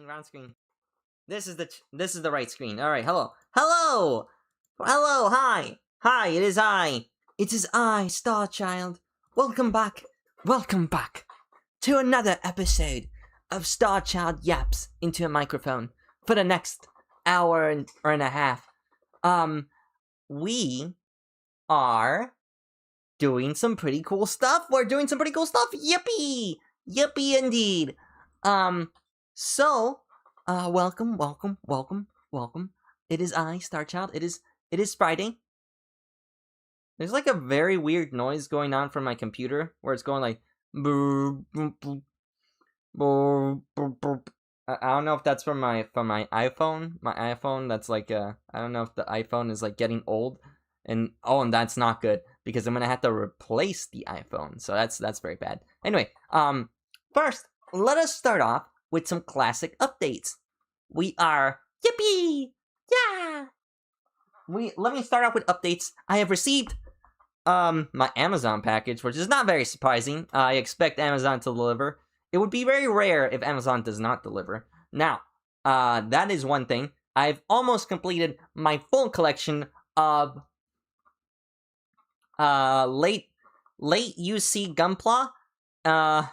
Wrong screen. This is the right screen. All right. Hello. Hi. It is I. It is I, Starchild. Welcome back to another episode of Starchild Yaps into a microphone for the next hour and a half. We are doing some pretty cool stuff. Yippee indeed. Welcome. It is I, Starchild. It is Friday. There's like a very weird noise going on from my computer where it's going like I don't know if that's from my iPhone. My iPhone that's like I don't know if the iPhone is like getting old and that's not good because I'm gonna have to replace the iPhone. So that's very bad. Anyway, first let us start off with some classic updates. We are yippee! Yeah! Let me start off with updates. I have received my Amazon package, which is not very surprising. I expect Amazon to deliver. It would be very rare if Amazon does not deliver. Now, that is one thing. I've almost completed my full collection of late UC Gunpla.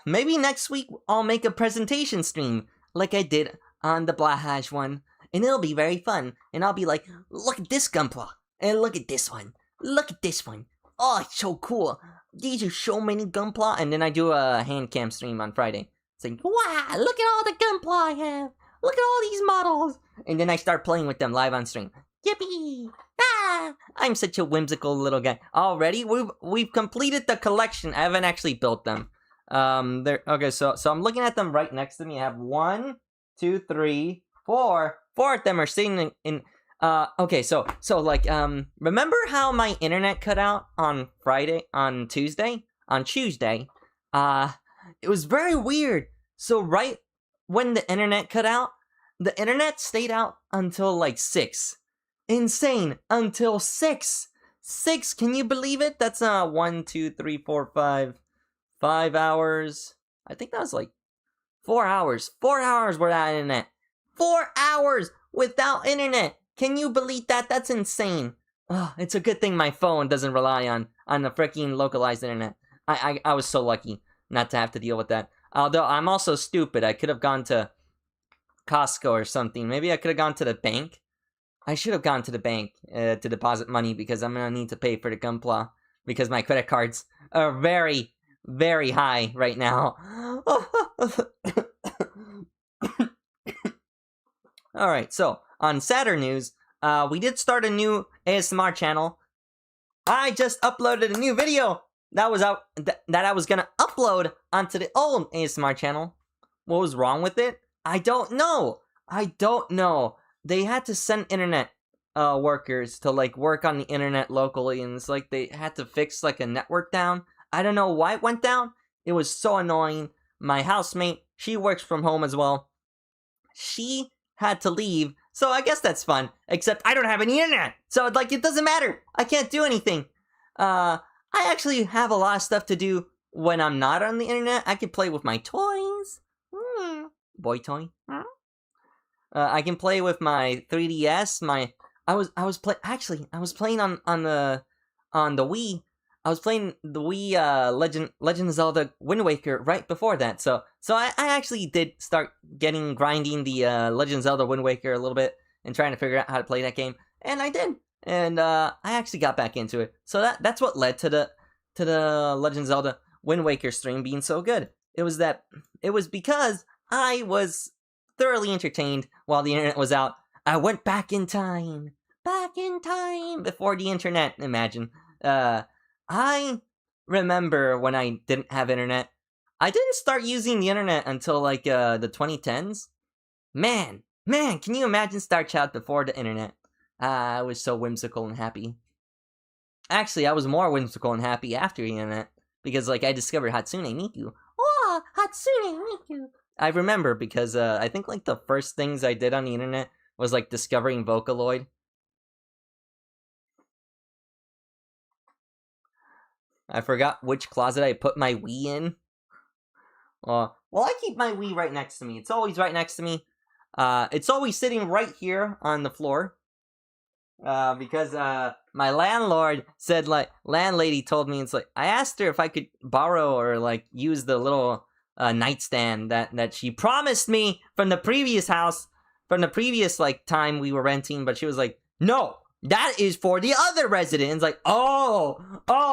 Maybe next week I'll make a presentation stream like I did on the Blahaj one, and it'll be very fun. And I'll be like, look at this Gunpla, and look at this one. Look at this one. Oh, it's so cool. These are so many Gunpla. And then I do a hand cam stream on Friday. It's like, wow, look at all the Gunpla I have. Look at all these models. And then I start playing with them live on stream. Yippee! Ah! I'm such a whimsical little guy. Already, we've completed the collection. I haven't actually built them. Okay, so I'm looking at them right next to me. I have 1, 2, 3, 4. 4 of them are sitting in okay, so like, remember how my internet cut out on Tuesday? It was very weird. So right when the internet cut out, the internet stayed out until like 6. Insane, until 6. 6, can you believe it? That's 1, 2, 3, 4, 5 hours. I think that was like 4 hours. 4 hours without internet. 4 hours without internet. Can you believe that? That's insane. Oh, it's a good thing my phone doesn't rely on the freaking localized internet. I was so lucky not to have to deal with that. Although I'm also stupid. I could have gone to Costco or something. Maybe I could have gone to the bank. I should have gone to the bank to deposit money because I'm going to need to pay for the Gunpla because my credit cards are very, very high right now. Alright, so on Saturn News, we did start a new ASMR channel. I just uploaded a new video that was out that I was gonna upload onto the old ASMR channel. What was wrong with it? I don't know. They had to send internet workers to like work on the internet locally, and it's like they had to fix like a network down. I don't know why it went down. It was so annoying. My housemate, she works from home as well. She had to leave, so I guess that's fun. Except I don't have any internet, so like it doesn't matter. I can't do anything. I actually have a lot of stuff to do when I'm not on the internet. I can play with my toys. Boy toy. I can play with my 3DS. I was playing on the Wii. I was playing the Wii Legend of Zelda Wind Waker right before that. So I actually did start grinding the Legend of Zelda Wind Waker a little bit and trying to figure out how to play that game. And I did. And I actually got back into it. So that's what led to the Legend of Zelda Wind Waker stream being so good. It was because I was thoroughly entertained while the internet was out. I went back in time before the internet. Imagine. I remember when I didn't have internet. I didn't start using the internet until like the 2010s. Man, can you imagine Starchild before the internet? I was so whimsical and happy. Actually, I was more whimsical and happy after the internet because like I discovered Hatsune Miku. Oh, Hatsune Miku. I remember because I think like the first things I did on the internet was like discovering Vocaloid. I forgot which closet I put my Wii in. Well, I keep my Wii right next to me. It's always right next to me. It's always sitting right here on the floor. Because my landlord said, like, landlady told me, it's like, I asked her if I could borrow or like use the little nightstand that she promised me from the previous house, from the previous like time we were renting, but she was like, no, that is for the other residents. Like, oh,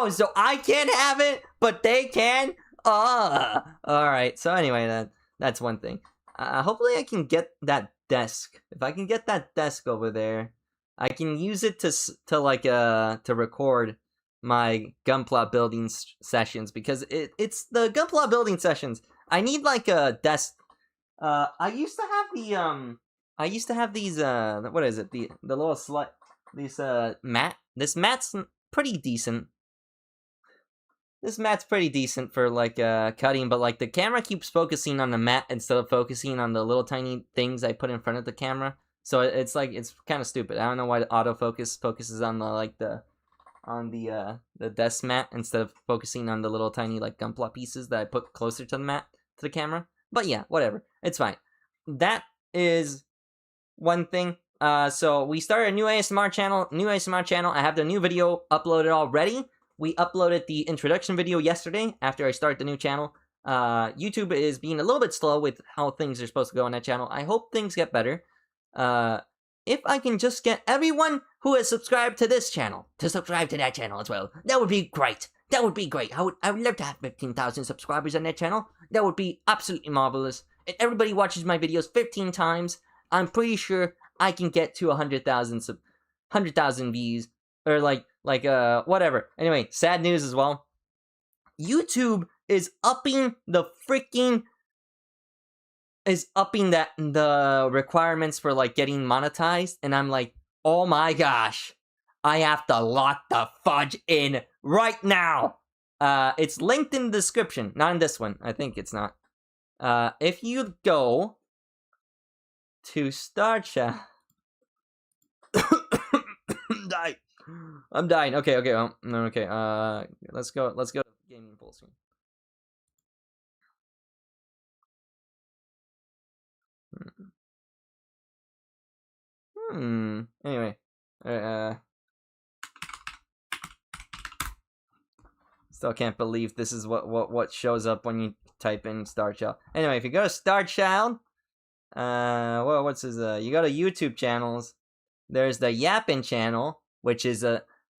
so I can't have it, but they can. All right. So anyway, that's one thing. Hopefully I can get that desk. If I can get that desk over there, I can use it to record my Gunpla building sessions, because it's the Gunpla building sessions. I need like a desk. I used to have these what is it? The little mat. This mat's pretty decent. This mat's pretty decent for like cutting, but like the camera keeps focusing on the mat instead of focusing on the little tiny things I put in front of the camera. So it's like, it's kind of stupid. I don't know why the autofocus focuses on the desk mat instead of focusing on the little tiny like Gunpla pieces that I put closer to the camera. But yeah, whatever. It's fine. That is one thing. So we started a new ASMR channel. I have the new video uploaded already. We uploaded the introduction video yesterday after I started the new channel. YouTube is being a little bit slow with how things are supposed to go on that channel. I hope things get better. If I can just get everyone who has subscribed to this channel to subscribe to that channel as well, that would be great. That would be great. I would love to have 15,000 subscribers on that channel. That would be absolutely marvelous. If everybody watches my videos 15 times, I'm pretty sure I can get to 100,000 views, or like whatever. Anyway, sad news as well. YouTube is upping the requirements for like getting monetized, and I'm like, oh my gosh, I have to lock the fudge in right now. It's linked in the description, not in this one. I think it's not. If you go to Starchild, I'm dying. Okay. Let's go to gaming full screen. Anyway, still can't believe this is what shows up when you type in Starchild. Anyway, if you go to Starchild, what's his you go to YouTube channels. There's the Yappin channel, which is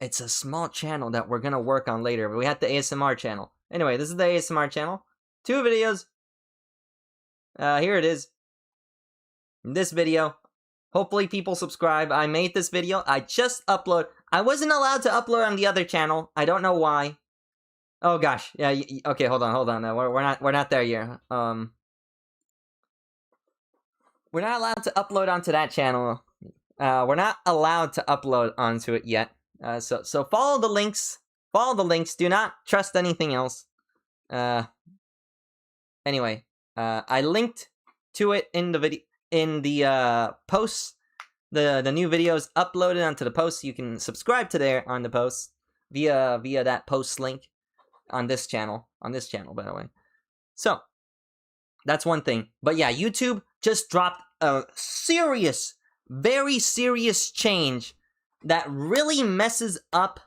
it's a small channel that we're gonna work on later. But we have the ASMR channel. Anyway, this is the ASMR channel. 2 videos. Here it is. This video. Hopefully people subscribe. I made this video. I just upload. I wasn't allowed to upload on the other channel. I don't know why. Oh gosh. Yeah. Okay. Hold on. No, we're not there yet. We're not allowed to upload onto that channel. We're not allowed to upload onto it yet. So follow the links. Follow the links. Do not trust anything else. Anyway, I linked to it in the video, in the posts. The new videos uploaded onto the posts. You can subscribe to there on the posts via that post link on this channel. On this channel, by the way. So that's one thing. But yeah, YouTube just dropped a very serious change that really messes up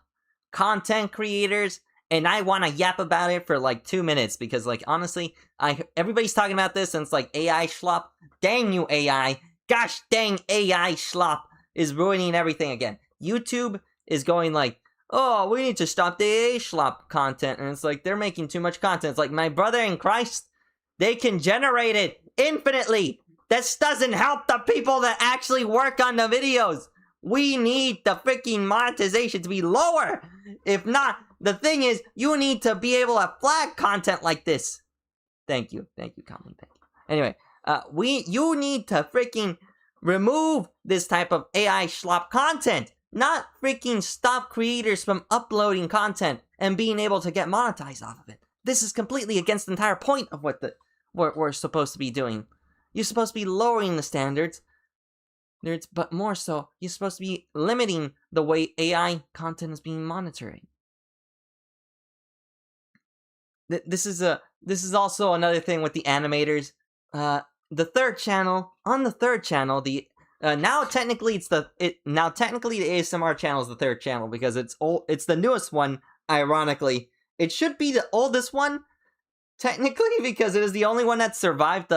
content creators, and I want to yap about it for like 2 minutes, because like honestly, everybody's talking about this and it's like AI schlop. Dang you AI. Gosh dang AI schlop is ruining everything again. YouTube is going like, oh, we need to stop the AI schlop content, and it's like they're making too much content. It's like, my brother in Christ, they can generate it infinitely. This doesn't help the people that actually work on the videos. We need the freaking monetization to be lower. If not, the thing is, you need to be able to flag content like this. Thank you, Colin. Thank you. Anyway, you need to freaking remove this type of AI schlop content, not freaking stop creators from uploading content and being able to get monetized off of it. This is completely against the entire point of what we're supposed to be doing. You're supposed to be lowering the standards, but more so, you're supposed to be limiting the way AI content is being monitored. This is also another thing with the animators. the third channel, the now technically the ASMR channel is the third channel because it's the newest one. Ironically, it should be the oldest one technically because it is the only one that survived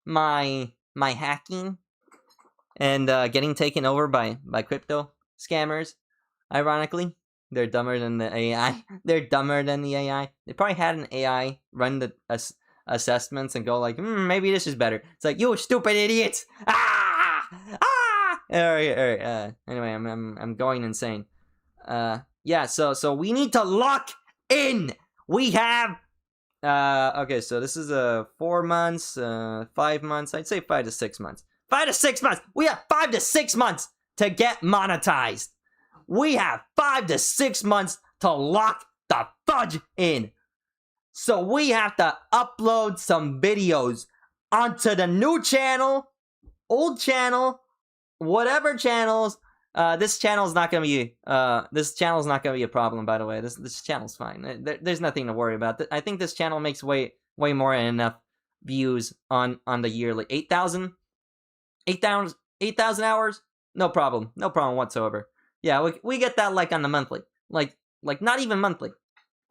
my hacking and getting taken over by crypto scammers. Ironically, they're dumber than the AI. They're dumber than the AI. They probably had an AI run the assessments and go like, maybe this is better. It's like, you stupid idiots! Ah! Ah! All right. Anyway, I'm going insane. Yeah. So we need to lock in. We have. Okay. So this is 4 months, 5 months. I'd say 5 to 6 months. 5 to 6 months. We have 5 to 6 months to get monetized. We have 5 to 6 months to lock the fudge in. So we have to upload some videos onto the new channel, old channel, whatever channels. This channel's not gonna be a problem. By the way, this channel's fine. There's nothing to worry about. I think this channel makes way more than enough views on the yearly 8,000 hours. No problem whatsoever. Yeah, we get that like on the monthly, like not even monthly,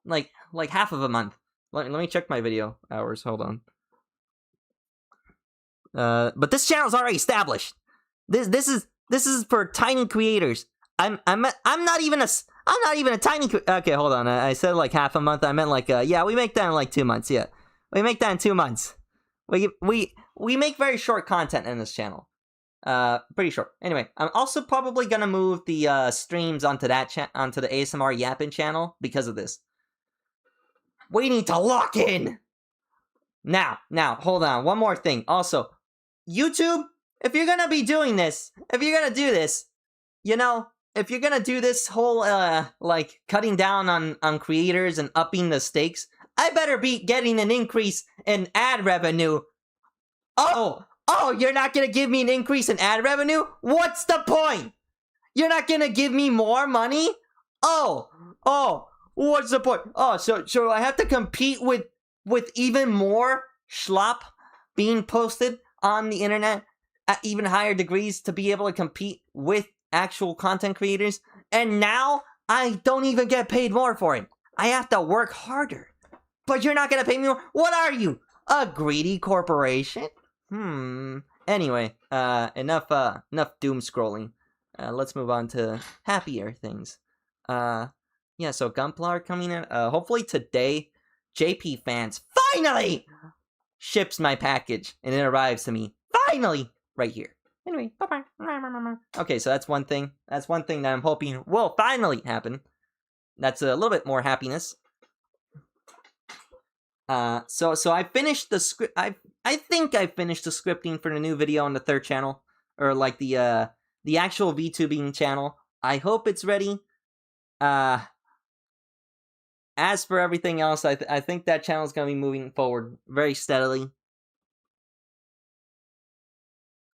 like half of a month. Let me check my video hours. Hold on. But this channel's already established. This is for tiny creators. I'm not even a tiny. Okay, hold on. I said like half a month. I meant like yeah, we make that in like 2 months. Yeah, we make that in 2 months. We make very short content in this channel. Pretty short. Anyway, I'm also probably gonna move the streams onto onto the ASMR Yappin channel because of this. We need to lock in. Now, hold on. One more thing. Also, YouTube, if you're gonna be doing this, if you're gonna do this, you know, if you're gonna do this whole like cutting down on creators and upping the stakes, I better be getting an increase in ad revenue. Oh, you're not gonna give me an increase in ad revenue? What's the point? You're not gonna give me more money? Oh, what's the point? Oh, so I have to compete with even more schlop being posted on the internet at even higher degrees to be able to compete with actual content creators? And now I don't even get paid more for it. I have to work harder. But you're not gonna pay me more? What are you? A greedy corporation? Anyway, enough doom scrolling. Let's move on to happier things. Yeah, so Gunpla coming in. Hopefully today, JP Fans finally ships my package and it arrives to me finally right here. Anyway, bye-bye. Okay, so that's one thing. That's one thing that I'm hoping will finally happen. That's a little bit more happiness. So I finished the script. I think I finished the scripting for the new video on the third channel, or like the actual VTubing channel. I hope it's ready. As for everything else, I think that channel is gonna be moving forward very steadily.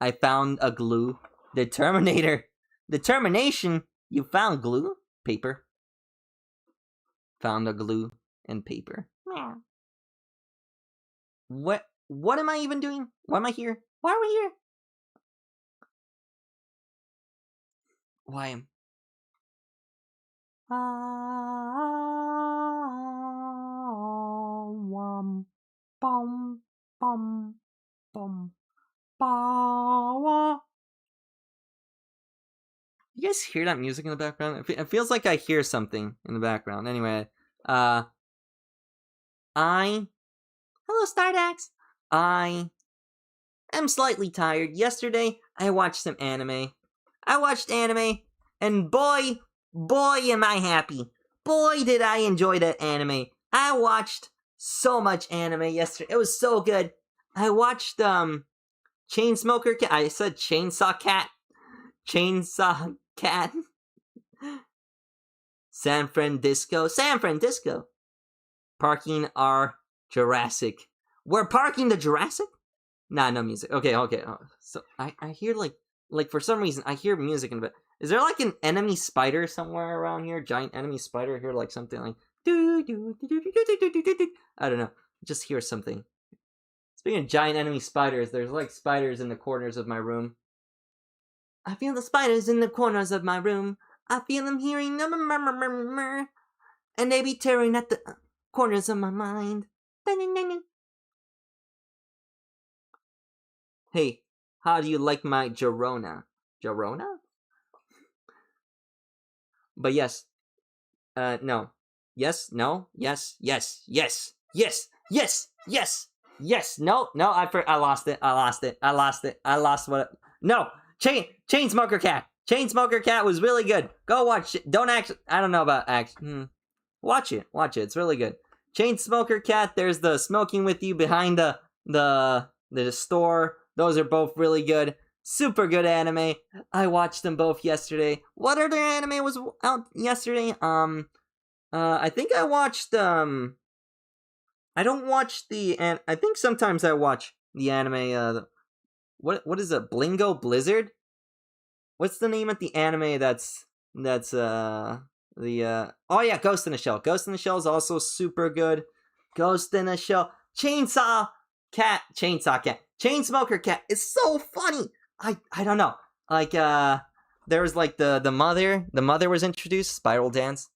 I found a glue. Determination. You found glue? Paper. Found a glue and paper. Yeah. What am I even doing? Why am I here? Why are we here? Why am... You guys hear that music in the background? It feels like I hear something in the background. Anyway, hello, Stardax. I am slightly tired. Yesterday, I watched some anime. And boy, am I happy. Boy, did I enjoy that anime. I watched so much anime yesterday. It was so good. I watched, Chainsmoker Cat. I said Chainsaw Cat. Chainsaw Cat. San Francisco. Parking our Jurassic. We're parking the Jurassic? Nah, no music. Okay. So I hear like for some reason I hear music in the back. Is there like an enemy spider somewhere around here? Giant enemy spider here, like something like I don't know. Just hear something. Speaking of giant enemy spiders, there's like spiders in the corners of my room. I feel the spiders in the corners of my room. I feel them hearing them, and they be tearing at the corners of my mind. Hey, how do you like my Jarona? Jarona? But yes. No. Yes, no, yes, yes, yes, yes, yes, yes, yes, no, I lost it, I lost what, no, Chainsmoker Cat. Chainsmoker Cat was really good. Go watch it. Don't act, I don't know about watch it, it's really good. Chainsmoker Cat, there's the Smoking With You behind the store. Those are both really good. Super good anime. I watched them both yesterday. What other anime was out yesterday? I think I watched, I don't watch I think sometimes I watch the anime, what is it, Blingo Blizzard? What's the name of the anime that's, oh yeah, Ghost in a Shell. Ghost in a Shell is also super good. Ghost in a Shell. Chainsmoker Cat. Chainsmoker Cat is so funny. I don't know. Like, there was like the mother was introduced, Spiral Dance.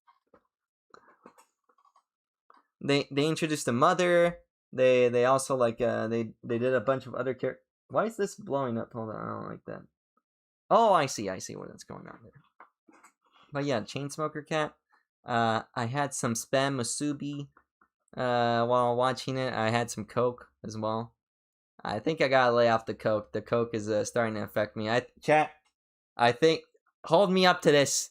They introduced the mother. They also like they did a bunch of other characters. Why is this blowing up? Hold on, I don't like that. Oh, I see where that's going on there. But yeah, Chainsmoker Cat. I had some spam musubi while watching it. I had some Coke as well. I think I gotta lay off the Coke. The Coke is starting to affect me. I think, hold me up to this.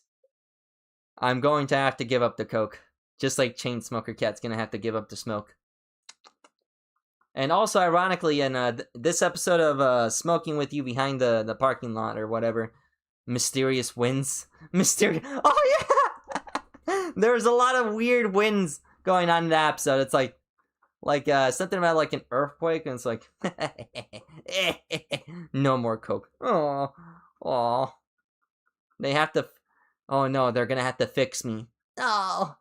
I'm going to have to give up the Coke. Just like Chainsmoker Cat's gonna have to give up the smoke. And also, ironically, in this episode of Smoking With You behind the parking lot or whatever, mysterious winds. Oh yeah! There's a lot of weird winds going on in the episode. It's like something about like an earthquake, and it's like, no more Coke. Oh, they have to. Oh no, they're gonna have to fix me. Oh.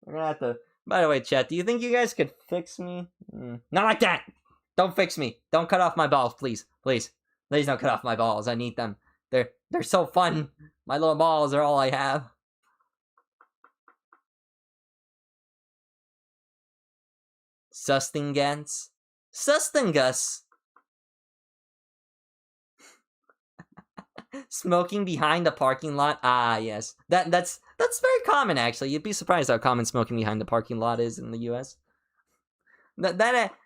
We're gonna have to. By the way, chat, do you think you guys could fix me? Not like that! Don't fix me. Don't cut off my balls, please. Please don't cut off my balls. I need them. They're so fun. My little balls are all I have. Sustenance. Smoking behind the parking lot. Ah, yes. That's very common, actually. You'd be surprised how common smoking behind the parking lot is in the U.S.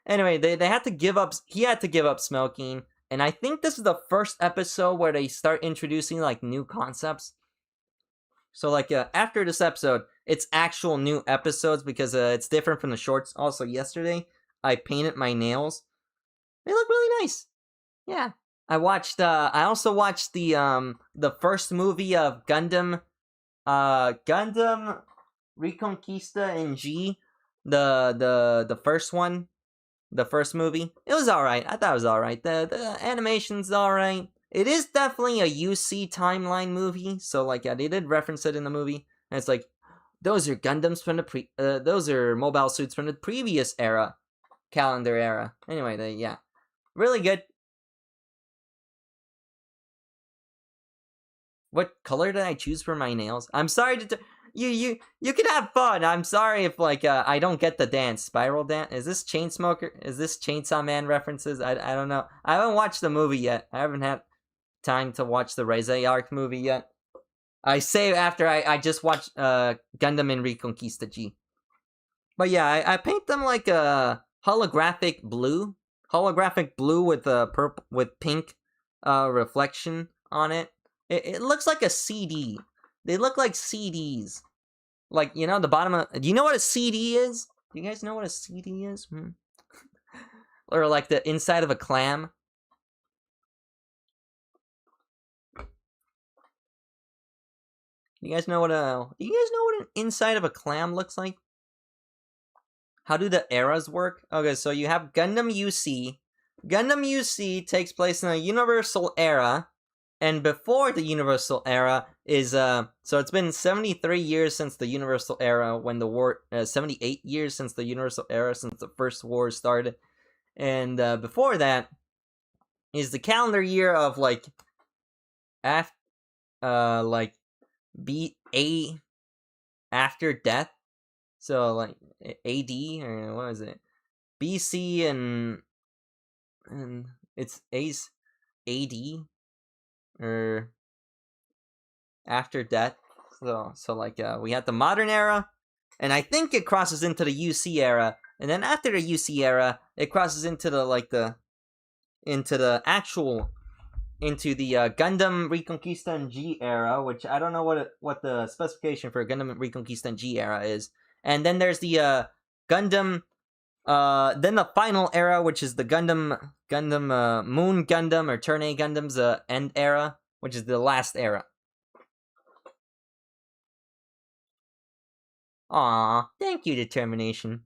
Anyway, they had to give up. He had to give up smoking, and I think this is the first episode where they start introducing like new concepts. So like after this episode, it's actual new episodes because it's different from the shorts. Also, yesterday I painted my nails. They look really nice. Yeah. I also watched the first movie of Gundam Reconquista in G, the first one, the first movie. It was alright. I thought it was alright. The animation's alright. It is definitely a UC timeline movie, so like yeah, they did reference it in the movie, and it's like those are Gundams from those are mobile suits from the previous calendar era. Anyway, yeah, really good. What color did I choose for my nails? I'm sorry to you can have fun. I'm sorry if like I don't get the dance. Spiral dance? Is this Chainsmoker? Is this Chainsaw Man references? I don't know. I haven't watched the movie yet. I haven't had time to watch the Rise Arc movie yet. I say after I just watched Gundam in Reconquista G. But yeah, I paint them like a holographic blue with purple with pink reflection on it. It looks like a CD. They look like CDs. Like, you know, the bottom of... Do you know what a CD is? Do you guys know what a CD is? Or like the inside of a clam? You guys know what an inside of a clam looks like? How do the eras work? Okay, so you have Gundam UC. Gundam UC takes place in a universal era. And before the Universal Era is, so it's been 73 years since the Universal Era when the war, 78 years since the Universal Era, since the first war started. And before that is the calendar year of like like after death. So like AD or what is it? BC and it's AD or after death. So like we had the modern era, and I think it crosses into the UC era, and then after the UC era, it crosses into the Gundam Reconquista and G era, which I don't know what the specification for Gundam Reconquista and G era is. And then there's the Gundam, then the final era, which is the Gundam Moon Gundam or Turn A Gundam's end era, which is the last era. Aw, thank you, Determination.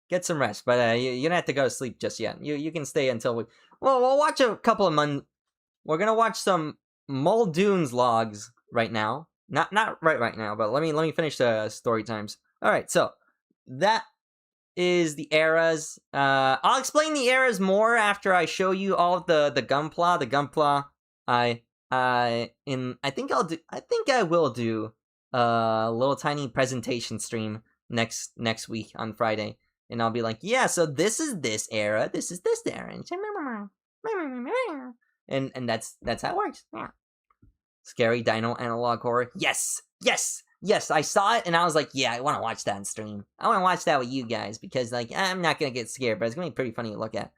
Get some rest, but you don't have to go to sleep just yet. You can stay until we'll watch a couple of months. We're gonna watch some Muldoon's logs right now. Not right now, but let me finish the story times. All right, so that is the eras. I'll explain the eras more after I show you all of the Gunpla. The Gunpla, I think I will do a little tiny presentation stream next week on Friday, and I'll be like, yeah, so this is this era, this is this era, and that's how it works. Yeah. Scary Dino Analog Horror. Yes. I saw it and I was like, yeah, I want to watch that on stream. I want to watch that with you guys because like I'm not gonna get scared, but it's gonna be pretty funny to look at.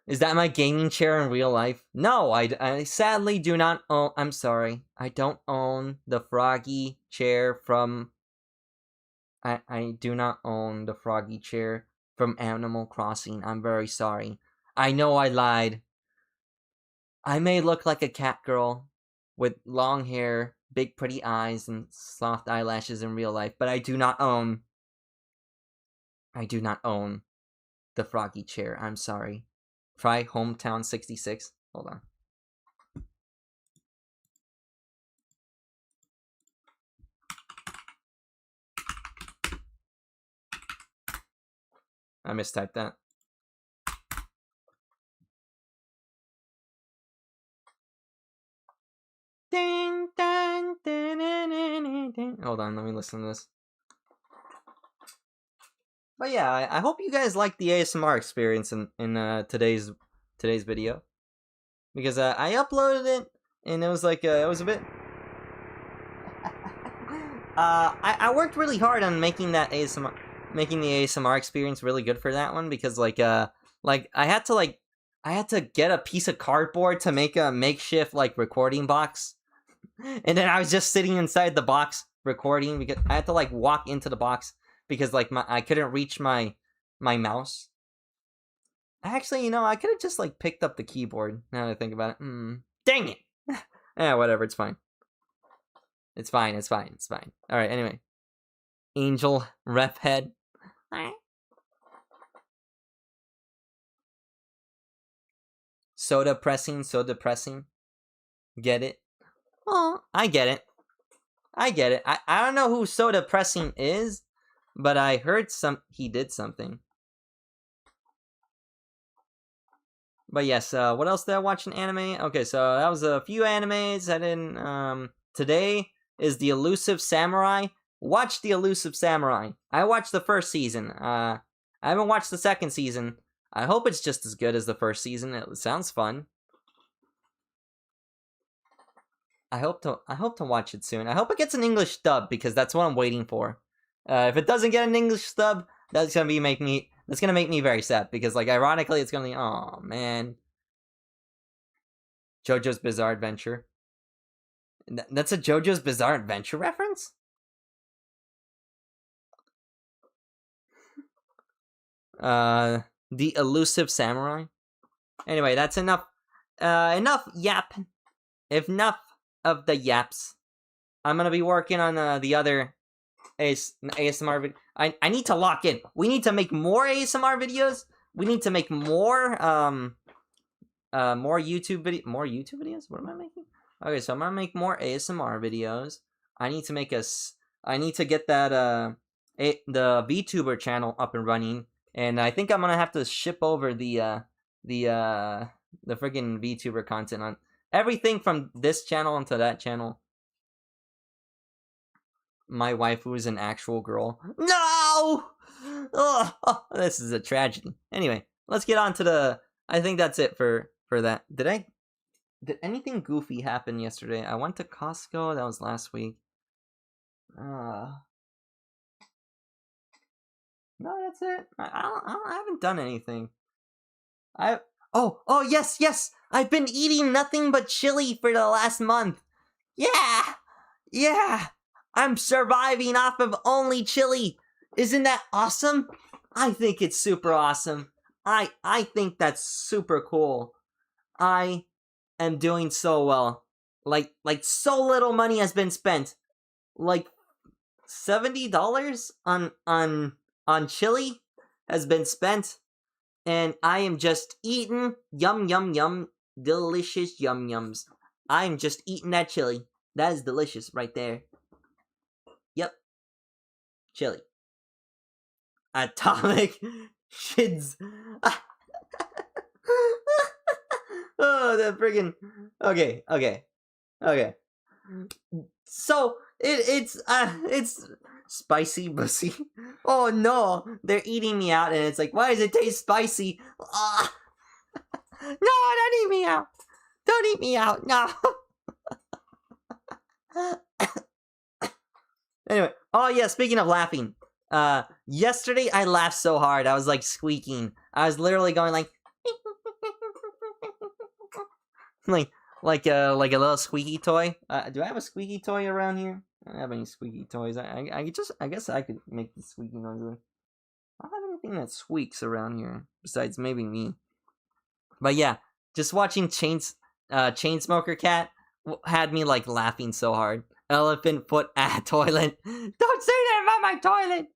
Is that my gaming chair in real life? No, I sadly do not own. I'm sorry, I don't own the froggy chair from. I do not own the froggy chair from Animal Crossing. I'm very sorry. I know I lied. I may look like a cat girl with long hair, big pretty eyes, and soft eyelashes in real life, but I do not own the froggy chair. I'm sorry. Try Hometown 66. Hold on. I mistyped that. Ding, ding, ding, ding, ding. Hold on, let me listen to this. But yeah, I hope you guys like the ASMR experience in today's video, because I uploaded it and it was like it was a bit. I worked really hard on making the ASMR experience really good for that one, because like I had to get a piece of cardboard to make a makeshift like recording box, and then I was just sitting inside the box recording because I had to like walk into the box because like I couldn't reach my mouse. Actually, I could have just like picked up the keyboard. Now that I think about it, dang it! Yeah, whatever. It's fine. It's fine. All right. Anyway, Angel Rep Head. So depressing. Get it? Oh, I get it. I don't know who So Depressing is, but I heard he did something. But yes, what else did I watch in anime? Okay, so that was a few animes. I didn't, today is The Elusive Samurai. Watch The Elusive Samurai. I watched the first season. I haven't watched the second season. I hope it's just as good as the first season. It sounds fun. I hope to watch it soon. I hope it gets an English dub, because that's what I'm waiting for. If it doesn't get an English dub, that's gonna make me very sad, because like ironically it's gonna be, oh man, JoJo's Bizarre Adventure. That's a JoJo's Bizarre Adventure reference? The Elusive Samurai. Anyway, that's enough. Enough yap. Enough of the yaps. I'm gonna be working on the other ASMR video. I need to lock in. We need to make more ASMR videos. We need to make more YouTube videos. What am I making? Okay, so I'm gonna make more ASMR videos. I need to get that the VTuber channel up and running, And I think I'm gonna have to ship over the freaking VTuber content on everything from this channel onto that channel. My waifu is an actual girl. No! Oh, this is a tragedy. Anyway, let's get on to the... I think that's it for that. Did anything goofy happen yesterday? I went to Costco. That was last week. No, that's it. I haven't done anything. Oh, yes! I've been eating nothing but chili for the last month. Yeah! I'm surviving off of only chili. Isn't that awesome? I think it's super awesome. I think that's super cool. I am doing so well. Like so little money has been spent. Like $70 on chili has been spent, and I am just eating yum, delicious yums. I am just eating that chili. That is delicious right there. Yep. Chili. Atomic shids. Oh, the friggin'... Okay. So, it's spicy bussy. Oh no, they're eating me out, and it's like, why does it taste spicy? No, don't eat me out. Don't eat me out, no. Anyway, oh yeah, speaking of laughing, yesterday I laughed so hard, I was like squeaking. I was literally going like, like a little squeaky toy. Do I have a squeaky toy around here? I don't have any squeaky toys. I guess I could make the squeaky noise. I don't have anything that squeaks around here besides maybe me. But yeah, just watching Chainsmoker Cat had me like laughing so hard. Elephant foot at toilet. Don't say that about my toilet.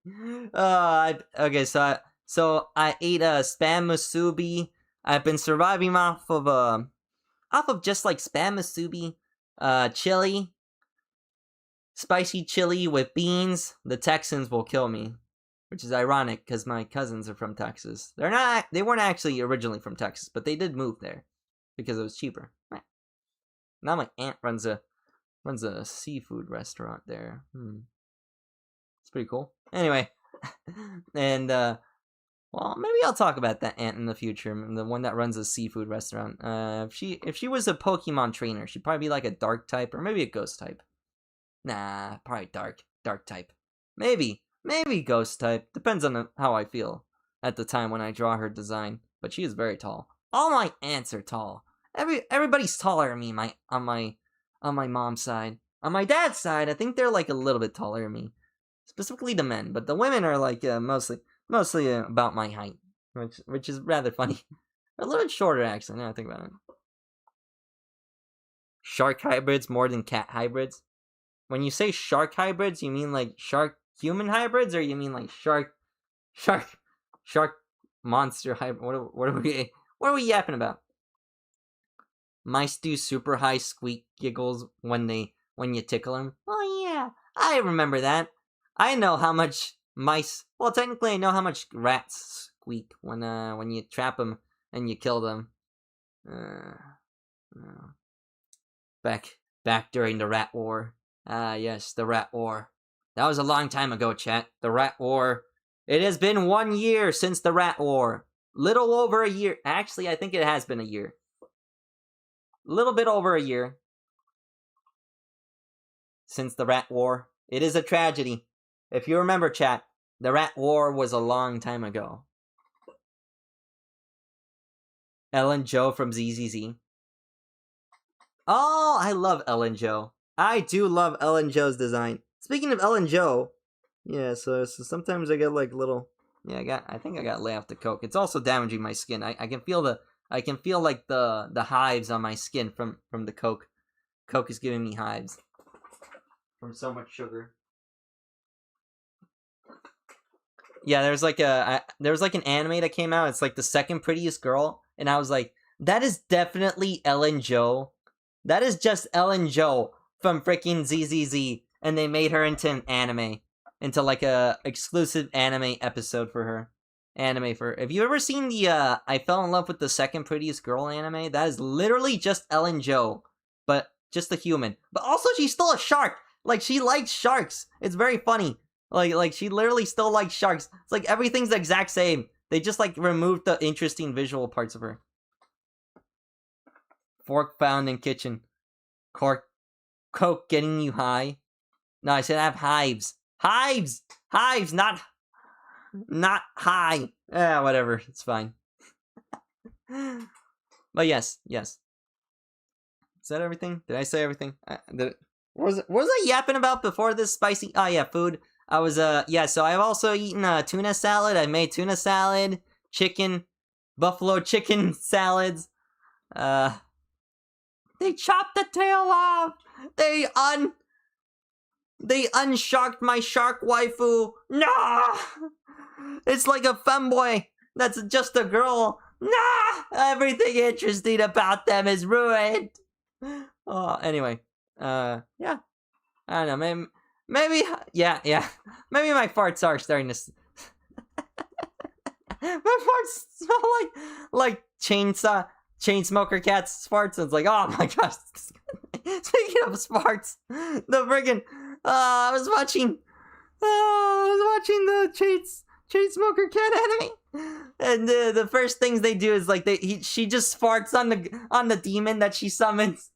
Okay, so I ate a spam musubi. I've been surviving off of just like spam musubi, chili, spicy chili with beans. The Texans will kill me, which is ironic because my cousins are from Texas. They weren't actually originally from Texas, but they did move there because it was cheaper. Now my aunt runs a seafood restaurant there. It's pretty cool. Anyway, and well, maybe I'll talk about that aunt in the future, the one that runs a seafood restaurant. If she was a Pokemon trainer, she'd probably be like a dark type or maybe a ghost type. Nah, probably dark type. Maybe ghost type. Depends on how I feel at the time when I draw her design. But she is very tall. All my aunts are tall. Everybody's taller than me. On my mom's side. On my dad's side, I think they're like a little bit taller than me, specifically the men. But the women are like mostly about my height, which is rather funny. A little bit shorter actually. Now I think about it. Shark hybrids more than cat hybrids. When you say shark hybrids, you mean like shark human hybrids, or you mean like shark monster hybrid? What are we yapping about? Mice do super high squeak giggles when you tickle them. Oh yeah, I remember that. I know how much mice. Well, technically, I know how much rats squeak when you trap them and you kill them. Back during the Rat War. Yes, the Rat War. That was a long time ago, chat. The Rat War. It has been 1 year since the Rat War. Little over a year. Actually, I think it has been a year. Little bit over a year since the Rat War. It is a tragedy. If you remember, chat, the Rat War was a long time ago. Ellen Joe from ZZZ. Oh, I love Ellen Joe. I do love Ellen Joe's design. Speaking of Ellen Joe, yeah, so sometimes I get like little. Yeah, I think I got lay off the coke. It's also damaging my skin. I can feel like the hives on my skin from the coke. Coke is giving me hives from so much sugar. Yeah, there was like an anime that came out. It's like the second prettiest girl, and I was like, that is definitely Ellen Joe. That is just Ellen Joe from freaking ZZZ, and they made her into an anime, into like a exclusive anime episode for her. anime for. If you ever seen the I Fell in Love with the Second Prettiest Girl anime, that is literally just Ellen Jo, but just a human. But also she's still a shark. Like she likes sharks. It's very funny. Like she literally still likes sharks. It's like everything's the exact same. They just like removed the interesting visual parts of her. Fork found in kitchen. Coke getting you high. No, I said I have hives. Hives! Hives, not high. Whatever. It's fine. But yes. Is that everything? Did I say everything? What was I yapping about before this spicy? Oh yeah, food. I was yeah. So I've also eaten tuna salad. I made tuna salad, chicken, buffalo chicken salads. They chopped the tail off. They unsharked my shark waifu. No! It's like a femboy that's just a girl. No! Everything interesting about them is ruined. Oh, anyway. Yeah. I don't know, maybe, yeah. Maybe my farts are starting to... My farts smell like chain smoker cat's farts. It's like, oh my gosh. Speaking of farts, the friggin' I was watching the chain smoker cat anime, and the first things they do is like she just farts on the demon that she summons,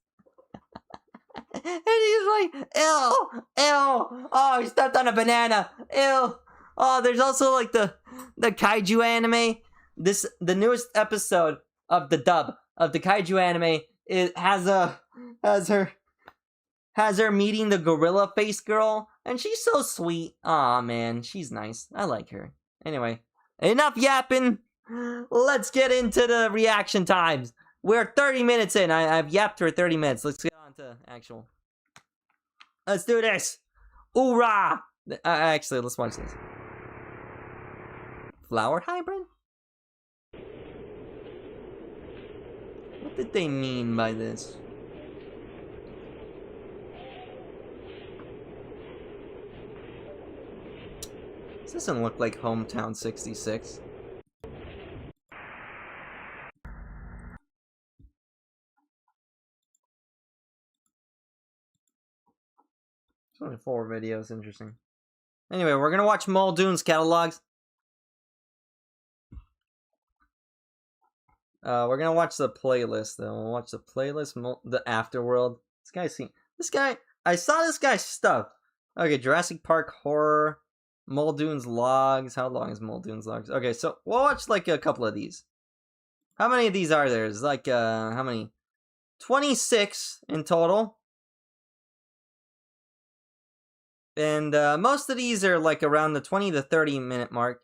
and he's like, ew, oh, he stepped on a banana, ew. Oh, there's also like the kaiju anime. The newest episode of the dub of the kaiju anime, it has her meeting the gorilla face girl, and she's so sweet. Aw, man, she's nice. I like her. Anyway, enough yapping. Let's get into the reaction times. We're 30 minutes in. I've yapped for 30 minutes. Let's get on to actual. Let's do this. Hoorah! Actually, let's watch this. Flower hybrid? What did they mean by this? This doesn't look like Hometown 66. It's only 4 videos, interesting. Anyway, we're gonna watch Muldoon's catalogs. We're gonna watch the playlist though. We'll watch the playlist, the Afterworld. This guy, I saw this guy's stuff. Okay, Jurassic Park horror, Muldoon's logs. How long is Muldoon's logs? Okay, so we'll watch like a couple of these. How many of these are there? It's like how many? 26 in total. And most of these are like around the 20 to 30 minute mark.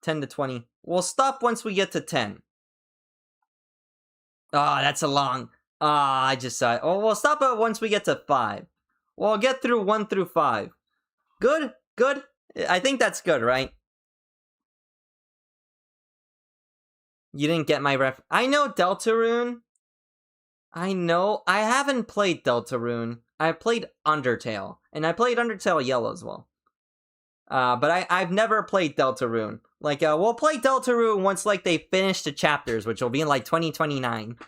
10 to 20. We'll stop once we get to 10. Oh, that's a long... I just saw it. Oh, we'll stop it once we get to 5. We'll get through 1 through 5. Good? Good? I think that's good, right? You didn't get my ref... I know Deltarune. I know. I haven't played Deltarune. I played Undertale. And I played Undertale Yellow as well. But I've never played Deltarune. Like, we'll play Deltarune once, like, they finish the chapters, which will be in, like, 2029.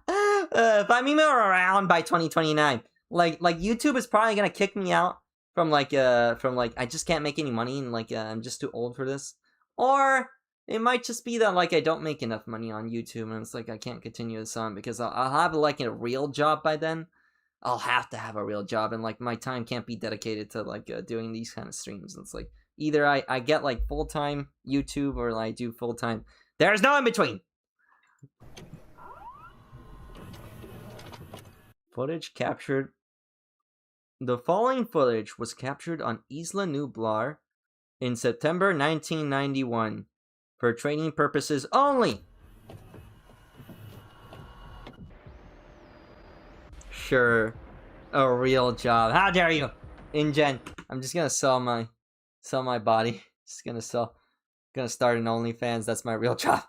If I'm even around by 2029. Like, YouTube is probably gonna kick me out from, like, I just can't make any money, and, like, I'm just too old for this. Or, it might just be that, like, I don't make enough money on YouTube, and it's like, I can't continue this on, because I'll have, like, a real job by then. I'll have to have a real job, and, like, my time can't be dedicated to, like, doing these kind of streams. It's like, either I get, like, full-time YouTube, or I do full-time. There's no in-between! Footage captured. The following footage was captured on Isla Nublar in September 1991 for training purposes only. Sure, a real job. How dare you, InGen? I'm just gonna sell my body. Gonna start an OnlyFans. That's my real job.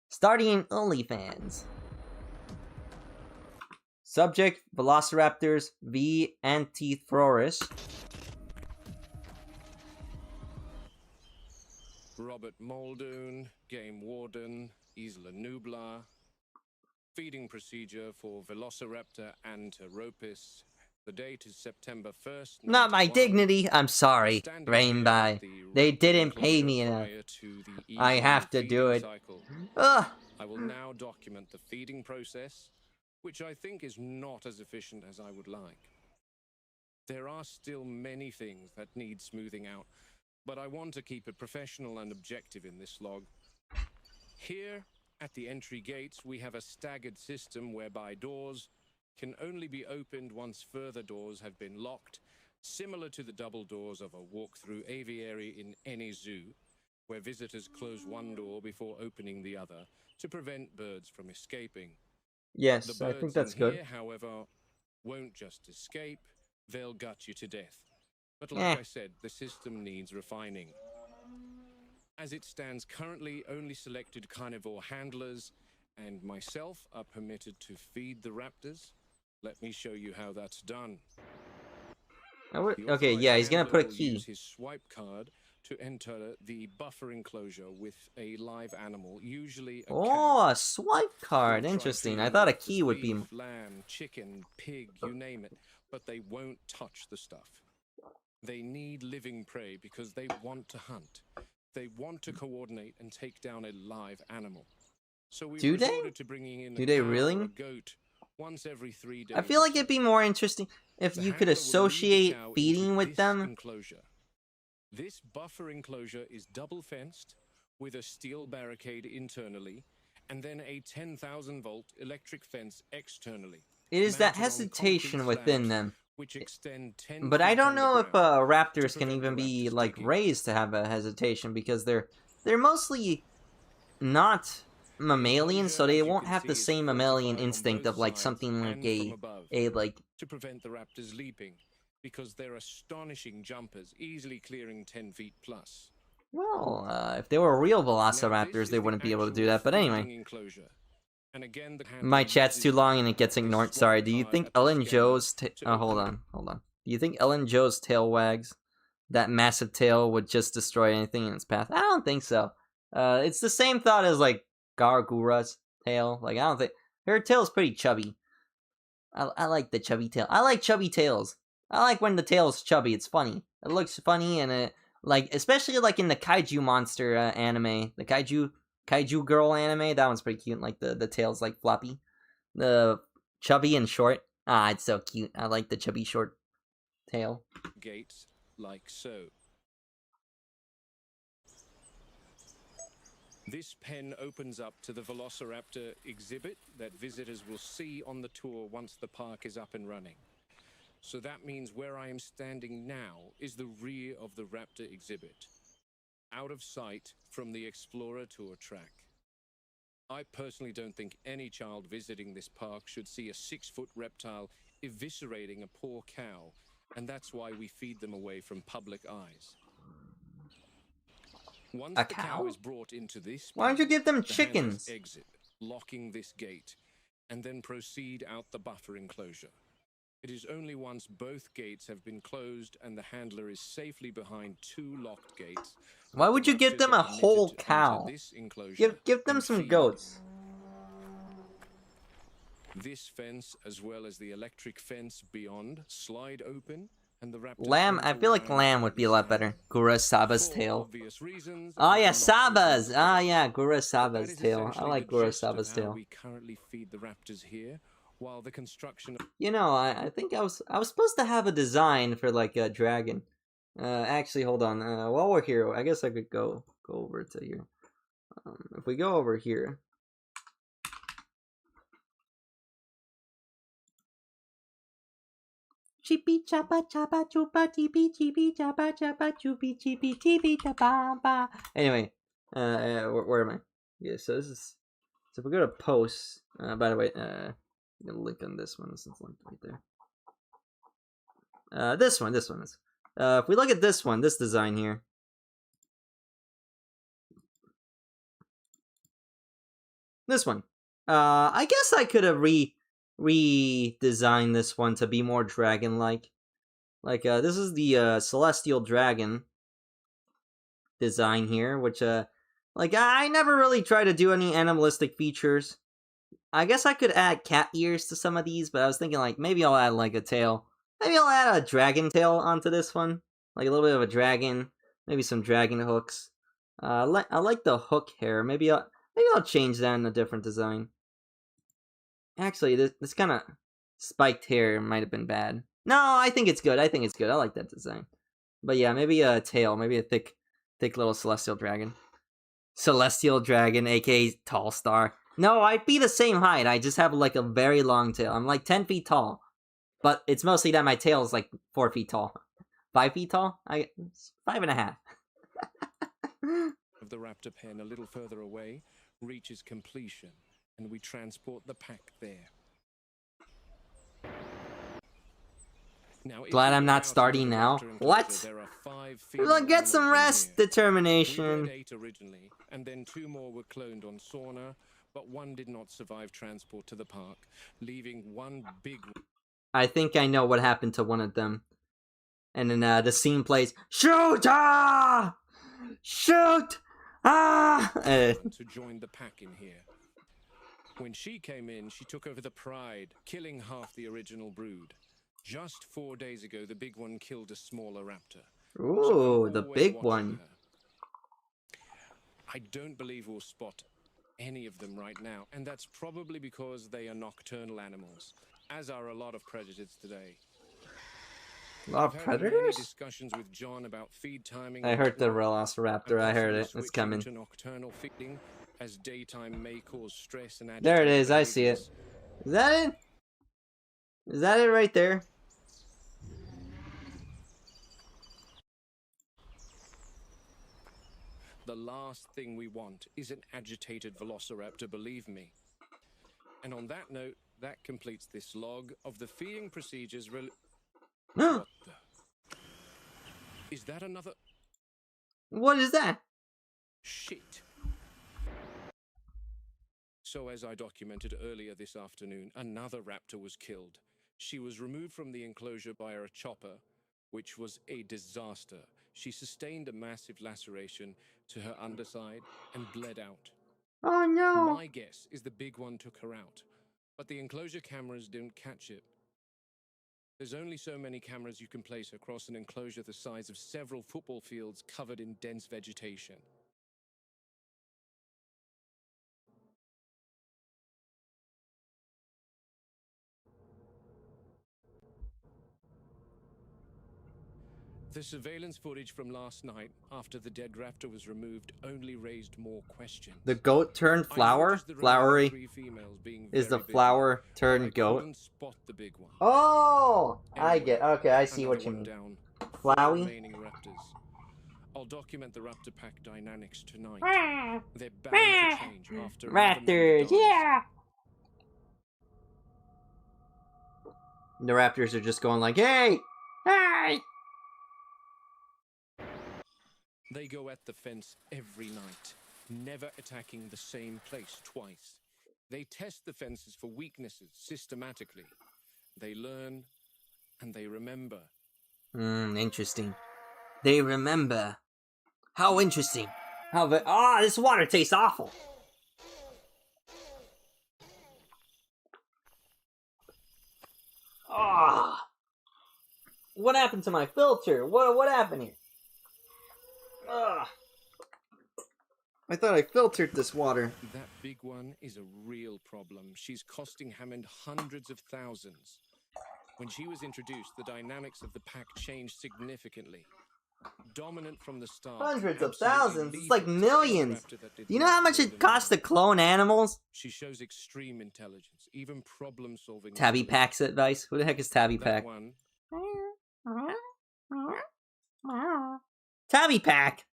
Starting OnlyFans. Subject: Velociraptors v. Antithorus. Robert Muldoon, Game Warden, Isla Nublar. Feeding procedure for Velociraptor Anteropis. The date is September 1st, Not my 91. dignity. I'm sorry, Standing Rain here by. at the They raptor didn't pay enclosure me enough. prior to the I easing have to do feeding it. cycle. Ugh. I will now document the feeding process, which I think is not as efficient as I would like. There are still many things that need smoothing out, but I want to keep it professional and objective in this log. Here, at the entry gates, we have a staggered system whereby doors can only be opened once further doors have been locked, similar to the double doors of a walk-through aviary in any zoo, where visitors close one door before opening the other to prevent birds from escaping. Yes, The I birds think that's in good. here, however, won't just escape, they'll gut you to death. But like I said, the system needs refining. As it stands currently, only selected carnivore handlers and myself are permitted to feed the raptors. Let me show you how that's done. Okay, yeah, he's gonna put a key. Use his swipe card to enter the buffer enclosure with a live animal, usually a cow. A swipe card. They'll try Interesting. feeding I thought a raptors key would be. beef, lamb, chicken, pig, you name it, but they won't touch the stuff. They need living prey because they want to hunt. They want to coordinate and take down a live animal. So we resorted to bringing in a cow or a goat once every 3 days. I feel like it'd be more interesting if you could associate feeding with them. Enclosure. This buffer enclosure is double fenced with a steel barricade internally and then a 10,000-volt electric fence externally. It is that hesitation within them. Which extend 10 but I don't know if raptors to can even be like digging. raised to have a hesitation because they're mostly not mammalian, so they won't have the same mammalian instinct of like something like a like to prevent the raptors leaping because they're astonishing jumpers, easily clearing 10 feet plus. Well, if they were real velociraptors, they wouldn't be able to do that. But anyway, and again, my chat's too long and it gets ignored. Sorry. Do you think Ellen Joe's hold on. Do you think Ellen Joe's tail wags? That massive tail would just destroy anything in its path? I don't think so. It's the same thought as like Gargura's tail. Like I don't think her tail's pretty chubby. I like the chubby tail. I like chubby tails. I like when the tail's chubby. It's funny. It looks funny and it like especially like in the kaiju monster anime, the kaiju girl anime. That one's pretty cute. Like the tail's like floppy, the chubby and short. Ah, it's so cute. I like the chubby short tail. Gates like so. This pen opens up to the Velociraptor exhibit that visitors will see on the tour once the park is up and running. So that means where I am standing now is the rear of the raptor exhibit, out of sight from the Explorer Tour track. I personally don't think any child visiting this park should see a 6-foot reptile eviscerating a poor cow, and that's why we feed them away from public eyes. Once the cow is brought into this, why don't you give them chickens? Exit, locking this gate, and then proceed out the buffer enclosure. It is only once both gates have been closed and the handler is safely behind 2 locked gates. Why would you give them a whole cow? Give them some goats. This fence, as well as the electric fence beyond, slide open, and the raptor lamb. I feel like lamb would be a lot better. Gurasaba's tail. Oh yeah, Saba's. Ah yeah, Gurasaba's tail. I like Gurasaba's tail. We currently feed the raptors here. While the construction, you know, I think I was supposed to have a design for like a dragon. Actually, hold on. While we're here, I guess I could go over to here. If we go over here, chippy chapa chapa chupa chippy chippy chapa chapa chupi chippy chippy chapa ba. Anyway, where am I? Yeah, so this is. So if we go to posts, by the way, I'm gonna link on this one. This is linked right there. This one is. If we look at this one, this design here. This one. I guess I could have redesigned this one to be more dragon-like. Like, this is the Celestial Dragon. design here, which like I never really try to do any animalistic features. I guess I could add cat ears to some of these, but I was thinking like maybe I'll add like a tail. Maybe I'll add a dragon tail onto this one, like a little bit of a dragon, maybe some dragon hooks. I like the hook hair. Maybe I'll change that in a different design. Actually, this kind of spiked hair might have been bad. No, I think it's good. I think it's good. I like that design. But yeah, maybe a tail, maybe a thick little celestial dragon. Celestial dragon, aka tall star. No, I'd be the same height. I just have like a very long tail. I'm like 10 feet tall. But it's mostly that my tail is like 4 feet tall. 5 feet tall? 5.5. Of the raptor pen a little further away reaches completion, and we transport the pack there. Now, glad I'm not starting now. What? Look, get some rest, determination. We had 8 originally, and then 2 more were cloned on Sauna, but 1 did not survive transport to the park, leaving 1 big... I think I know what happened to one of them. And then the scene plays, shoot! Ah! Shoot! Ah! To join the pack in here. When she came in, she took over the pride, killing half the original brood. Just 4 days ago, the big one killed a smaller raptor. Ooh, the big one. I don't believe we'll spot any of them right now, and that's probably because they are nocturnal animals, as are a lot of predators today. A lot of predators? Discussions with John about feed timing. I heard the Velociraptor. I heard it. It's coming. To nocturnal feeding, as daytime may cause stress and there it is. I see it. Is that it? Is that it right there? The last thing we want is an agitated Velociraptor, believe me. And on that note, that completes this log of the feeding procedures. What the? Is that another? What is that? Shit. So as I documented earlier this afternoon, another raptor was killed. She was removed from the enclosure by a chopper, which was a disaster. She sustained a massive laceration to her underside and bled out. Oh no! My guess is the big one took her out, but the enclosure cameras didn't catch it. There's only so many cameras you can place across an enclosure the size of several football fields covered in dense vegetation. The surveillance footage from last night, after the dead raptor was removed, only raised more questions. The goat turned flower? Flowery is the flower turned goat? Spot the big one. Oh! I get, okay, I see what you mean. Flowey? I'll document the raptor pack dynamics tonight. They're bound to change after Raptors, yeah! The raptors are just going like, hey! Hey! They go at the fence every night, never attacking the same place twice. They test the fences for weaknesses systematically. They learn and they remember. Interesting. They remember. How interesting. How this water tastes awful. What happened to my filter? What happened here? I thought I filtered this water. That big one is a real problem. She's costing Hammond hundreds of thousands. When she was introduced, the dynamics of the pack changed significantly. Dominant from the start. Hundreds of thousands? It's like millions. Do you know how much it costs to clone animals? She shows extreme intelligence, even problem solving. Tabby Pack's advice? Who the heck is Tabby Pack? Tabby Pack?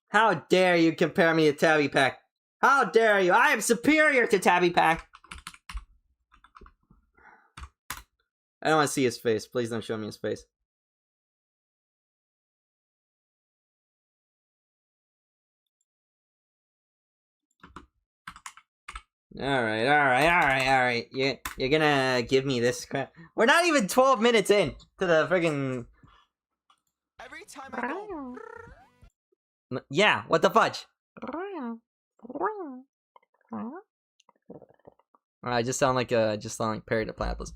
How dare you compare me to Tabby Pack? How dare you? I am superior to Tabby Pack! I don't want to see his face. Please don't show me his face. Alright. You're gonna give me this crap. We're not even 12 minutes in to the friggin'... Every time I go, Yeah, what the fudge? I just sound like Perry the Platypus.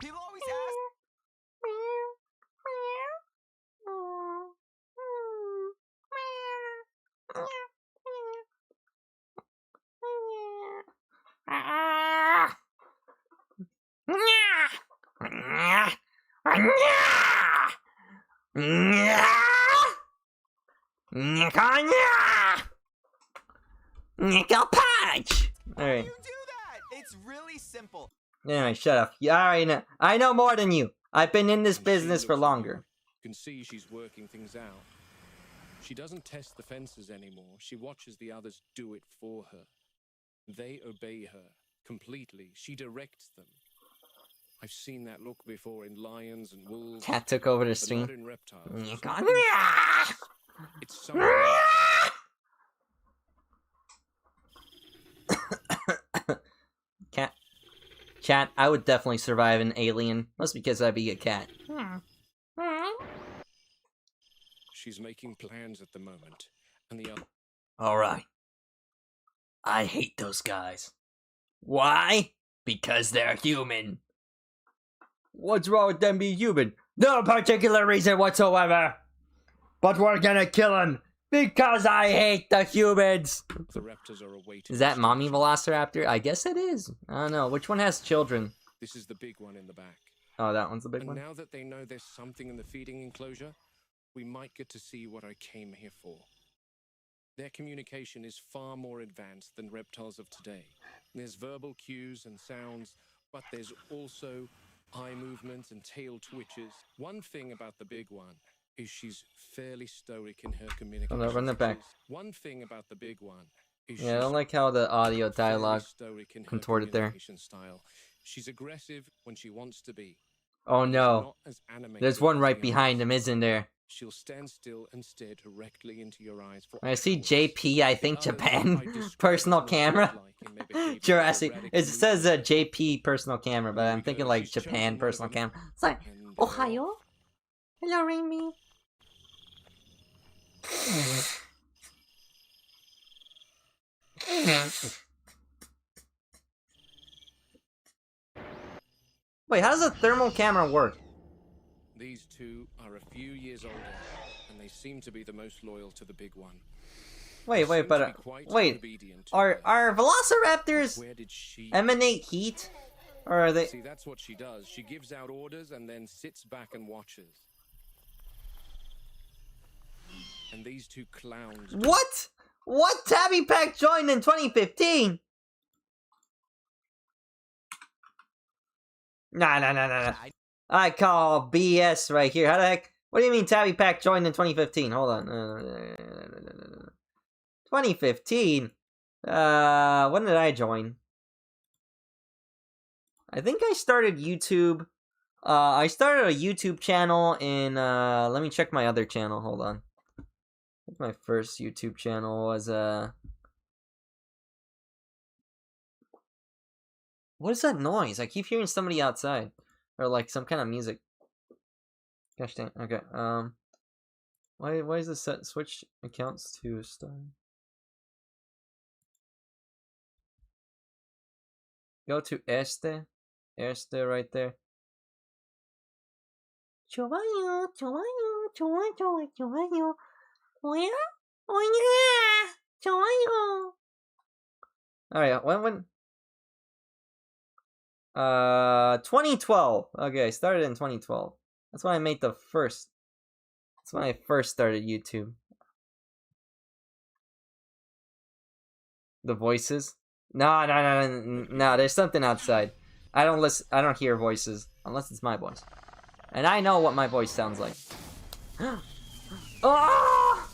People always ask. Nickel punch! How Alright. do you do that? It's really simple. Anyway, shut up. Yeah, alright, know. I know more than you. I've been in this And she business for looks longer. You can see she's working things out. She doesn't test the fences anymore. She watches the others do it for her. They obey her completely. She directs them. I've seen that look before in lions and wolves. Cat took over the but stream. not in reptiles. Nickel. It's something else. Cat. Chat, I would definitely survive an alien. Mostly because I'd be a cat. She's making plans at the moment, and the other. Alright. I hate those guys. Why? Because they're human. What's wrong with them being human? No particular reason whatsoever. But we're gonna kill him because I hate the humans. The raptors are awaiting. Is that Mommy Velociraptor? I guess it is. I don't know. Which one has children? This is the big one in the back. Oh, that one's the big And one? now that they know there's something in the feeding enclosure, we might get to see what I came here for. Their communication is far more advanced than reptiles of today. There's verbal cues and sounds, but there's also eye movements and tail twitches. One thing about the big one is she's fairly stoic in her communication. Hold on, run it back. One thing about the big one is Yeah, I don't like how the audio dialogue fairly stoic in her contorted there. communication style. She's aggressive when she wants to be. Oh She's no. not as animated There's one as right the behind others. him, isn't there? She'll stand still and stare directly into your eyes for I see hours. JP, I The think others Japan. I describe Personal as camera. childlike in their behavior, Jurassic. erratic It and says loose. JP personal camera, but Here I'm we thinking go, like she's chosen Japan one of personal them. camera. It's like, And, Ohio? Hello, Raimi. Wait, how does a thermal camera work? These two are a few years older, and they seem to be the most loyal to the big one. Wait, They seem to but be quite wait, obedient to are her. velociraptors Where did she emanate heat, or are they? See, that's what she does. She gives out orders and then sits back and watches. And these two clowns. What? What Tabby Pack joined in 2015? Nah. I call BS right here. How the heck? What do you mean Tabby Pack joined in 2015? Hold on. 2015? When did I join? I think I started YouTube. I started a YouTube channel in, let me check my other channel. Hold on. I think my first YouTube channel was, what is that noise? I keep hearing somebody outside. Or like some kind of music. Gosh dang. Okay. Why is this set switch accounts to Star? Go to este right there. Alright, when 2012. Okay, I started in 2012. That's when I made the first. That's when I first started YouTube. The voices? No. There's something outside. I don't listen. I don't hear voices unless it's my voice, and I know what my voice sounds like. Oh!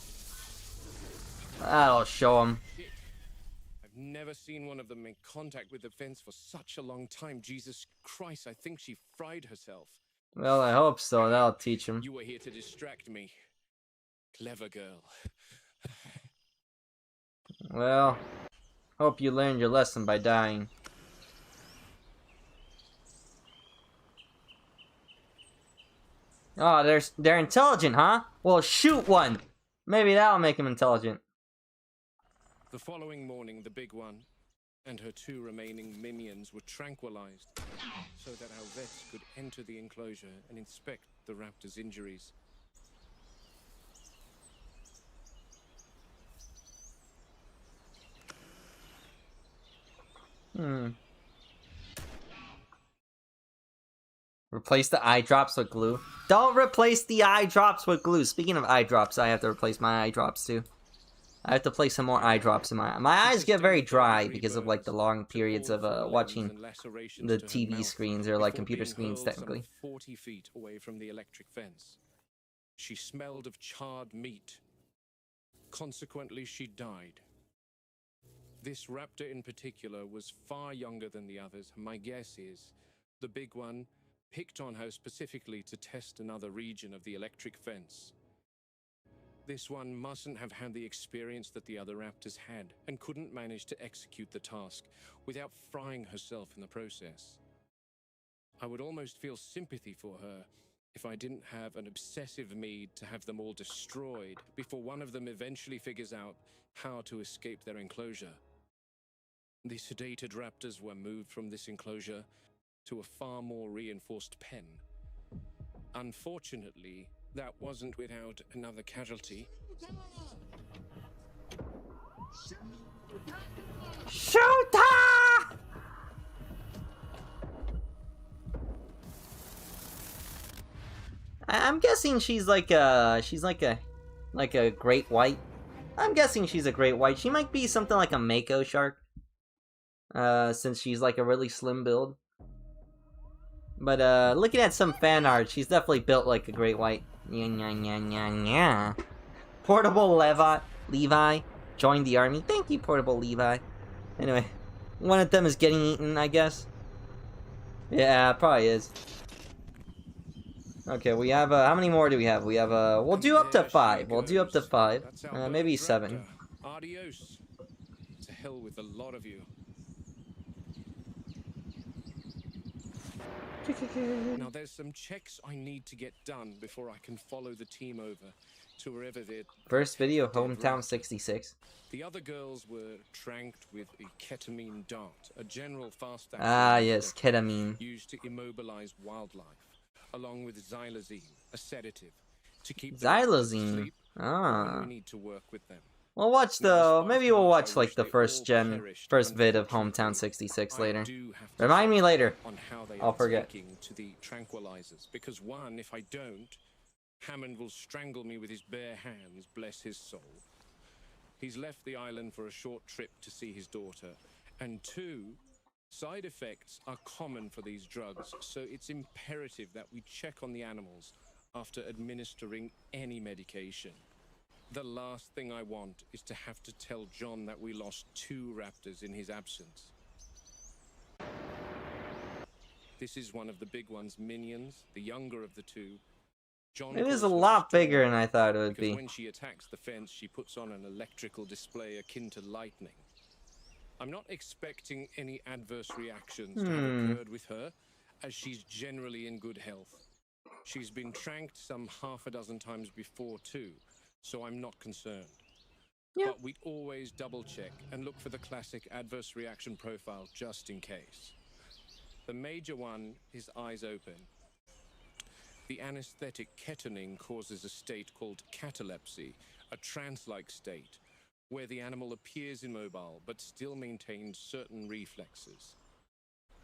That'll show him. I've never seen one of them make contact with the fence for such a long time. Jesus Christ, I think she fried herself. Well, I hope so. That'll teach him. You were here to distract me. Clever girl. Well, hope you learned your lesson by dying. Oh, they're intelligent, huh? Well, shoot one. Maybe that'll make him intelligent. The following morning, the big one and her 2 remaining minions were tranquilized so that our vets could enter the enclosure and inspect the raptor's injuries. Replace the eye drops with glue. Don't replace the eye drops with glue. Speaking of eye drops, I have to replace my eye drops too. I have to place some more eye drops in my eyes get very dry because of like the long periods of watching the TV screens or like computer screens technically. 40 feet away from the electric fence. She smelled of charred meat. Consequently, she died. This raptor in particular was far younger than the others. My guess is the big one picked on her specifically to test another region of the electric fence. This one mustn't have had the experience that the other raptors had and couldn't manage to execute the task without frying herself in the process. I would almost feel sympathy for her if I didn't have an obsessive need to have them all destroyed before one of them eventually figures out how to escape their enclosure. The sedated raptors were moved from this enclosure to a far more reinforced pen. Unfortunately, that wasn't without another casualty. Shoot her! I'm guessing she's like a great white. I'm guessing she's a great white. She might be something like a mako shark. Since she's like a really slim build. But looking at some fan art, she's definitely built like a great white. Portable Levi joined the army. Thank you, Portable Levi. Anyway, one of them is getting eaten, I guess. Yeah, probably is. Okay, we have how many more do we have? We have we'll do up to 5. We'll do up to 5. Maybe 7. Adios. To hell with a lot of you. Now there's some checks I need to get done before I can follow the team over to wherever they're... First video, Hometown 66. The other girls were tranked with a ketamine dart, a general fast action... Ah, yes, ketamine. ...used to immobilize wildlife, along with xylazine, a sedative, to keep... Xylazine? Ah. We need to work with them. We'll watch maybe we'll watch like the first vid of Hometown 66 later. Remind me later. I'll forget. To the tranquilizers, because one, if I don't, Hammond will strangle me with his bare hands, bless his soul. He's left the island for a short trip to see his daughter. And 2, side effects are common for these drugs, so it's imperative that we check on the animals after administering any medication. The last thing I want is to have to tell John that we lost 2 raptors in his absence. This is one of the big one's minions, the younger of the 2. John it is a lot bigger than I thought it would be. When she attacks the fence, she puts on an electrical display akin to lightning. I'm not expecting any adverse reactions to have occurred with her, as she's generally in good health. She's been tranked some half a dozen times before too, so I'm not concerned. Yeah. But we'd always double check and look for the classic adverse reaction profile just in case. The major one is eyes open. The anesthetic ketamine causes a state called catalepsy, a trance-like state, where the animal appears immobile but still maintains certain reflexes.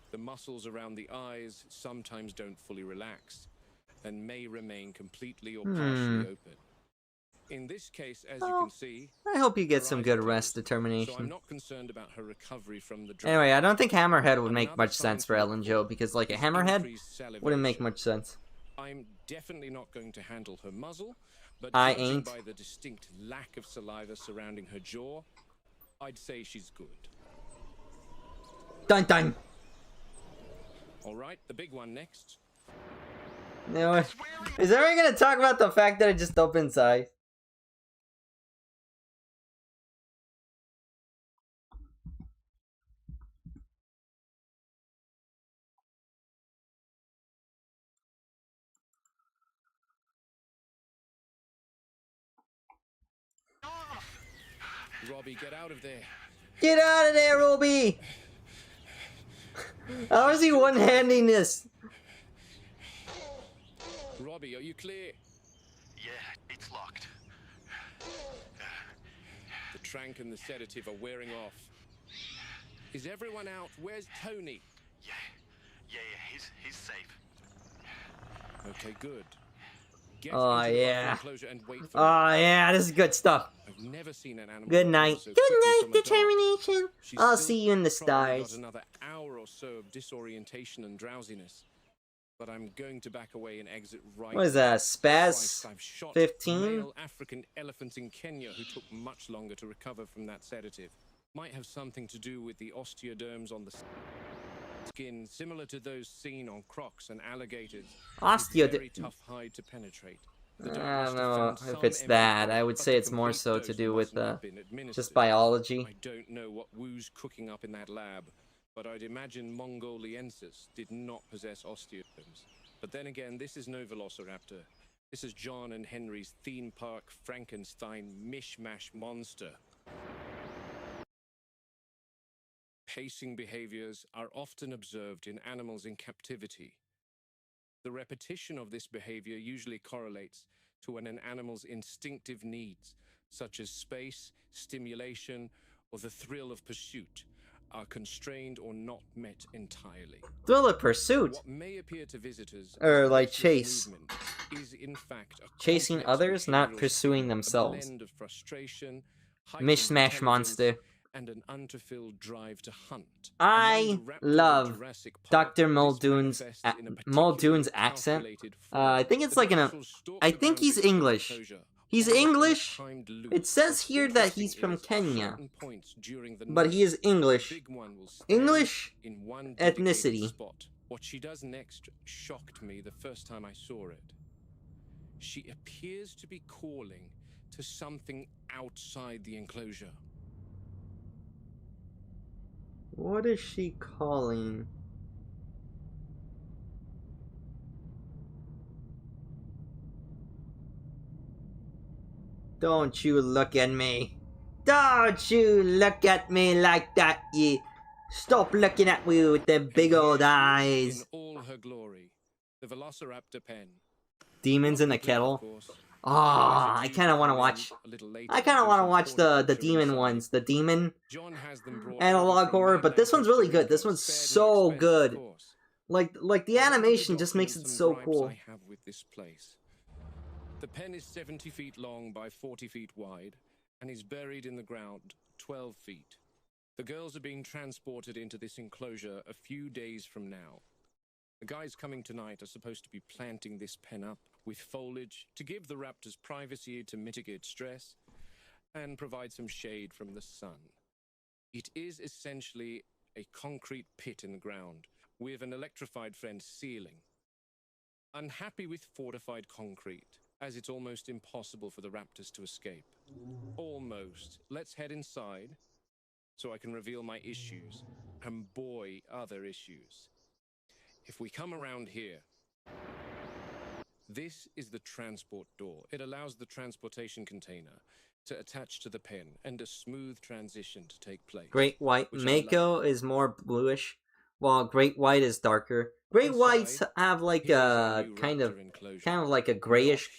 The muscles around the eyes sometimes don't fully relax and may remain completely or partially open. In this case, as you can see, I hope you get some good rest determination. So I'm not concerned about her recovery from the drug. Anyway, I don't think Hammerhead would make much sense for Ellen Jo, because like a Hammerhead wouldn't make much sense. I'm definitely not going to handle her muzzle, but I judging ain't. by the distinct lack of saliva surrounding her jaw, I'd say she's good. Dun dun! Alright, the big one next. No, is everyone gonna talk about the fact that it just opens eyes? Robbie, get out of there. Get out of there, Ruby! How is he one-handing this? Robbie, are you clear? Yeah, it's locked. The trank and the sedative are wearing off. Is everyone out? Where's Tony? Yeah, he's safe. Okay, good. Get Oh, into the yeah. enclosure and wait for Oh yeah, this is good stuff. I've never seen an animal. Good night. so Good quickly night, from the dark. determination. She's I'll still see you in the probably stars. got another hour or so of disorientation and drowsiness. But I'm going to back away and exit right. What is that, Christ, Spaz I've shot 15? male African elephants in Kenya who took much longer to recover from that sedative. Might have something to do with the osteoderms on the skin, similar to those seen on crocs and alligators. Very tough hide to penetrate. I don't know if it's that. I would say it's more so to do with just biology. I don't know what Wu's cooking up in that lab, but I'd imagine Mongoliensis did not possess osteoderms. But then again, this is no velociraptor. This is John and Henry's theme park Frankenstein mishmash monster. Pacing behaviors are often observed in animals in captivity. The repetition of this behavior usually correlates to an animal's instinctive needs, such as space, stimulation, or the thrill of pursuit, are constrained or not met entirely. Thrill of pursuit? What may appear to visitors Or as like restless chase. movement is in fact a Chasing complex others, not behavioral pursuing scheme, themselves. A blend of frustration, heightened Mishmash intelligence, monster. and an unfulfilled drive to hunt. I Among the raptors of love Jurassic Park, Dr. this Muldoon's manifests in a Muldoon's particularly accent. calculated I form. think it's The like dinosaurs stalked I the think he's boundaries of the English. enclosure, He's almost in a English. timed loop. It says What's here that interesting he's from is, at Kenya, certain points during the but night, he is the English. big one will stand English in one dedicated ethnicity. spot. What she does next shocked me the first time I saw it. She appears to be calling to something outside the enclosure. What is she calling? Don't you look at me. Don't you look at me like that, you. Stop looking at me with them big old eyes. In all her glory, the Velociraptor pen. Demons in the kettle. Oh, I kind of want to watch. I kind of want to watch the demon ones. The demon analog horror, but this one's really good. This one's so good. Like the animation just makes it so cool. The pen is 70 feet long by 40 feet wide and is buried in the ground 12 feet. The girls are being transported into this enclosure a few days from now. The guys coming tonight are supposed to be planting this pen up with foliage to give the raptors privacy to mitigate stress and provide some shade from the sun. It is essentially a concrete pit in the ground with an electrified fence ceiling. Unhappy with fortified concrete, as it's almost impossible for the raptors to escape. Almost. Let's head inside so I can reveal my issues, and boy, other issues. If we come around here, this is the transport door. It allows the transportation container to attach to the pen and a smooth transition to take place. Great white. Mako is more bluish, while great white is darker. Great whites have like a kind of like a grayish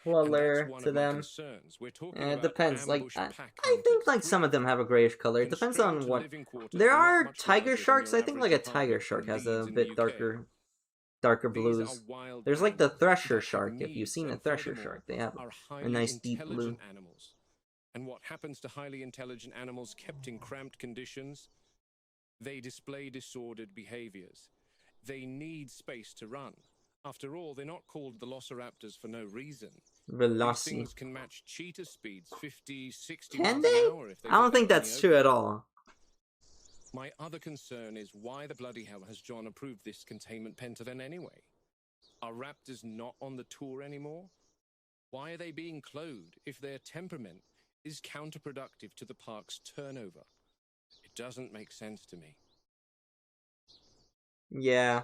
color to them. It depends. Like I think like some of them have a grayish color. It depends on what. There are tiger sharks. I think like a tiger shark has a bit darker blues. There's like the thresher shark. If you've seen a thresher shark, they have a nice deep blue. And what happens to highly intelligent animals kept in cramped conditions? They display disordered behaviors. They need space to run. After all, they're not called velociraptors for no reason. These things can match cheetah speeds, 50, 60 miles an hour if they I don't think that's true at all. My other concern is why the bloody hell has John approved this containment pen to them anyway? Are raptors not on the tour anymore? Why are they being cloned if their temperament is counterproductive to the park's turnover? It doesn't make sense to me. Yeah.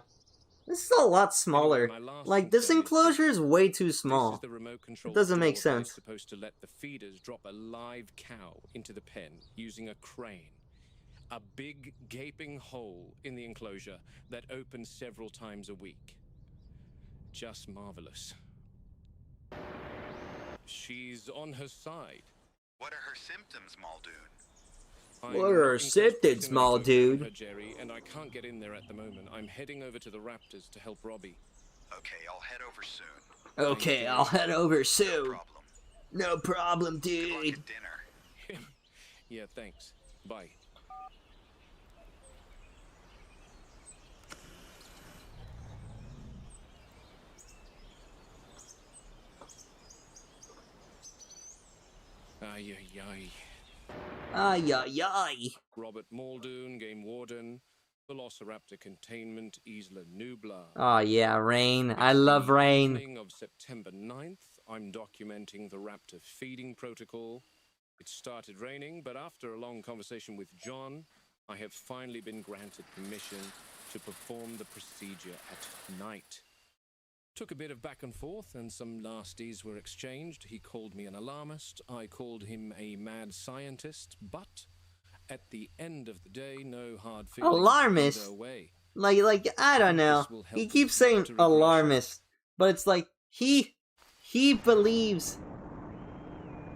This is a lot smaller. My last Like, this concern is enclosure is way too This is small. the remote control It doesn't make door that is sense. supposed to let the feeders drop a live cow into the pen using a crane. A big gaping hole in the enclosure that opens several times a week. Just marvelous. She's on her side. What are her symptoms, Muldoon? I'm What are her not in close symptoms, proximity small to examine dude? her, Jerry, and I can't get in there at the moment. I'm heading over to the Raptors to help Robbie. Okay, I'll head over soon. Okay, I'll head over No soon. problem. No problem, Good luck dude. at dinner. Yeah, thanks. Bye. Ay, ay, ay. Ay, ay, ay. Robert Muldoon, Game Warden. Velociraptor Containment, Isla Nublar. Oh, yeah, Rain. I It's love the Rain. evening of September 9th. I'm documenting the raptor feeding protocol. It started raining, but after a long conversation with John, I have finally been granted permission to perform the procedure at night. Took a bit of back and forth, and some nasties were exchanged. He called me an alarmist. I called him a mad scientist, but at the end of the day, no hard feelings. Alarmist? Either way. Like, I don't know. This will help He keeps with saying raptor regression. alarmist, but it's like, he believes,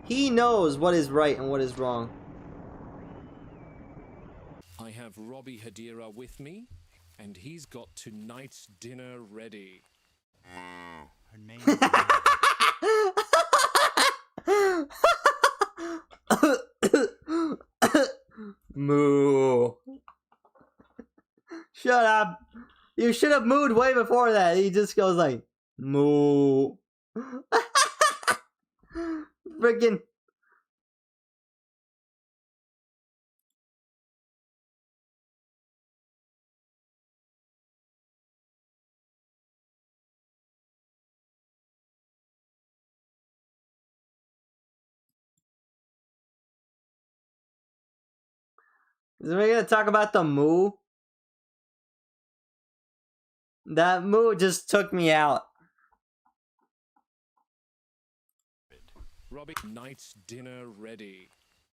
he knows what is right and what is wrong. I have Robbie Hadira with me, and he's got tonight's dinner ready. Her name Moo. Shut up. You should have mooed way before that. He just goes like, moo. Freaking. Is we gonna talk about the moo? That moo just took me out. Robbie, tonight's dinner ready.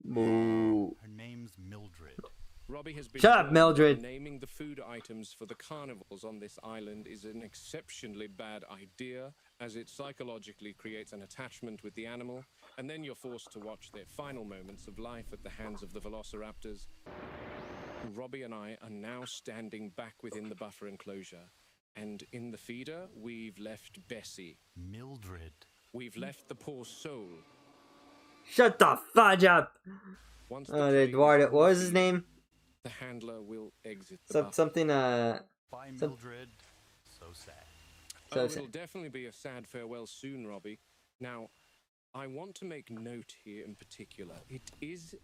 Moo. her name's Mildred. Robbie has been Shut up, warned Mildred. that naming the food items for the carnivals on this island is an exceptionally bad idea, as it psychologically creates an attachment with the animal, and then you're forced to watch their final moments of life at the hands of the velociraptors. Robbie and I are now standing back within the buffer enclosure, and in the feeder, we've left Bessie. Mildred. We've left the poor soul. Shut the fudge up. Once Oh, prey is Eduardo. in What the was his feeder, name? The handler will exit the buffer. Something, Bye, Some- Mildred. So sad. So Oh, sad. it'll definitely be a sad farewell soon, Robbie. Now, I want to make note here in particular. It is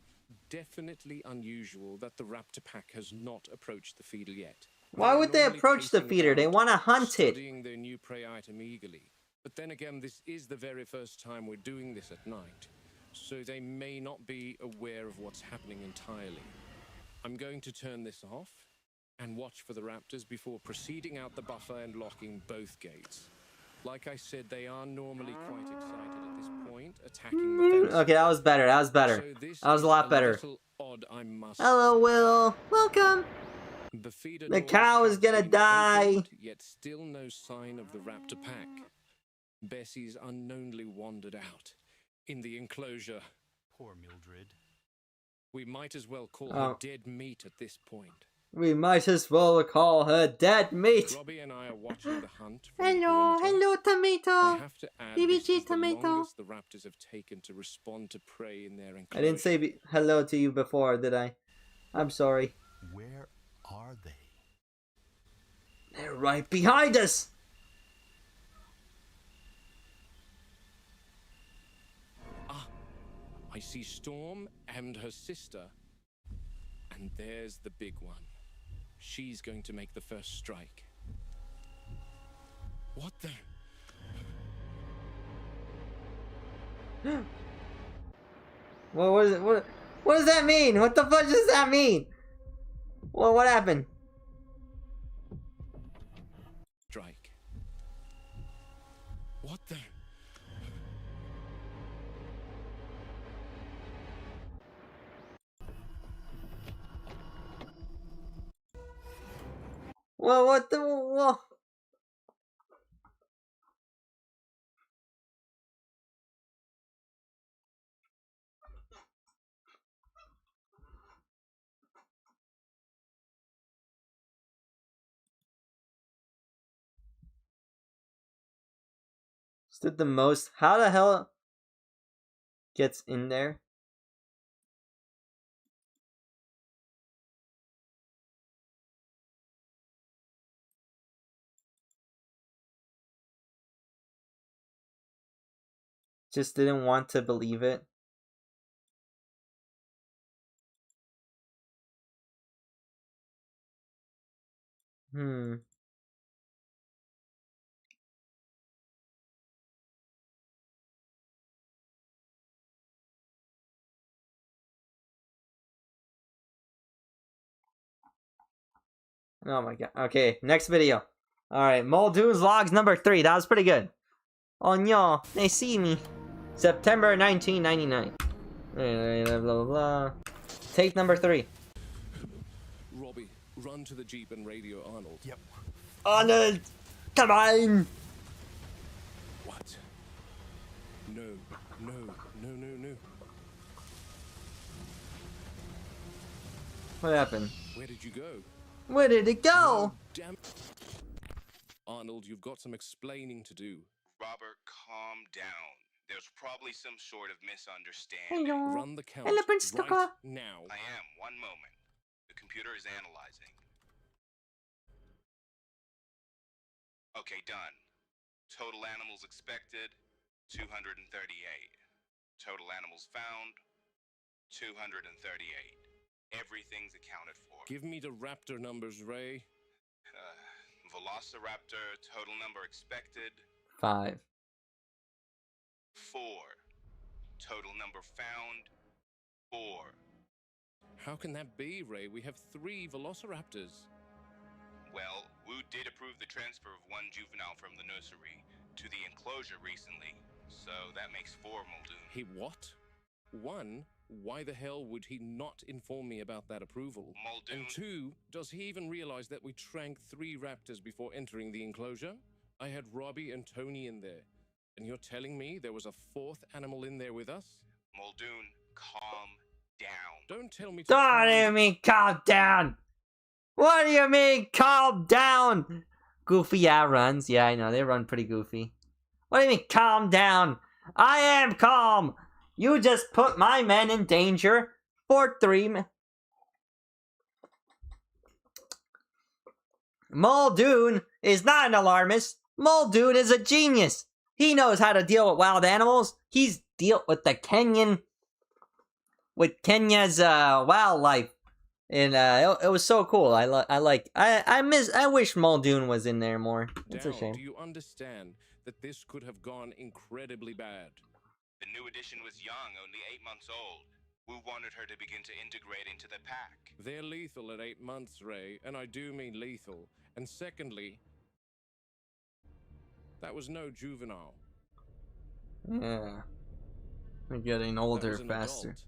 definitely unusual that the raptor pack has not approached the feeder yet. Why would they normally approach the pacing feeder? They about, want to hunt it. studying their new prey item eagerly. But then again, this is the very first time we're doing this at night, so they may not be aware of what's happening entirely. I'm going to turn this off and watch for the raptors before proceeding out the buffer and locking both gates. Like I said, they are normally quite excited at this point, attacking the fence. Okay, that was better. That was better. So this That was a is lot better. little odd, I must Hello, Will. Welcome. the feeder The doors cow is have gonna been die. opened, yet still no sign of the raptor pack. Bessie's unknownly wandered out. In the enclosure, Poor Mildred. we might as well call Oh. her dead meat at this point. We might as well call her dead meat. Robbie and I are watching the hunt from the Hello, perimeter. hello, I tomato. have to add, BBG this is the tomato. longest the raptors have taken to respond to prey in their I enclosure. didn't say hello to you before, did I? I'm sorry. Where are they? They're right behind us. I see Storm and her sister. And there's the big one. She's going to make the first strike. What the? Well, what is it? What does that mean? What the fuck does that mean? Well, what happened? Strike. What the? Well, what the? Well. Stood the most. How the hell gets in there? Just didn't want to believe it. Oh my god. Okay, next video. Alright, Muldoon's Logs number 3. That was pretty good. Oh no, they see me. September 1999. Blah, blah, blah. Take number 3. Robbie, run to the Jeep and radio Arnold. Yep. Arnold! Come on! What? No, no, no, no, no. What happened? Where did you go? Where did it go? Damn. Arnold, you've got some explaining to do. Robert, calm down. There's probably some sort of misunderstanding. Hello. Run the count Hello, Prince right Tucker. now. I am. One moment. The computer is analyzing. Okay, done. Total animals expected, 238. Total animals found, 238. Everything's accounted for. Give me the raptor numbers, Ray. Velociraptor, total number expected, 5. 4. Total number found, 4. How can that be, Ray? We have 3 velociraptors. Well, Wu did approve the transfer of one juvenile from the nursery to the enclosure recently, so that makes 4, Muldoon. He what? 1? Why the hell would he not inform me about that approval? Muldoon. And 2, does he even realize that we shrank 3 raptors before entering the enclosure? I had Robbie and Tony in there. And you're telling me there was a 4th animal in there with us? Muldoon, calm down. Don't tell me to What do you mean, calm down? What do you mean, calm down? Goofy, yeah, runs. Yeah, I know, they run pretty goofy. What do you mean, calm down? I am calm! You just put my men in danger for 3 minutes. Muldoon is not an alarmist. Muldoon is a genius. He knows how to deal with wild animals. He's dealt with the Kenya's wildlife, and it was so cool. I wish Muldoon was in there more. It's a Down. shame. Do you understand that this could have gone incredibly bad? The new addition was young, only 8 months old. Wu wanted her to begin to integrate into the pack. They're lethal at 8 months, Ray, and I do mean lethal. And secondly, that was no juvenile. Yeah, we're getting That older was an faster. adult.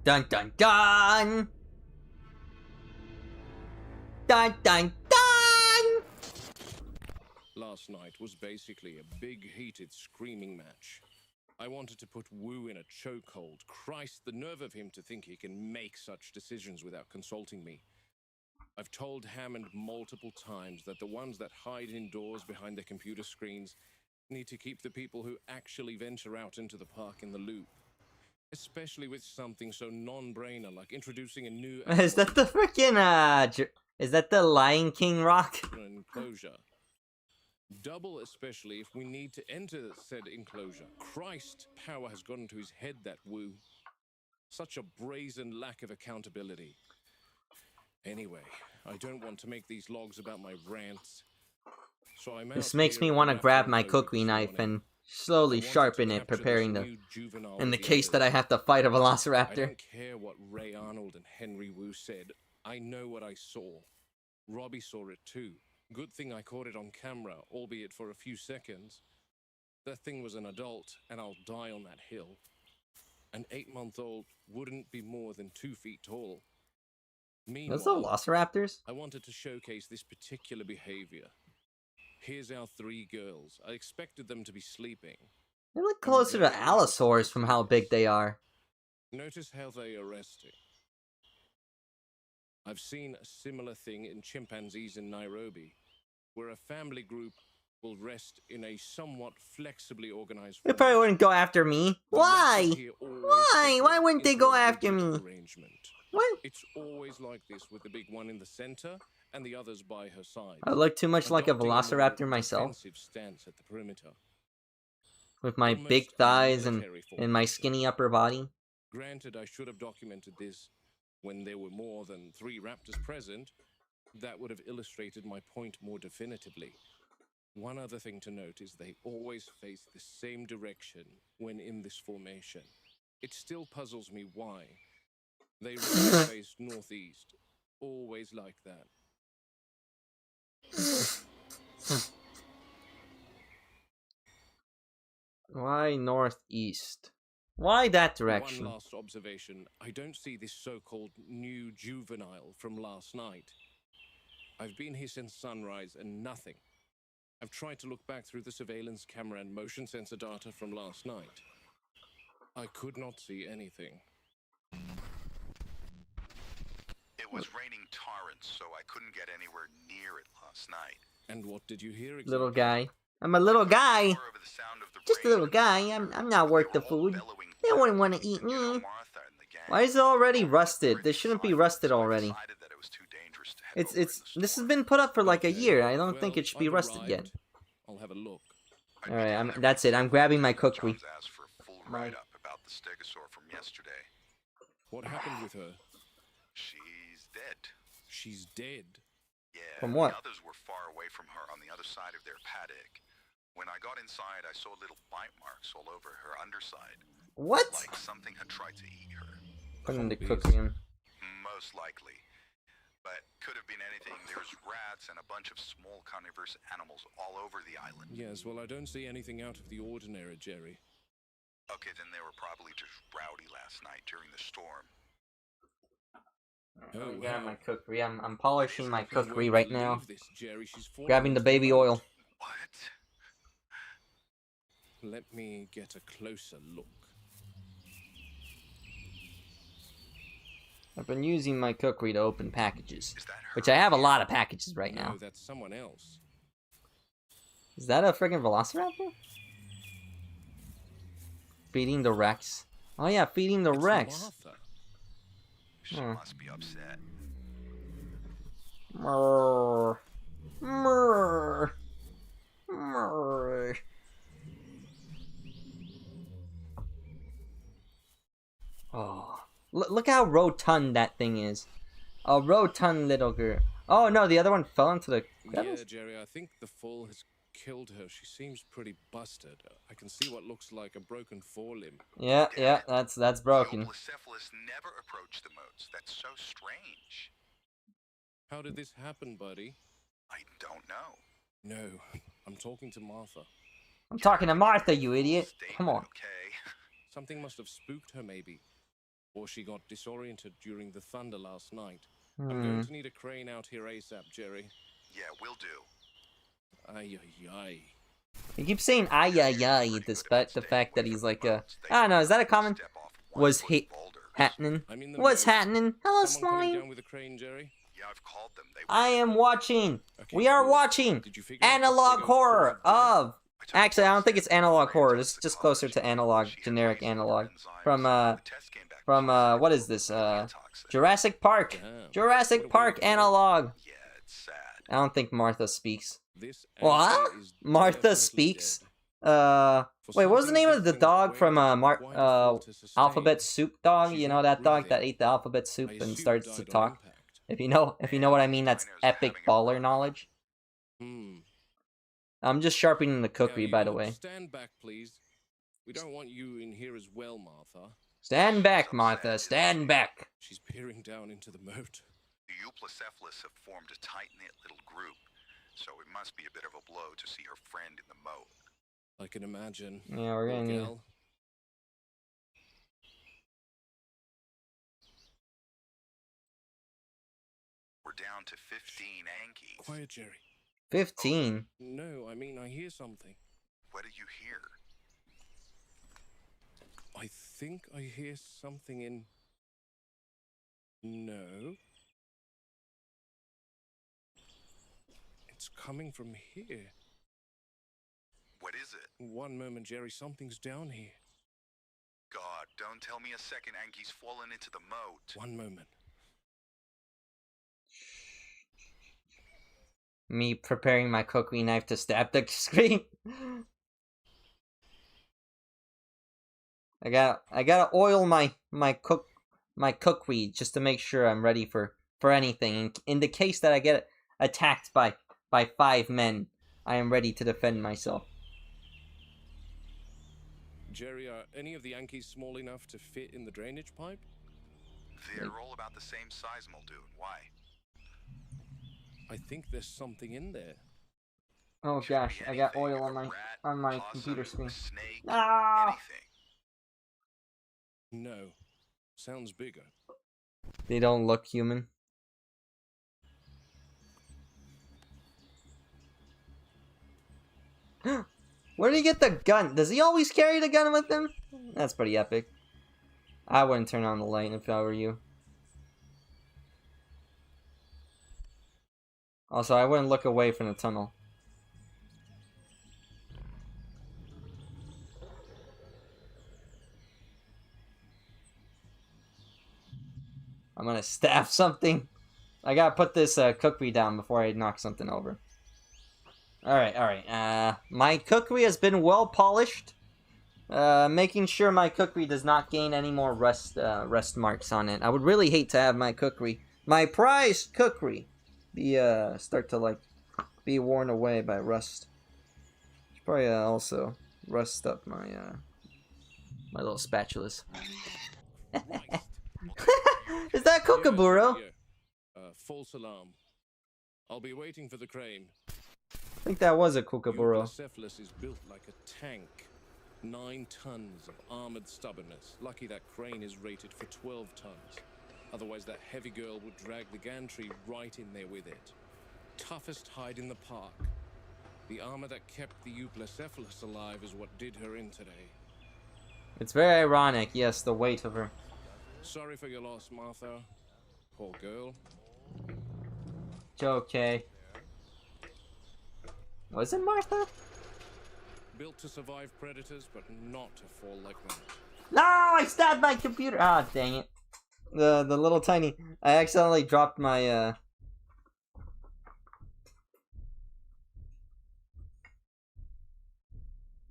Dun dun dun! Dun dun dun! Last night was basically a big, heated, screaming match. I wanted to put Wu in a chokehold. Christ, the nerve of him to think he can make such decisions without consulting me. I've told Hammond multiple times that the ones that hide indoors behind their computer screens need to keep the people who actually venture out into the park in the loop. Especially with something so non-brainer like introducing a new... Is that the freaking is that the Lion King rock? enclosure. Double especially if we need to enter said enclosure. Christ, power has gotten to his head, that Wu. Such a brazen lack of accountability. Anyway, I don't want to make these logs about my rants. So I'm This out makes here me at want to the grab raptor my enclosure cookie this knife morning. and slowly I wanted to sharpen it, capture preparing this the new juvenile in the of case that I others. have to fight a I velociraptor. don't care what Ray Arnold and Henry Wu said. I know what I saw. Robbie saw it too. Good thing I caught it on camera, albeit for a few seconds. That thing was an adult, and I'll die on that hill. An 8-month-old wouldn't be more than 2 feet tall. Those are Meanwhile, velociraptors? I wanted to showcase this particular behavior. Here's our 3 girls. I expected them to be sleeping. They look closer to allosaurs from how big they are. Notice how they are resting. I've seen a similar thing in chimpanzees in Nairobi, where a family group will rest in a somewhat flexibly organized They probably wouldn't go after me. Why? Why? Why wouldn't they go after me? What? It's always like this, with the big one in the center and the others by her side. I look too much like a Adopting more velociraptor myself, defensive stance at the perimeter. with my Almost big a thighs and military my formation. skinny upper body. Granted, I should have documented this when there were more than 3 raptors present. That would have illustrated my point more definitively. One other thing to note is they always face the same direction when in this formation. It still puzzles me why. They really face northeast. Always like that. Why northeast? Why that direction? One last observation. I don't see this so-called new juvenile from last night. I've been here since sunrise and nothing. I've tried to look back through the surveillance camera and motion sensor data from last night. I could not see anything. It was raining torrents, so I couldn't get anywhere near it last night. And what did you hear exactly? Little guy. I'm a little guy. Over the sound of the Just a rain, little guy. I'm not worth the all food. bellowing They wouldn't want to eat You know, me. Martha and the gang. Why is it already rusted? Were This shouldn't be inside, rusted so I already. decided that it was too dangerous to head over in This the has storm. been put up for like a Okay, year. I don't well, think it should be I've rusted yet. arrived. I'll have a look. I Alright, began that's it. I'm grabbing my cookery. John's asked for a full write-up about the stegosaur from yesterday. What happened with her? She's dead. She's dead. Yeah, From what? The others were far away from her on the other side of their paddock. When I got inside, I saw little bite marks all over her underside. What? Like something had tried to eat her. Put in the Zombies. cookery in. Most likely. But could have been anything. There's rats and a bunch of small carnivorous animals all over the island. Yes, well, I don't see anything out of the ordinary, Jerry. Okay, then they were probably just rowdy last night during the storm. Oh, Yeah, wow. my cookery. I'm polishing my Can't cookery wait right to now. leave this, Jerry. She's fallen Grabbing the into baby mud. oil. What? Let me get a closer look. I've been using my cookery to open packages, Is that her? which I have a lot of packages right No, now. that's someone else. Is that a friggin' velociraptor? Feeding the Rex. Oh yeah, feeding the It's Rex. Martha. She Hmm. must be upset. Mrrr. Mrrr. Mrrr. Oh, look how rotund that thing is. A rotund little girl. Oh no, the other one fell into the Yeah, crevice? Jerry, I think the fall has killed her. She seems pretty busted. I can see what looks like a broken forelimb. Yeah, that's broken. Local never approached the moats. That's so strange. How did this happen, buddy? I don't know. No, I'm talking to Martha. I'm talking to Martha, you idiot. Come on. Okay. Something must have spooked her, maybe. Or she got disoriented during the thunder last night. I'm Hmm. going to need a crane out here ASAP, Jerry. Yeah, we'll do. Ay, ay, ay. He keeps saying ay ay ay despite the fact that he's like a... I don't know, is that a common... Was he... happening? I'm in the What's moat. happening? Hello, Someone coming slime. down with a crane, Jerry? Yeah, I've called them. They I am watching. Okay, We are cool. watching Did you figure out the Analog Stego's horror cause death? of... Actually, I don't think it's Analog horror. This is just closer to Analog, generic Analog. From, what is this? Jurassic Park. Damn. Jurassic What a Park weird Analog. Yeah, it's sad. I don't think Martha speaks. This What? answer is Martha definitely speaks? dead. Wait, what was the something name of the this thing's dog way from quite a fall to sustain. Alphabet Soup Dog? She's You know not that dog that breathing. ate the alphabet soup I and assume starts to died on talk? impact. If you know what I mean, that's epic baller knowledge. Hmm. I'm just sharpening the Now, cookery, you by the lot way. Stand back, please. We don't want you in here as well, Martha. Stand back, Martha. Stand back. She's peering down into the moat. The Euplacephalus have formed a tight-knit little group, so it must be a bit of a blow to see her friend in the moat. I can imagine. Yeah, we're gonna Poor need. gal. We're down to 15 Ankies. Quiet, Jerry. 15. No, I mean, I hear something. What do you hear? I think I hear something in... No. It's coming from here. What is it? One moment, Jerry. Something's down here. God, don't tell me a second Ankie's fallen into the moat. One moment. Me preparing my cookery knife to stab the screen. I gotta oil my cookery just to make sure I'm ready for anything. In the case that I get attacked by 5 men, I am ready to defend myself. Jerry, are any of the Yankees small enough to fit in the drainage pipe? They're all about the same size, Muldoon. Why? I think there's something in there. Oh Could gosh, be I got anything, oil a rat, on my possum, computer screen. a snake, Ah! anything. No. Sounds bigger. They don't look human. Where did he get the gun? Does he always carry the gun with him? That's pretty epic. I wouldn't turn on the light if I were you. Also, I wouldn't look away from the tunnel. I'm gonna staff something. I gotta put this cookery down before I knock something over. Alright. My cookery has been well polished. Making sure my cookery does not gain any more rust marks on it. I would really hate to have my cookery, my prized cookery, be start to like be worn away by rust. Should probably also rust up my my little spatulas. Is that Kookaburra? False alarm. I'll be waiting for the crane. I think that was a Kookaburra. Euoplocephalus is built like a tank. 9 tons of armored stubbornness. Lucky that crane is rated for 12 tons. Otherwise that heavy girl would drag the gantry right in there with it. Toughest hide in the park. The armor that kept the Euoplocephalus alive is what did her in today. It's very ironic, yes, the weight of her. Sorry for your loss, Martha. Poor girl. It's okay. Was it Martha? Built to survive predators, but not to fall like that. No, I stabbed my computer. Ah, dang it. The little tiny. I accidentally dropped my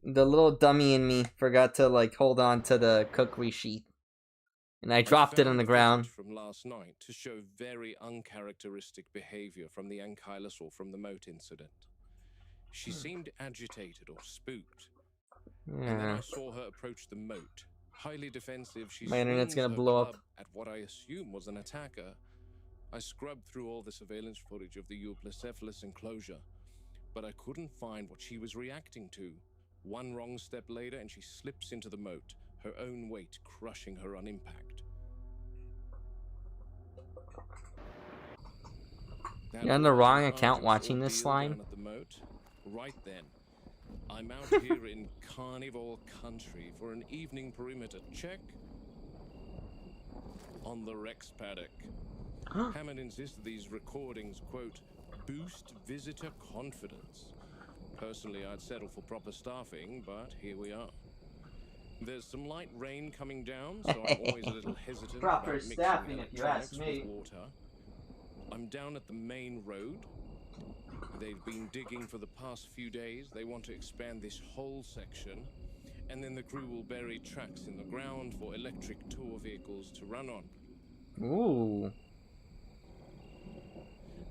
the little dummy in me forgot to like hold on to the cookery sheet, and I dropped it on the ground. From last night to show very uncharacteristic behavior from the Ankylosaur from the moat incident. She seemed agitated or spooked. And then Yeah. I saw her approach the moat. Highly defensive, she My internet's swings gonna her blow up. club at what I assume was an attacker. I scrubbed through all the surveillance footage of the Euoplocephalus enclosure, but I couldn't find what she was reacting to. One wrong step later and she slips into the moat, her own weight crushing her on impact. You're on the wrong account watching this slime. At the moat. Right then, I'm out here in Carnivore Country for an evening perimeter check on the Rex paddock. Hammond insists these recordings, quote, boost visitor confidence. Personally, I'd settle for proper staffing, but here we are. There's some light rain coming down, so I'm always a little hesitant Proper about mixing staffing, if you ask electronics me. with water. I'm down at the main road. They've been digging for the past few days. They want to expand this whole section, and then the crew will bury tracks in the ground for electric tour vehicles to run on. Ooh.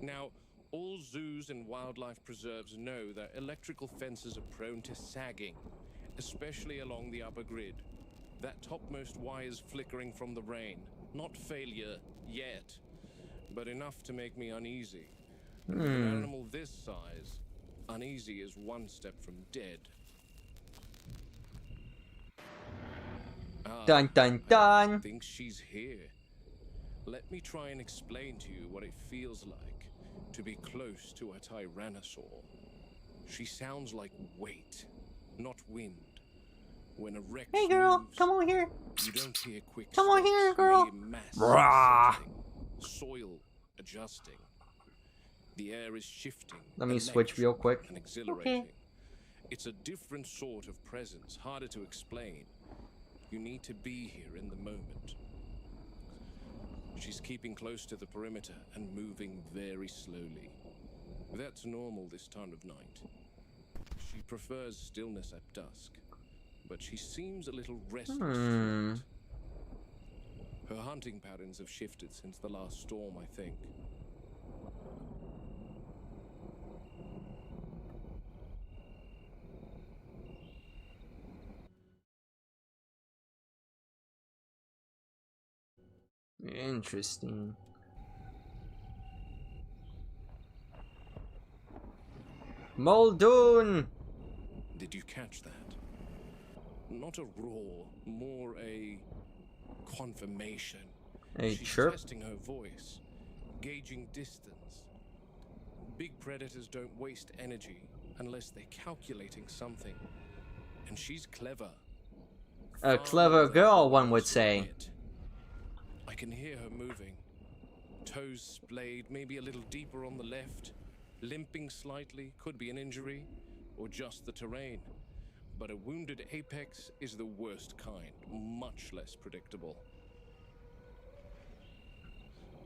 Now, all zoos and wildlife preserves know that electrical fences are prone to sagging, especially along the upper grid. That topmost wire's flickering from the rain. Not failure yet, but enough to make me uneasy. With an animal this this size, uneasy is one step from dead. Dun dun dun. I think she's here. Let me try and explain to you what it feels like to be close to a tyrannosaur. She sounds like weight, not wind. When a Rex Hey girl, moves, come over here. you don't hear quick Come on steps, here, you girl. hear mass Rah. settling, soil adjusting. The air is shifting. Let me switch real quick. And exhilarating. It's a different sort of presence, harder to explain. You need to be here in the moment. She's keeping close to the perimeter and moving very slowly. That's normal this time of night. She prefers stillness at dusk, but she seems a little restless tonight. Her hunting patterns have shifted since the last storm, I think. Interesting. Muldoon! Did you catch that? Not a roar, more a confirmation. A She's chirp? testing her voice, gauging distance. Big predators don't waste energy unless they're calculating something. And she's clever. A Far clever more than girl, one most would say. admit. I can hear her moving. Toes splayed, maybe a little deeper on the left. Limping slightly, could be an injury, or just the terrain. But a wounded apex is the worst kind, much less predictable.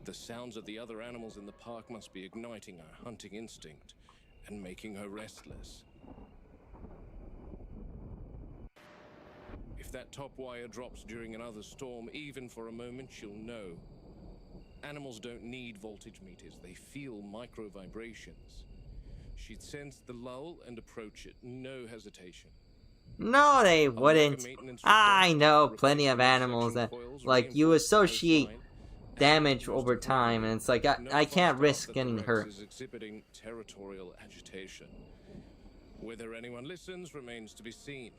The sounds of the other animals in the park must be igniting her hunting instinct and making her restless. If that top wire drops during another storm, even for a moment, she'll know. Animals don't need voltage meters, they feel micro vibrations. She'd sense the lull and approach it, no hesitation. No, they wouldn't. I know plenty of animals that, like, you associate damage over time, and it's like, I can't risk getting hurt. Is exhibiting territorial agitation. Whether anyone listens remains to be seen.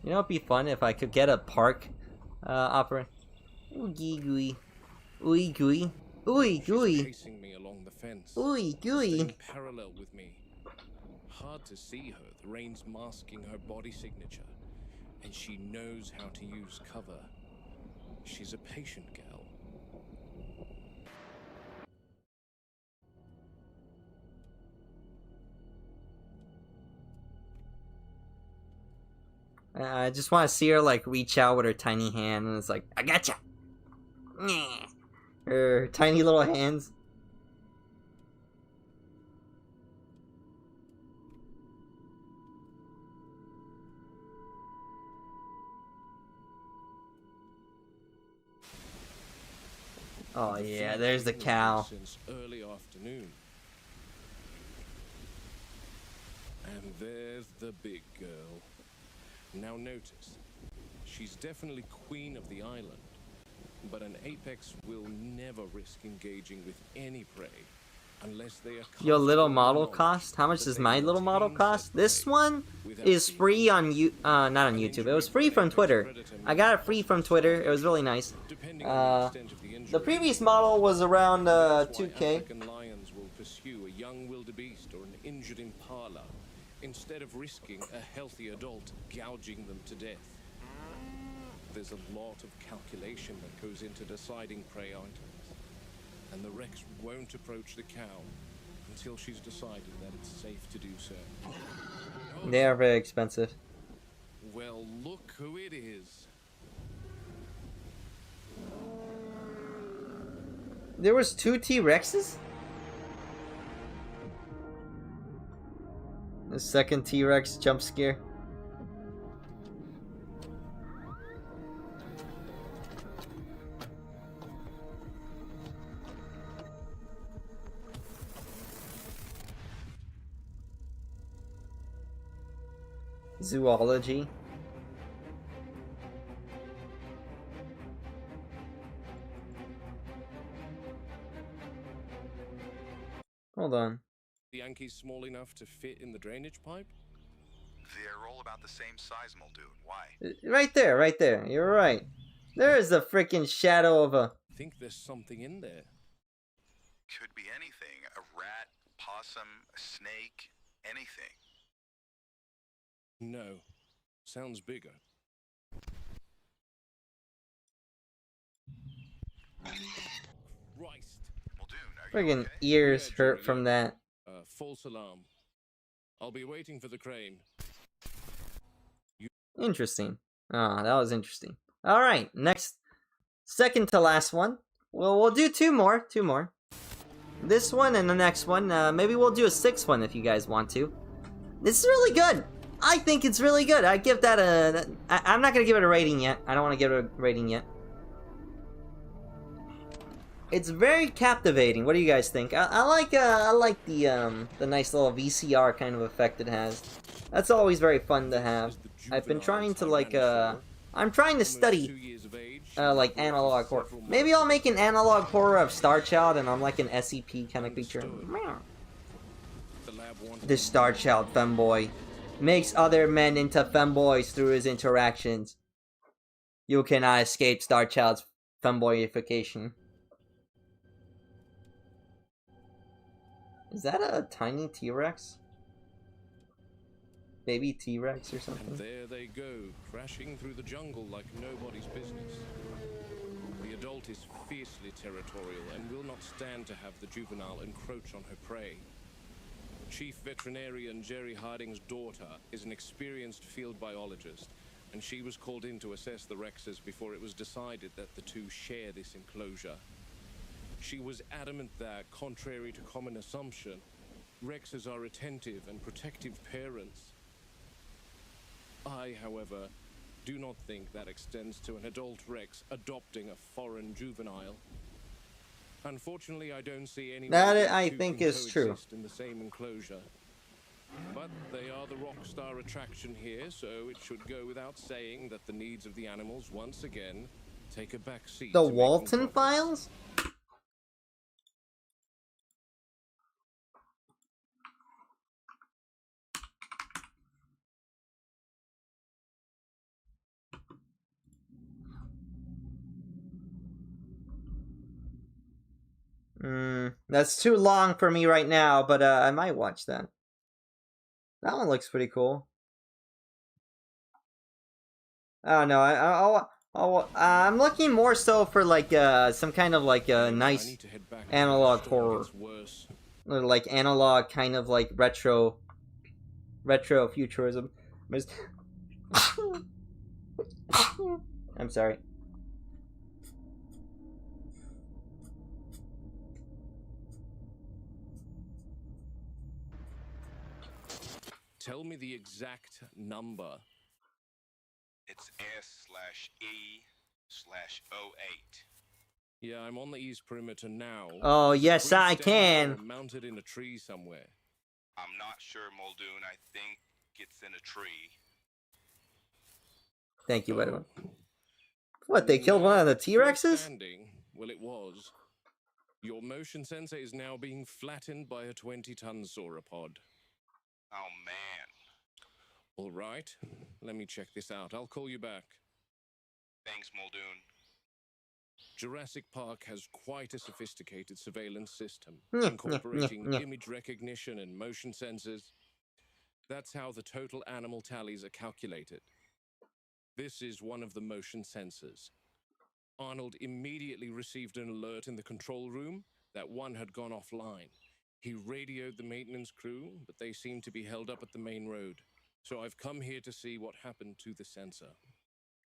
You know, it'd be fun if I could get a park opera. Oogie gooey. Ooey gooey. Ooey She's gooey. pacing me along the fence. Ooey gooey. Staying parallel with me. Hard to see her, the rain's masking her body signature. And she knows how to use cover. She's a patient gal. I just want to see her, like, reach out with her tiny hand, and it's like, I gotcha! Nyeh. Her tiny little hands. Oh yeah, there's the cow. Since early afternoon. And there's the big girl. Now notice, she's definitely queen of the island, but an apex will never risk engaging with any prey unless they are Your little comfortable in model knowledge cost? How much that does they my can little model tame cost? their This prey one without is being free on not on An YouTube. It was injury free from apex Twitter. predator I got it free from Twitter. It was really nice. depending on the extent of the The injury. previous model was around That's why 2K. African lions will pursue a young wildebeest or an injured impala instead of risking a healthy adult gouging them to death. There's a lot of calculation that goes into deciding prey items, and the Rex won't approach the cow until she's decided that it's safe to do so. Oh, They are very expensive. well, look who it is. There was 2 T-Rexes? The second T-Rex jump scare. Zoology. Hold on. The Yankees small enough to fit in the drainage pipe? They're all about the same size, Muldoon. Why? Right there, right there. You're right. There is a freaking shadow of a... I think there's something in there. Could be anything. A rat, possum, a snake, anything. No. Sounds bigger. Christ. Muldoon, are you Friggin' okay? ears Yeah, hurt Jerry, from that. False alarm. I'll be waiting for the crane. Interesting. Ah, that was interesting. Alright, next. Second to last one. Well, we'll do two more. This one and the next one. Maybe we'll do a sixth one if you guys want to. This is really good. I think it's really good. I give that a... I'm not going to give it a rating yet. I don't want to give it a rating yet. It's very captivating. What do you guys think? I like the nice little VCR kind of effect it has. That's always very fun to have. I've been trying to I'm trying to study like analog horror. Maybe I'll make an analog horror of Starchild and I'm like an SCP kind of creature. This Starchild Femboy makes other men into femboys through his interactions. You cannot escape Starchild's femboyification. Is that a tiny T-Rex? Baby T-Rex or something? And there they go, crashing through the jungle like nobody's business. The adult is fiercely territorial and will not stand to have the juvenile encroach on her prey. Chief Veterinarian Jerry Harding's daughter is an experienced field biologist, and she was called in to assess the Rexes before it was decided that the two share this enclosure. She was adamant that, contrary to common assumption, Rexes are attentive and protective parents. I, however, do not think that extends to an adult Rex adopting a foreign juvenile. Unfortunately, I don't see any that I think is true in the same enclosure. But they are the rock star attraction here, so it should go without saying that the needs of the animals once again take a back seat. The Walton Files? That's too long for me right now, but I might watch that. That one looks pretty cool. Oh no, I'm looking more so for like some kind of like a nice analog horror, or like analog kind of like retro futurism. I'm sorry. Tell me the exact number. It's S/E/08. Yeah, I'm on the east perimeter now. Oh, yes, I can. Mounted in a tree somewhere. I'm not sure, Muldoon. I think it's in a tree. Thank you, Edwin. What, they killed one of the T-Rexes? Well, it was. Your motion sensor is now being flattened by a 20-ton sauropod. Oh, man. All right. Let me check this out. I'll call you back. Thanks, Muldoon. Jurassic Park has quite a sophisticated surveillance system, incorporating image recognition and motion sensors. That's how the total animal tallies are calculated. This is one of the motion sensors. Arnold immediately received an alert in the control room that one had gone offline. He radioed the maintenance crew, but they seem to be held up at the main road. So I've come here to see what happened to the sensor.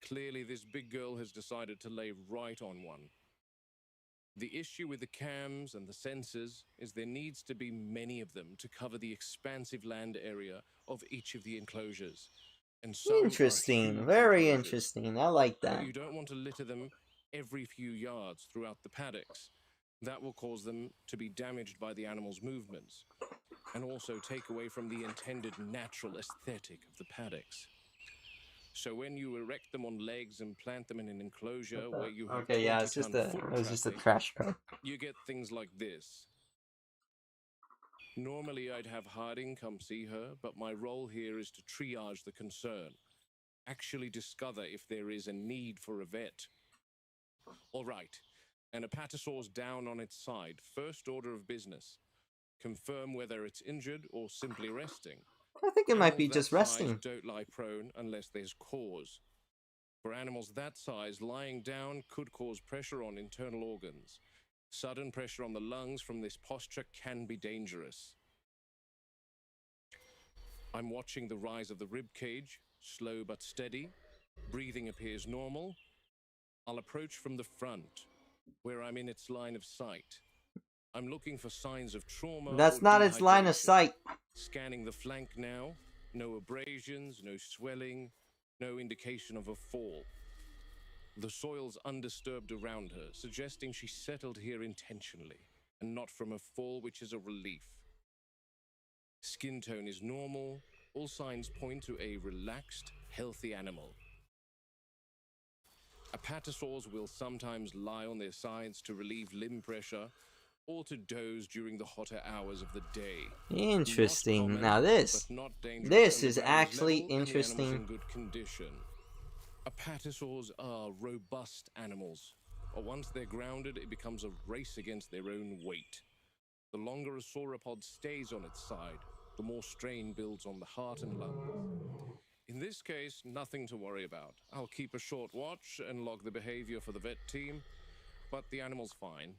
Clearly, this big girl has decided to lay right on one. The issue with the cams and the sensors is there needs to be many of them to cover the expansive land area of each of the enclosures. And some interesting, very interesting. I like that. You don't want to litter them every few yards throughout the paddocks. That will cause them to be damaged by the animal's movements, and also take away from the intended natural aesthetic of the paddocks. So when you erect them on legs and plant them in an enclosure where you have okay, yeah, it was just a trash can. You get things like this. Normally I'd have Harding come see her, but my role here is to triage the concern. Actually discover if there is a need for a vet. All right, an apatosaur's down on its side. First order of business. Confirm whether it's injured or simply resting. I think it might be Animals just that size resting. don't lie prone unless there's cause. For animals that size, lying down could cause pressure on internal organs. Sudden pressure on the lungs from this posture can be dangerous. I'm watching the rise of the rib cage, slow but steady. Breathing appears normal. I'll approach from the front, where I'm in its line of sight. I'm looking for signs of trauma. That's or not its line of dehydration. sight. Scanning the flank now. No abrasions, no swelling, no indication of a fall. The soil's undisturbed around her, suggesting she settled here intentionally, and not from a fall, which is a relief. Skin tone is normal. All signs point to a relaxed, healthy animal. Apatosaurs will sometimes lie on their sides to relieve limb pressure, or to doze during the hotter hours of the day. Interesting. Not common, Now this but not dangerous, this and is the ground actually level and the animal's interesting. in good condition. Apatosaurs are robust animals, but once they're grounded, it becomes a race against their own weight. The longer a sauropod stays on its side, the more strain builds on the heart and lungs. In this case, nothing to worry about. I'll keep a short watch and log the behavior for the vet team, but the animal's fine,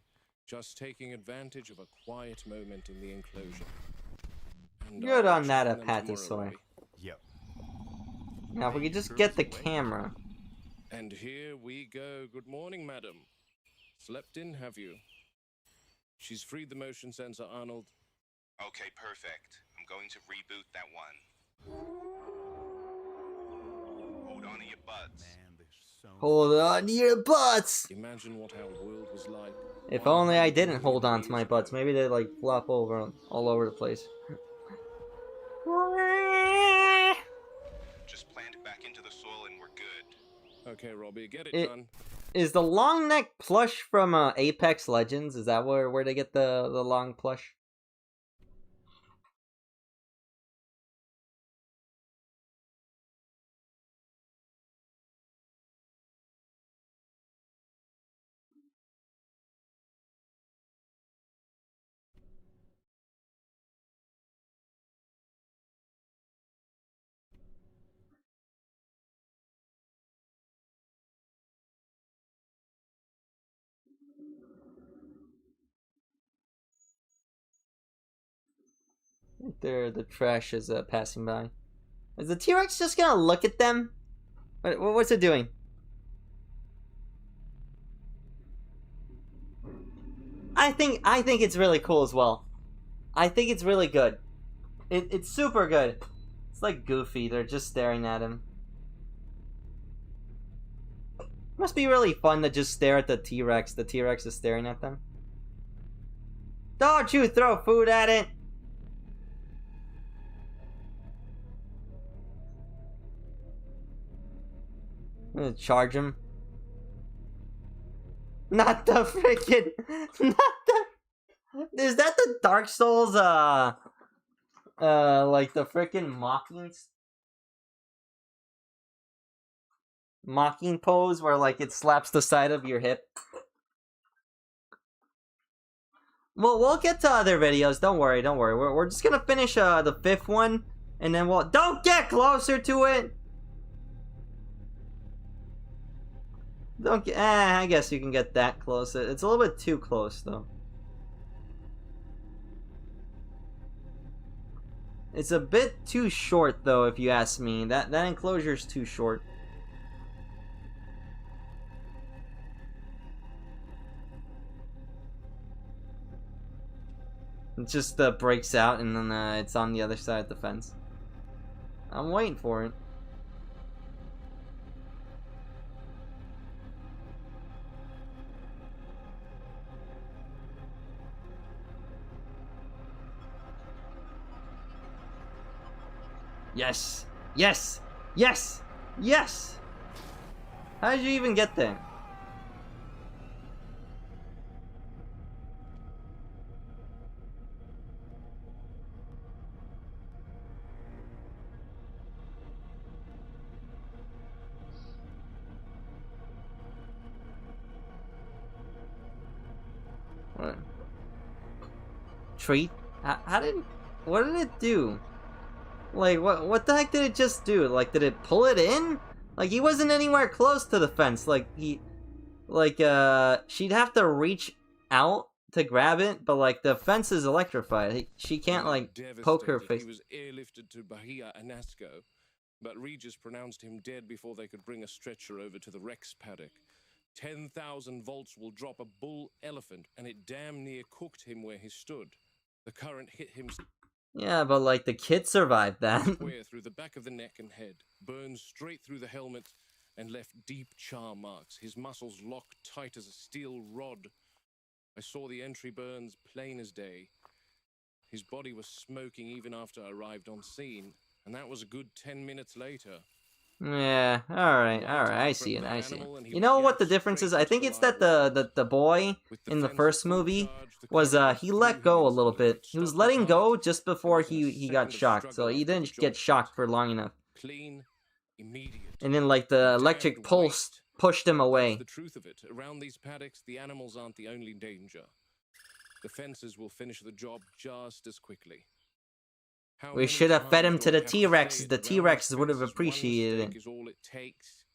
just taking advantage of a quiet moment in the enclosure. And Good I'll on that check them tomorrow, apatosaur. Robbie. Yep. Now if we could just get the camera. And here we go. Good morning, madam. Slept in, have you? She's freed the motion sensor, Arnold. Okay, perfect. I'm going to reboot that one. Hold on to your butts. Man, there's so Hold on to your butts! Imagine what our world was like. If only I 100 didn't hold million on to my years butts. ago. Maybe they'd like flop over all over the place. Just plant it back into the soil and we're good. Okay, Robbie, get it It- done. Is the long neck plush from Apex Legends? Is that where they get the long plush? Right there, the trash is passing by. Is the T-Rex just gonna look at them? What's it doing? I think it's really cool as well. I think it's really good. It's super good. It's like Goofy. They're just staring at him. Must be really fun to just stare at the T-Rex. The T-Rex is staring at them. Don't you throw food at it! I'm gonna charge him. Not the freaking. Not the. Is that the Dark Souls? Like the freaking mocking pose where like it slaps the side of your hip. Well, we'll get to other videos. Don't worry. We're just gonna finish the 5th one, and then we'll. Don't get closer to it. Don't get. I guess you can get that close. It's a little bit too close, though. It's a bit too short, though, if you ask me. That enclosure is too short. It just breaks out, and then it's on the other side of the fence. I'm waiting for it. Yes! Yes! Yes! Yes! How did you even get there? treat? How did... What did it do? Like, what the heck did it just do? Like, did it pull it in? Like, he wasn't anywhere close to the fence. Like, she'd have to reach out to grab it, but, like, the fence is electrified. She can't, like, poke her face. He was airlifted to Bahia Anasco, but Regis pronounced him dead before they could bring a stretcher over to the Rex paddock. 10,000 volts will drop a bull elephant, and it damn near cooked him where he stood. The current hit him... Yeah, but, like, the kid survived that. Through the back of the neck and head, burned straight through the helmet, and left deep char marks, his muscles locked tight as a steel rod. I saw the entry burns plain as day. His body was smoking even after I arrived on scene, and that was a good 10 minutes later. Yeah, alright, I see it. You know what the difference is? I think it's that the boy in the first movie was, he let go a little bit. He was letting go just before he got shocked, so he didn't get shocked for long enough. Clean, immediate. And then, like, the electric pulse pushed him away. The truth of it, around these paddocks, the animals aren't the only danger. The fences will finish the job just as quickly. We should have fed him to the T-Rexes. The T-Rexes would have appreciated it. Is all it takes.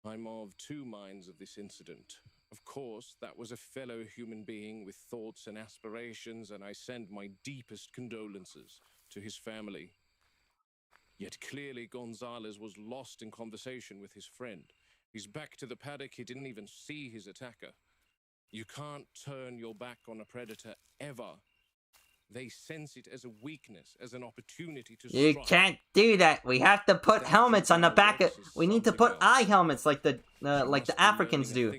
I'm of two minds of this incident. Of course, that was a fellow human being with thoughts and aspirations, and I send my deepest condolences to his family. Yet clearly Gonzalez was lost in conversation with his friend. He's back to the paddock, he didn't even see his attacker. You can't turn your back on a predator ever. They sense it as a weakness, as an opportunity to strike. You can't do that. We have to put helmets on the back of... We need to put eye helmets like the Africans do.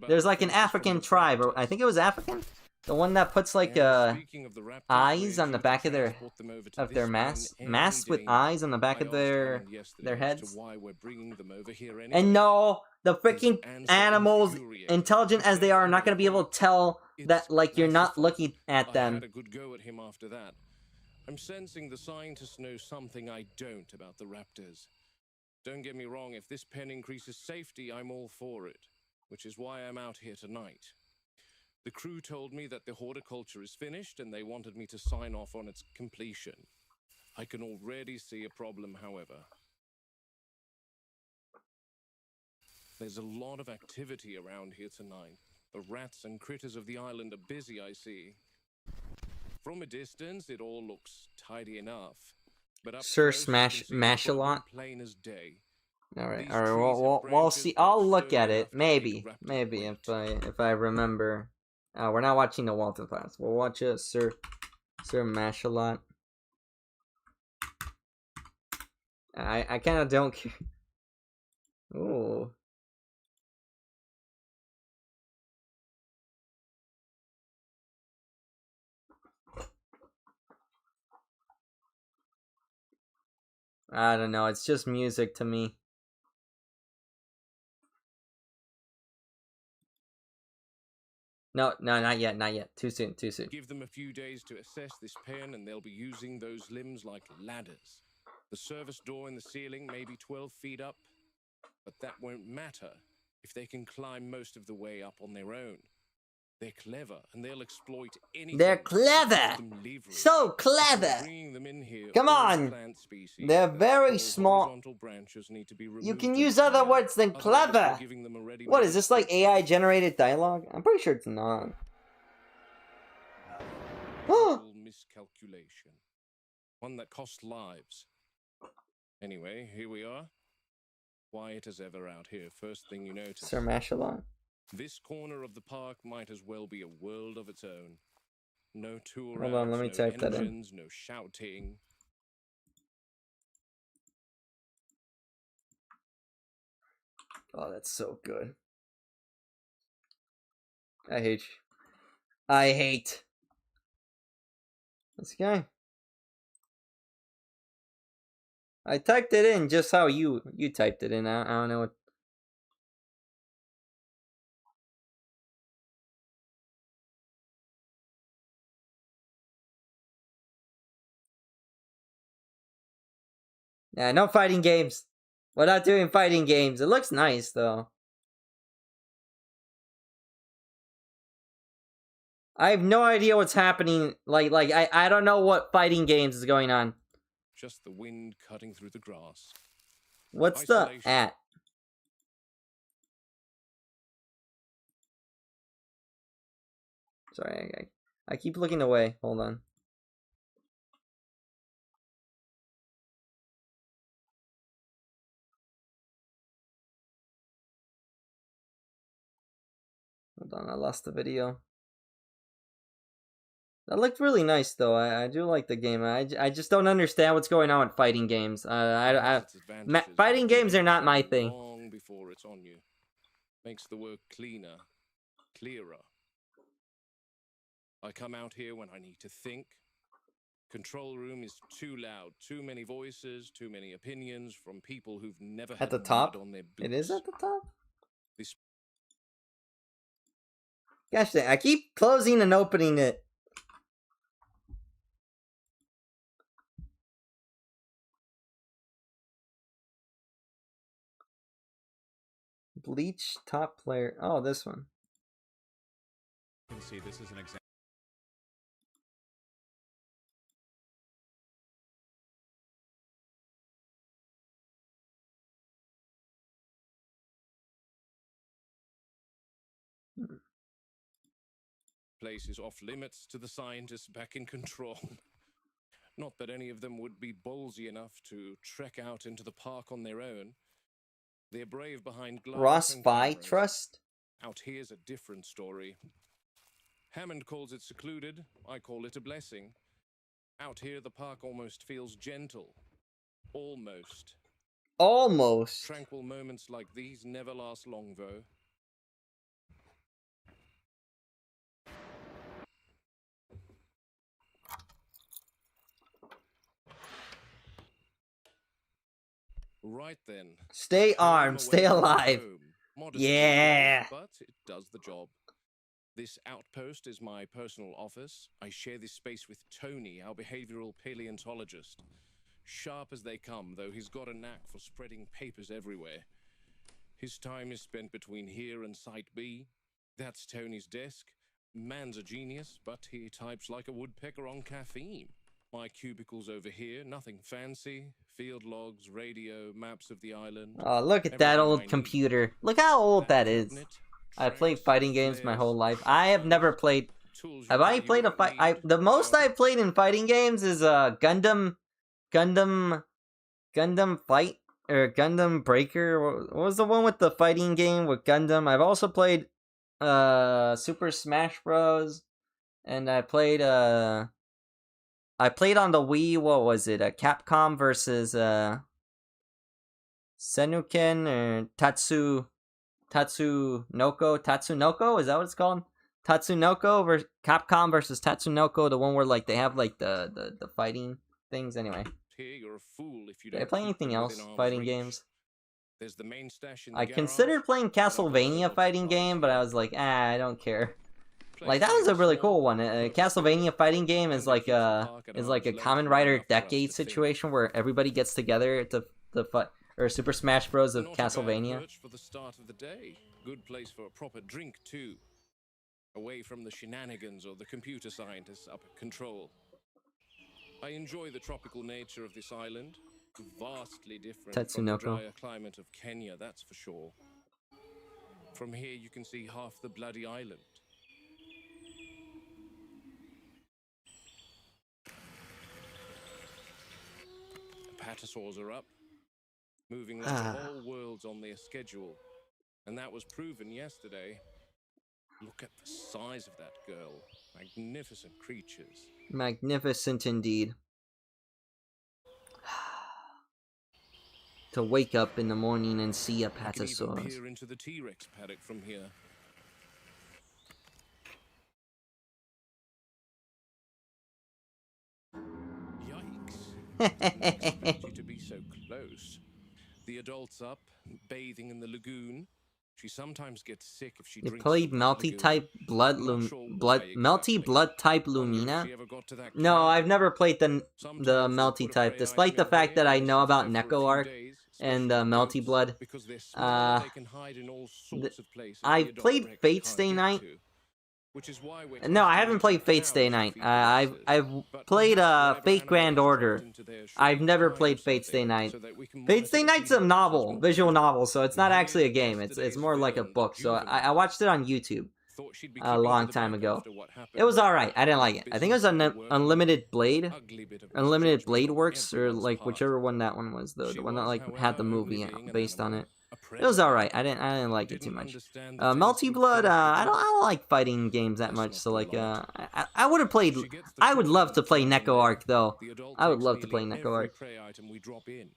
There's like an African tribe, or I think it was African? The one that puts like eyes on the back of their masks with eyes on the back of their heads. And no, the freaking animals, intelligent as they are not going to be able to tell that, like, you're not looking at them. I had a good go at him after that. I'm sensing the scientists know something I don't about the raptors. Don't get me wrong, if this pen increases safety, I'm all for it, which is why I'm out here tonight. The crew told me that the horticulture is finished and they wanted me to sign off on its completion. I can already see a problem, however. There's a lot of activity around here tonight. The rats and critters of the island are busy, I see. From a distance, it all looks tidy enough. But up Sir close, Smash a lot. Plain as day. Alright, we'll see. I'll look at it. Maybe if I remember. We're not watching the Walton Files. We'll watch it, Sir Mashalot. I kind of don't care. Ooh. I don't know. It's just music to me. No, not yet. Too soon. Give them a few days to assess this pen, and they'll be using those limbs like ladders. The service door in the ceiling may be 12 feet up, but that won't matter if they can climb most of the way up on their own. They're clever, and they'll exploit anything. They're clever! So clever! Come on! They're very small. You can use other words than clever! What, is this like AI-generated dialogue? I'm pretty sure it's not. Miscalculation. One that cost lives. Anyway, here we are. Quiet as ever out here. First thing you notice. Sir Mashalot. This corner of the park might as well be a world of its own. No tour. Hold on, let me type that in. No shouting. Oh, that's so good. I hate this guy. I typed it in just how you typed it in. I don't know what. Yeah, no fighting games. We're not doing fighting games. It looks nice, though. I have no idea what's happening. I don't know what fighting games is going on. Just the wind cutting through the grass. What's the Isolation. at? Sorry, I keep looking away. Hold on. Hold on, I lost the video. That looked really nice, though. I do like the game. I just don't understand what's going on with fighting games. Fighting games are not my thing. Long before it's on you. Makes the work cleaner, clearer. I come out here when I need to think. Control room is too loud. Too many voices, too many opinions from people who've never had At the mud top? on their boots. It is at the top? This Gosh dang, I keep closing and opening it. Bleach top player. Oh, this one. You can see this is an example. place is off limits to the scientists back in control. Not that any of them would be ballsy enough to trek out into the park on their own. They're brave behind glass Ross and Vi cameras. Trust? Out here's a different story. Hammond calls it secluded, I call it a blessing. Out here the park almost feels gentle. Almost. Almost. Tranquil moments like these never last long, though. Right then. Stay armed, Home stay away from alive. home. Modestly, Yeah. but it does the job. This outpost is my personal office. I share this space with Tony, our behavioral paleontologist. Sharp as they come, though he's got a knack for spreading papers everywhere. His time is spent between here and Site B. That's Tony's desk. Man's a genius, but he types like a woodpecker on caffeine. My cubicle's over here, nothing fancy. Field logs, radio, maps of the island. Oh, look at that Everything I old need. computer. Look how old that is. cabinet, I played tracks, fighting games my flares, whole life. I have never played. tools you Have I can played a use fight? need. The most I've played in fighting games is Gundam Fight or Gundam Breaker. What was the one with the fighting game with Gundam? I've also played Super Smash Bros. And I played on the Wii. What was it? Capcom versus Senuken or Tatsunoko? Is that what it's called? Tatsunoko versus Capcom versus Tatsunoko, the one where like they have like the fighting things. Anyway, Here, you're a fool if you did I don't play keep anything them else within arm's fighting reach. games? There's the main stash in the I garage, considered playing but I've got Castlevania several fighting supplies game, but here. I was like, I don't care. Place Like that may was a be really small, cool one. but A it's simple, Castlevania fighting game is and it like keeps the park at is like a arm's length Kamen long Rider enough for us Decade to think. situation where everybody gets together to fight, or Super Smash Bros. Of Not a bad Castlevania. perch for the start of the day. Good place for a proper drink too. Away from the shenanigans or the computer scientists up at control. I enjoy the tropical nature of this island. Vastly different from the Tatsunoko. drier climate of Kenya, that's for sure. From here you can see half the bloody island. The patasaurs are up, moving like the whole world's on their schedule. And that was proven yesterday. Look at the size of that girl. Magnificent creatures. Magnificent indeed. To wake up in the morning and see a You can even Patasaurus. peer into the T-Rex paddock from here. Yikes. Didn't expect you to be so close. The adult's up, bathing in the lagoon. She sometimes gets sick if she You drinks played from that lagoon. multi-type blood I'm not sure why multi exactly. blood type Wonder if Lumina? she ever got to that No, camp. I've never played the Sometimes they'll multi-type, put a despite the prey fact that item I in know there about for a Neko few Arc days, and especially Multi goats, Blood. because they're small, they can hide in all sorts of places I the adult played Rex Fate can't Stay get Night. to. Which is why we're No, I testing haven't it played out Fate now Stay as a Night. feature I've basis. But played perhaps Fate whatever Grand animal is Order. dropped into there should I've never try played or Fate Stay something Night. so that we can Fate monitor Stay the Night's a feeding novel, process visual more novel, so it's not closely. actually a Here, game. It's yesterday's more like a villain, the book. So I juvenile, watched it on YouTube thought she'd be a keeping to long the time back ago. after what It was happened. alright. I didn't like it. I think it was on Business working Unlimited Blade. ugly bit of Unlimited misjudgment Blade on Works, or everyone's like part. whichever one that one was, She the one that was, like however, had the only movie being an based on animal, it. a It was predator, alright. I didn't like it too didn't much. understand the fence Multi would Blood, fence I with don't like fighting games that Let's much. not So like, dwell on it. I would have played. She gets the I would love to point, play and Neko then Arc though. the adult I would takes love to play nearly Neko every Arc. prey item we drop in.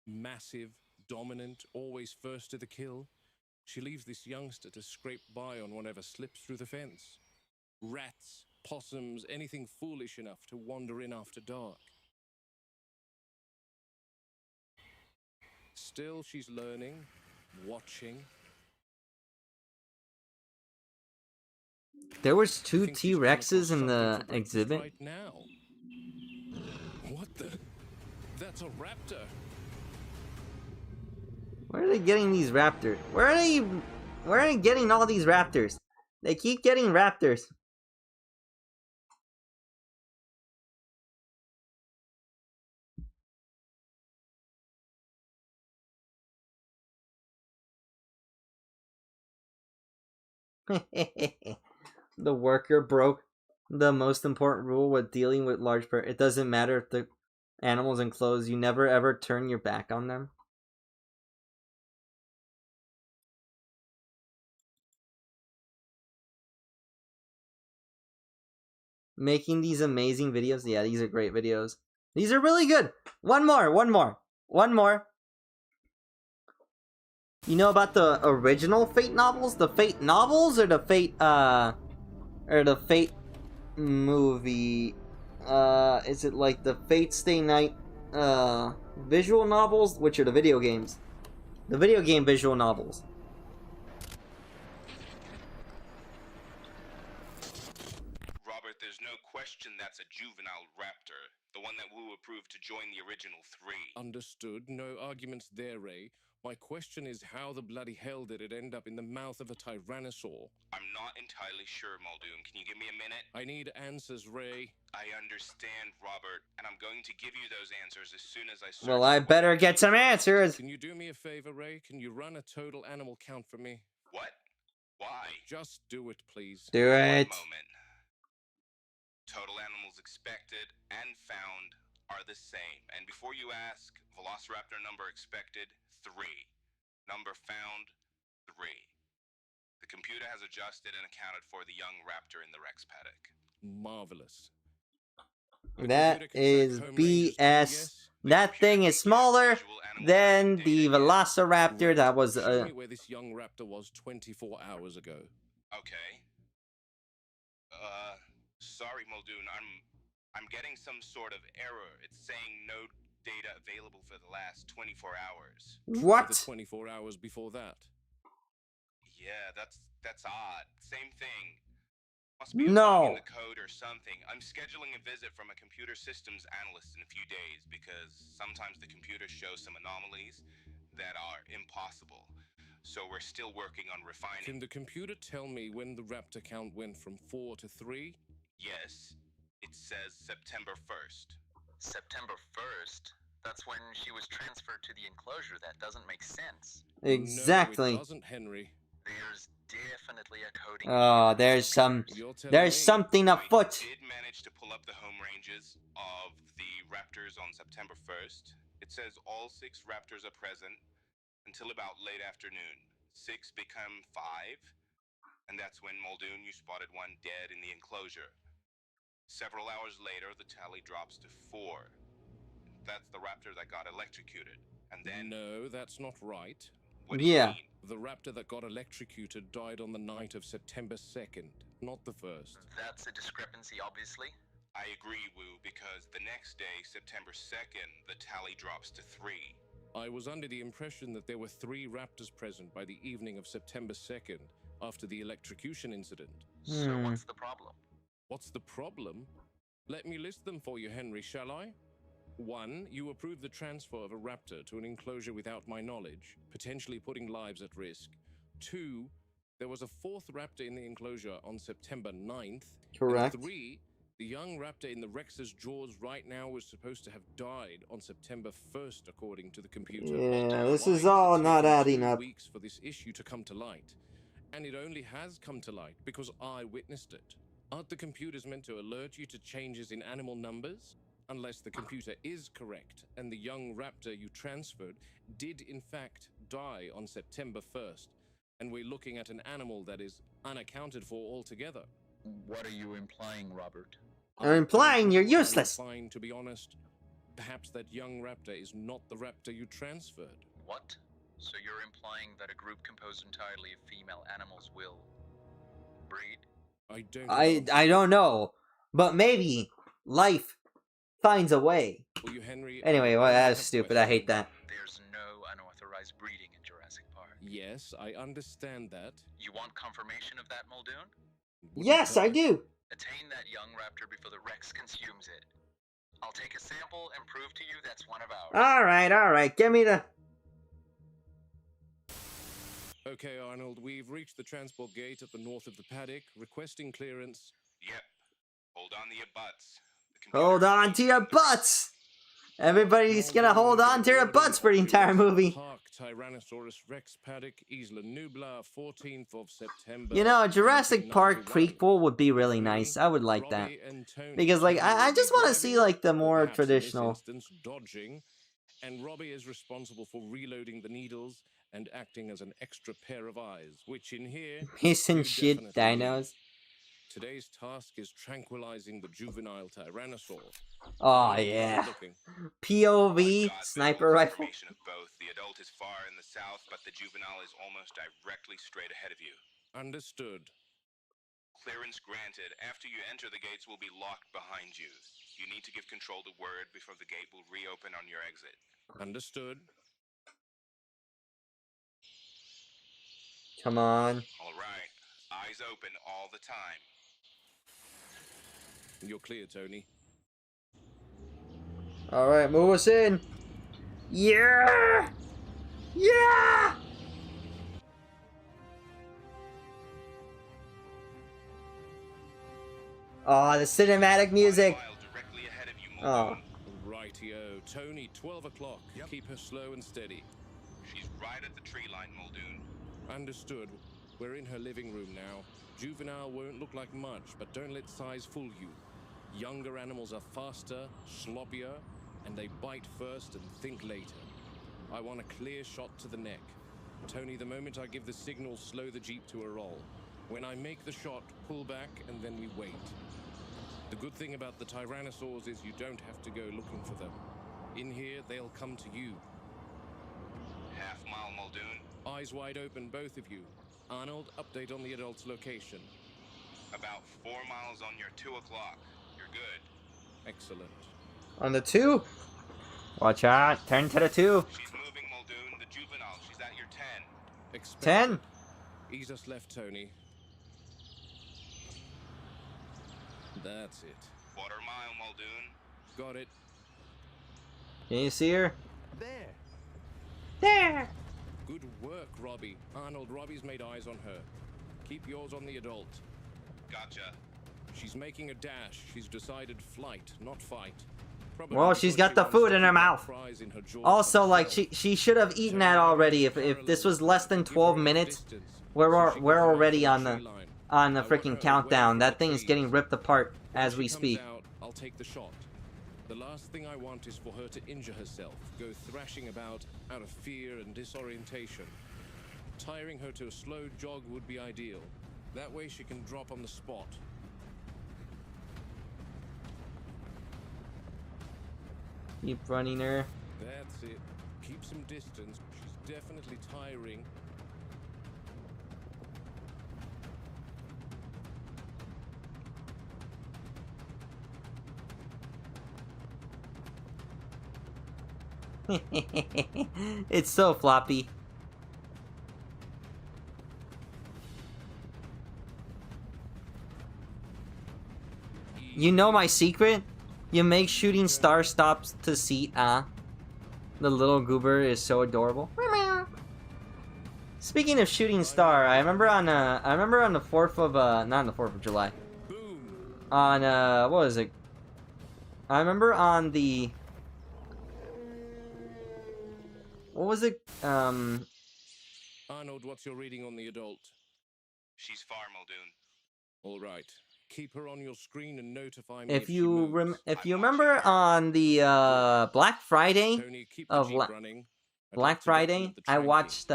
Massive, dominant, always first to the kill. She leaves this youngster to scrape by on whatever slips through the fence. Rats, possums, anything foolish enough to wander in after dark. Still, she's learning, watching. There was two I think she's come across T-Rexes in something the for breakfast exhibit. right now. What the? That's a raptor. Where are they getting these raptors? Where are they getting all these raptors? They keep getting raptors. The worker broke the most important rule with dealing with large birds. It doesn't matter if the animal's enclosed. You never ever turn your back on them. Making these amazing videos. Yeah, these are great videos. These are really good. One more. You know about the original Fate novels? The Fate novels or the Fate movie? Is it like the Fate Stay Night visual novels, which are the video games? The video game visual novels. Robert, there's no question that's a juvenile raptor. The one that Wu approved to join the original three. Understood. No arguments there, Ray. My question is how the bloody hell did it end up in the mouth of a tyrannosaur? I'm not entirely sure, Muldoon. Can you give me a minute? I need answers, Ray. I understand, Robert, and I'm going to give you those answers as soon as I search. Well, I better get some answers. Can you do me a favor, Ray? Can you run a total animal count for me? What? Why? Just do it, please. Do it. One moment. Total animals expected and found are the same. And before you ask, Velociraptor number expected, 3. Number found, 3. The computer has adjusted and accounted for the young raptor in the Rex paddock. Marvelous. That is BS. That thing is smaller than the Velociraptor that was Show me where this young raptor was 24 hours ago. Okay. Sorry, Muldoon. I'm getting some sort of error. It's saying no data available for the last 24 hours. What? The 24 hours before that. Yeah, that's odd. Same thing. Must be a No. bug in the code or something. I'm scheduling a visit from a computer systems analyst in a few days because sometimes the computer shows some anomalies that are impossible. So we're still working on refining. Can the computer tell me when the raptor count went from 4 to 3? Yes. It says September 1st. September 1st? That's when she was transferred to the enclosure. That doesn't make sense. Exactly. No, it doesn't, Henry. There's definitely a coding Oh, issue. there's You're something afoot. I did manage to pull up the home ranges of the raptors on September 1st. It says all 6 raptors are present until about late afternoon. 6 become 5, and that's when, Muldoon, you spotted one dead in the enclosure. Several hours later, the tally drops to 4. That's the raptor that got electrocuted. And then... No, that's not right. What do you Yeah. mean? The raptor that got electrocuted died on the night of September 2nd, not the 1st. That's a discrepancy, obviously. I agree, Wu, because the next day, September 2nd, the tally drops to 3. I was under the impression that there were 3 raptors present by the evening of September 2nd, after the electrocution incident. So what's the problem? What's the problem? Let me list them for you, Henry, shall I? 1. You approved the transfer of a raptor to an enclosure without my knowledge, potentially putting lives at risk. 2. There was a 4th raptor in the enclosure on September 9th. Correct. And 3, the young raptor in the Rex's jaws right now was supposed to have died on September 1st, according to the computer. Yeah, this Why is all it not taken adding 2 up. weeks for this issue to come to light? And it only has come to light because I witnessed it. Aren't the computers meant to alert you to changes in animal numbers? Unless the computer is correct and the young raptor you transferred did in fact die on September 1st, and we're looking at an animal that is unaccounted for altogether. What are you implying, Robert? I'm implying you're I'm useless. implying, to be honest, perhaps that young raptor is not the raptor you transferred. What? So you're implying that a group composed entirely of female animals will breed? I don't know. I don't know, but maybe life finds a way. Will you, Henry? Anyway, well, I have that's a stupid. I hate question. that. There's no unauthorized breeding in Jurassic Park. Yes, I understand that. You want confirmation of that, Muldoon? Wouldn't Yes, I hurt. do. Attain that young raptor before the Rex consumes it. I'll take a sample and prove to you that's one of ours. All right. Give me the. Okay, Arnold, we've reached the transport gate at the north of the paddock, requesting clearance. Yep. Hold on to your butts. Hold on to your butts. Everybody's gonna hold on to their butts for the entire movie. Park Tyrannosaurus Rex paddock, Isla Nublar, 14th of September. You know, a Jurassic Park 1991. prequel would be really nice. I would like that. Robbie and Tony Because, like, I will just be want to driving, see, like, the more perhaps in this traditional. instance, dodging, and Robbie is responsible for reloading the needles and acting as an extra pair of eyes, which in here Piece and you shit definitely dinos. need. Today's task is tranquilizing the juvenile tyrannosaur. Oh, Good yeah. looking. POV, Got sniper visual rifle. confirmation of both. The adult is far in the south, but the juvenile is almost directly straight ahead of you. Understood. Clearance granted. After you enter, the gates will be locked behind you. You need to give control to Word before the gate will reopen on your exit. Understood. Come on. All right. Eyes open all the time. You're clear, Tony. All right, move us in. Yeah! Yeah! Oh, the cinematic music. One mile directly ahead of you, Oh. Muldoon. Rightio. Tony, 12 o'clock. Yep. Keep her slow and steady. She's right at the tree line, Muldoon. Understood. We're in her living room now. Juvenile won't look like much, but don't let size fool you. Younger animals are faster, sloppier, and they bite first and think later. I want a clear shot to the neck. Tony, the moment I give the signal, slow the Jeep to a roll. When I make the shot, pull back, and then we wait. The good thing about the tyrannosaurs is you don't have to go looking for them. In here, they'll come to you. Half mile, Muldoon. Eyes wide open, both of you. Arnold, update on the adult's location. About 4 miles on your 2 o'clock. You're good. Excellent. On the 2. Watch out. Turn to the 2. She's moving, Muldoon. The juvenile. She's at your 10. Expect 10. it. Ease us left, Tony. That's it. Quarter mile, Muldoon. Got it. Can you see her? There. There. Good work, Robbie. Arnold, Robbie's made eyes on her. Keep yours on the adult. Gotcha. She's making a dash. She's decided flight, not fight. Probably Well, she's because got she the wants food to in her keep that mouth. prize in her jaws Also, for like, herself. she should have eaten that already. If this was less than 12 minutes, we're already on the freaking countdown. That thing is getting ripped apart as we speak. I'll take the shot. The last thing I want is for her to injure herself, go thrashing about out of fear and disorientation. Tiring her to a slow jog would be ideal. That way she can drop on the spot. Keep running her. That's it. Keep some distance. She's definitely tiring. It's so floppy. You know my secret? You make shooting star stops to seat, The little goober is so adorable. Speaking of shooting star, I remember on the 4th of not on the 4th of July. Boom. On what was it? I remember on the what was it? Arnold, what's your reading on the adult? She's far, Muldoon. All right. Keep her on your screen and notify me If she you moves. if you remember on the Black Friday Tony, keep the of Jeep running. I'd Black like to document Friday, the I tranking. watched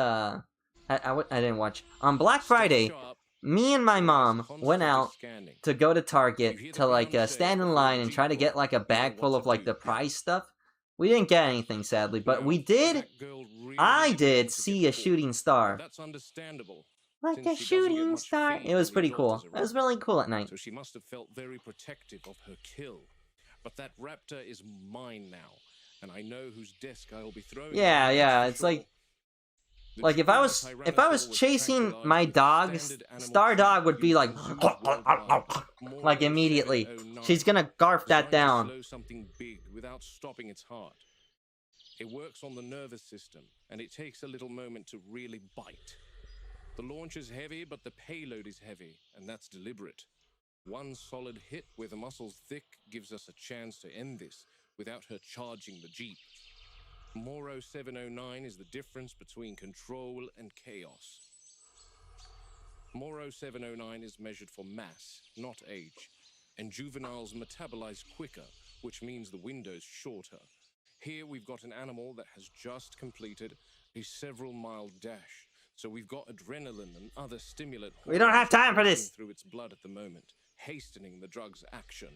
I didn't watch on Black Stay Friday. sharp. Me and my Your eyes mom constantly went out scanning. to go to You Target hear the to like ground shake stand in before line the and Jeep try to get roll. like a You know bag what full to of like do. the prize stuff. We didn't get anything sadly, but Now, we did. that girl really I didn't did want to see get a caught, shooting but star. that's understandable. Like since a she doesn't get shooting much star. feed It was when the pretty adult cool. is It was around. really cool at night. So she must have felt very protective of her kill. But that raptor is mine now, and I know whose desk I'll be throwing. Yeah, it, yeah. that's It's for sure. like if I was chasing my dog, Star Dog would be like like immediately. She's gonna garf that down. Slow something big without stopping its heart. It works on the nervous system, and it takes a little moment to really bite. The launch is heavy, but the payload is heavy, and that's deliberate. One solid hit with the muscles thick gives us a chance to end this without her charging the Jeep. Moro 709 is the difference between control and chaos. Moro 709 is measured for mass, not age, and juveniles metabolize quicker, which means the window's shorter. Here we've got an animal that has just completed a several-mile dash, so we've got adrenaline and other stimulant We don't have time for coursing this. through its blood at the moment, hastening the drug's action.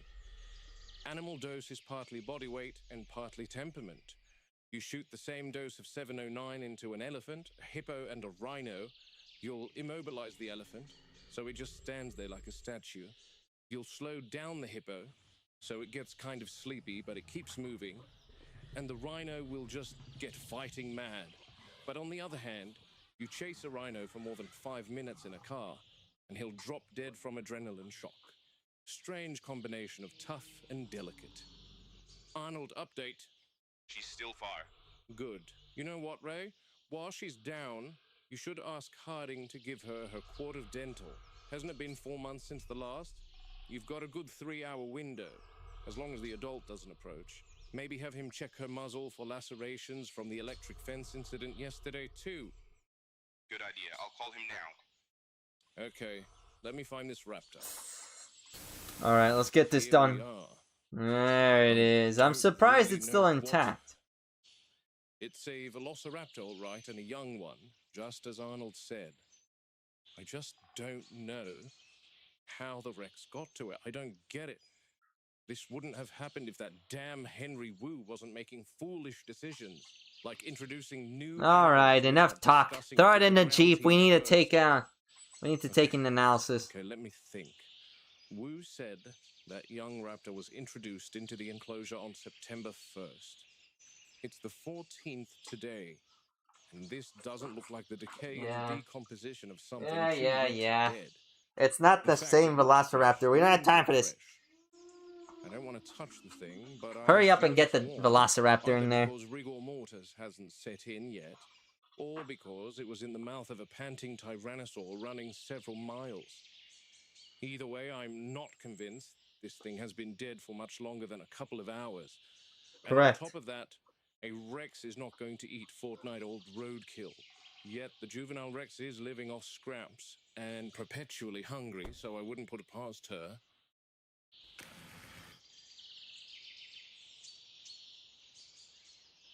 Animal dose is partly body weight and partly temperament. You shoot the same dose of 709 into an elephant, a hippo, and a rhino, you'll immobilize the elephant, so it just stands there like a statue. You'll slow down the hippo, so it gets kind of sleepy, but it keeps moving. And the rhino will just get fighting mad. But on the other hand, you chase a rhino for more than 5 minutes in a car, and he'll drop dead from adrenaline shock. Strange combination of tough and delicate. Arnold, update. She's still far. Good. You know what, Ray? While she's down, you should ask Harding to give her her quart of dental. Hasn't it been 4 months since the last? You've got a good 3-hour window, as long as the adult doesn't approach. Maybe have him check her muzzle for lacerations from the electric fence incident yesterday, too. Good idea. I'll call him now. Okay, let me find this raptor. Alright, let's get this Here done. we are. There it is. I'm surprised it's still intact. It's a velociraptor, all right, and a young one, just as Arnold said. I just don't know how the Rex got to it. I don't get it. This wouldn't have happened if that damn Henry Wu wasn't making foolish decisions, like introducing new... Alright, enough talk. Throw it in the Jeep. We need to take an analysis. Okay, let me think. Wu said that young raptor was introduced into the enclosure on September 1st. It's the 14th today, and this doesn't look like the decay and decomposition of something two weeks dead. It's not the same Velociraptor. We don't have time for this. I don't want to touch the thing, but Hurry up and get the Velociraptor in there. Because rigor mortis hasn't set in yet, or because it was in the mouth of a panting tyrannosaur running several miles. Either way, I'm not convinced this thing has been dead for much longer than a couple of hours. Correct. And on top of that, a Rex is not going to eat fortnight-old roadkill. Yet the juvenile Rex is living off scraps and perpetually hungry, so I wouldn't put it past her.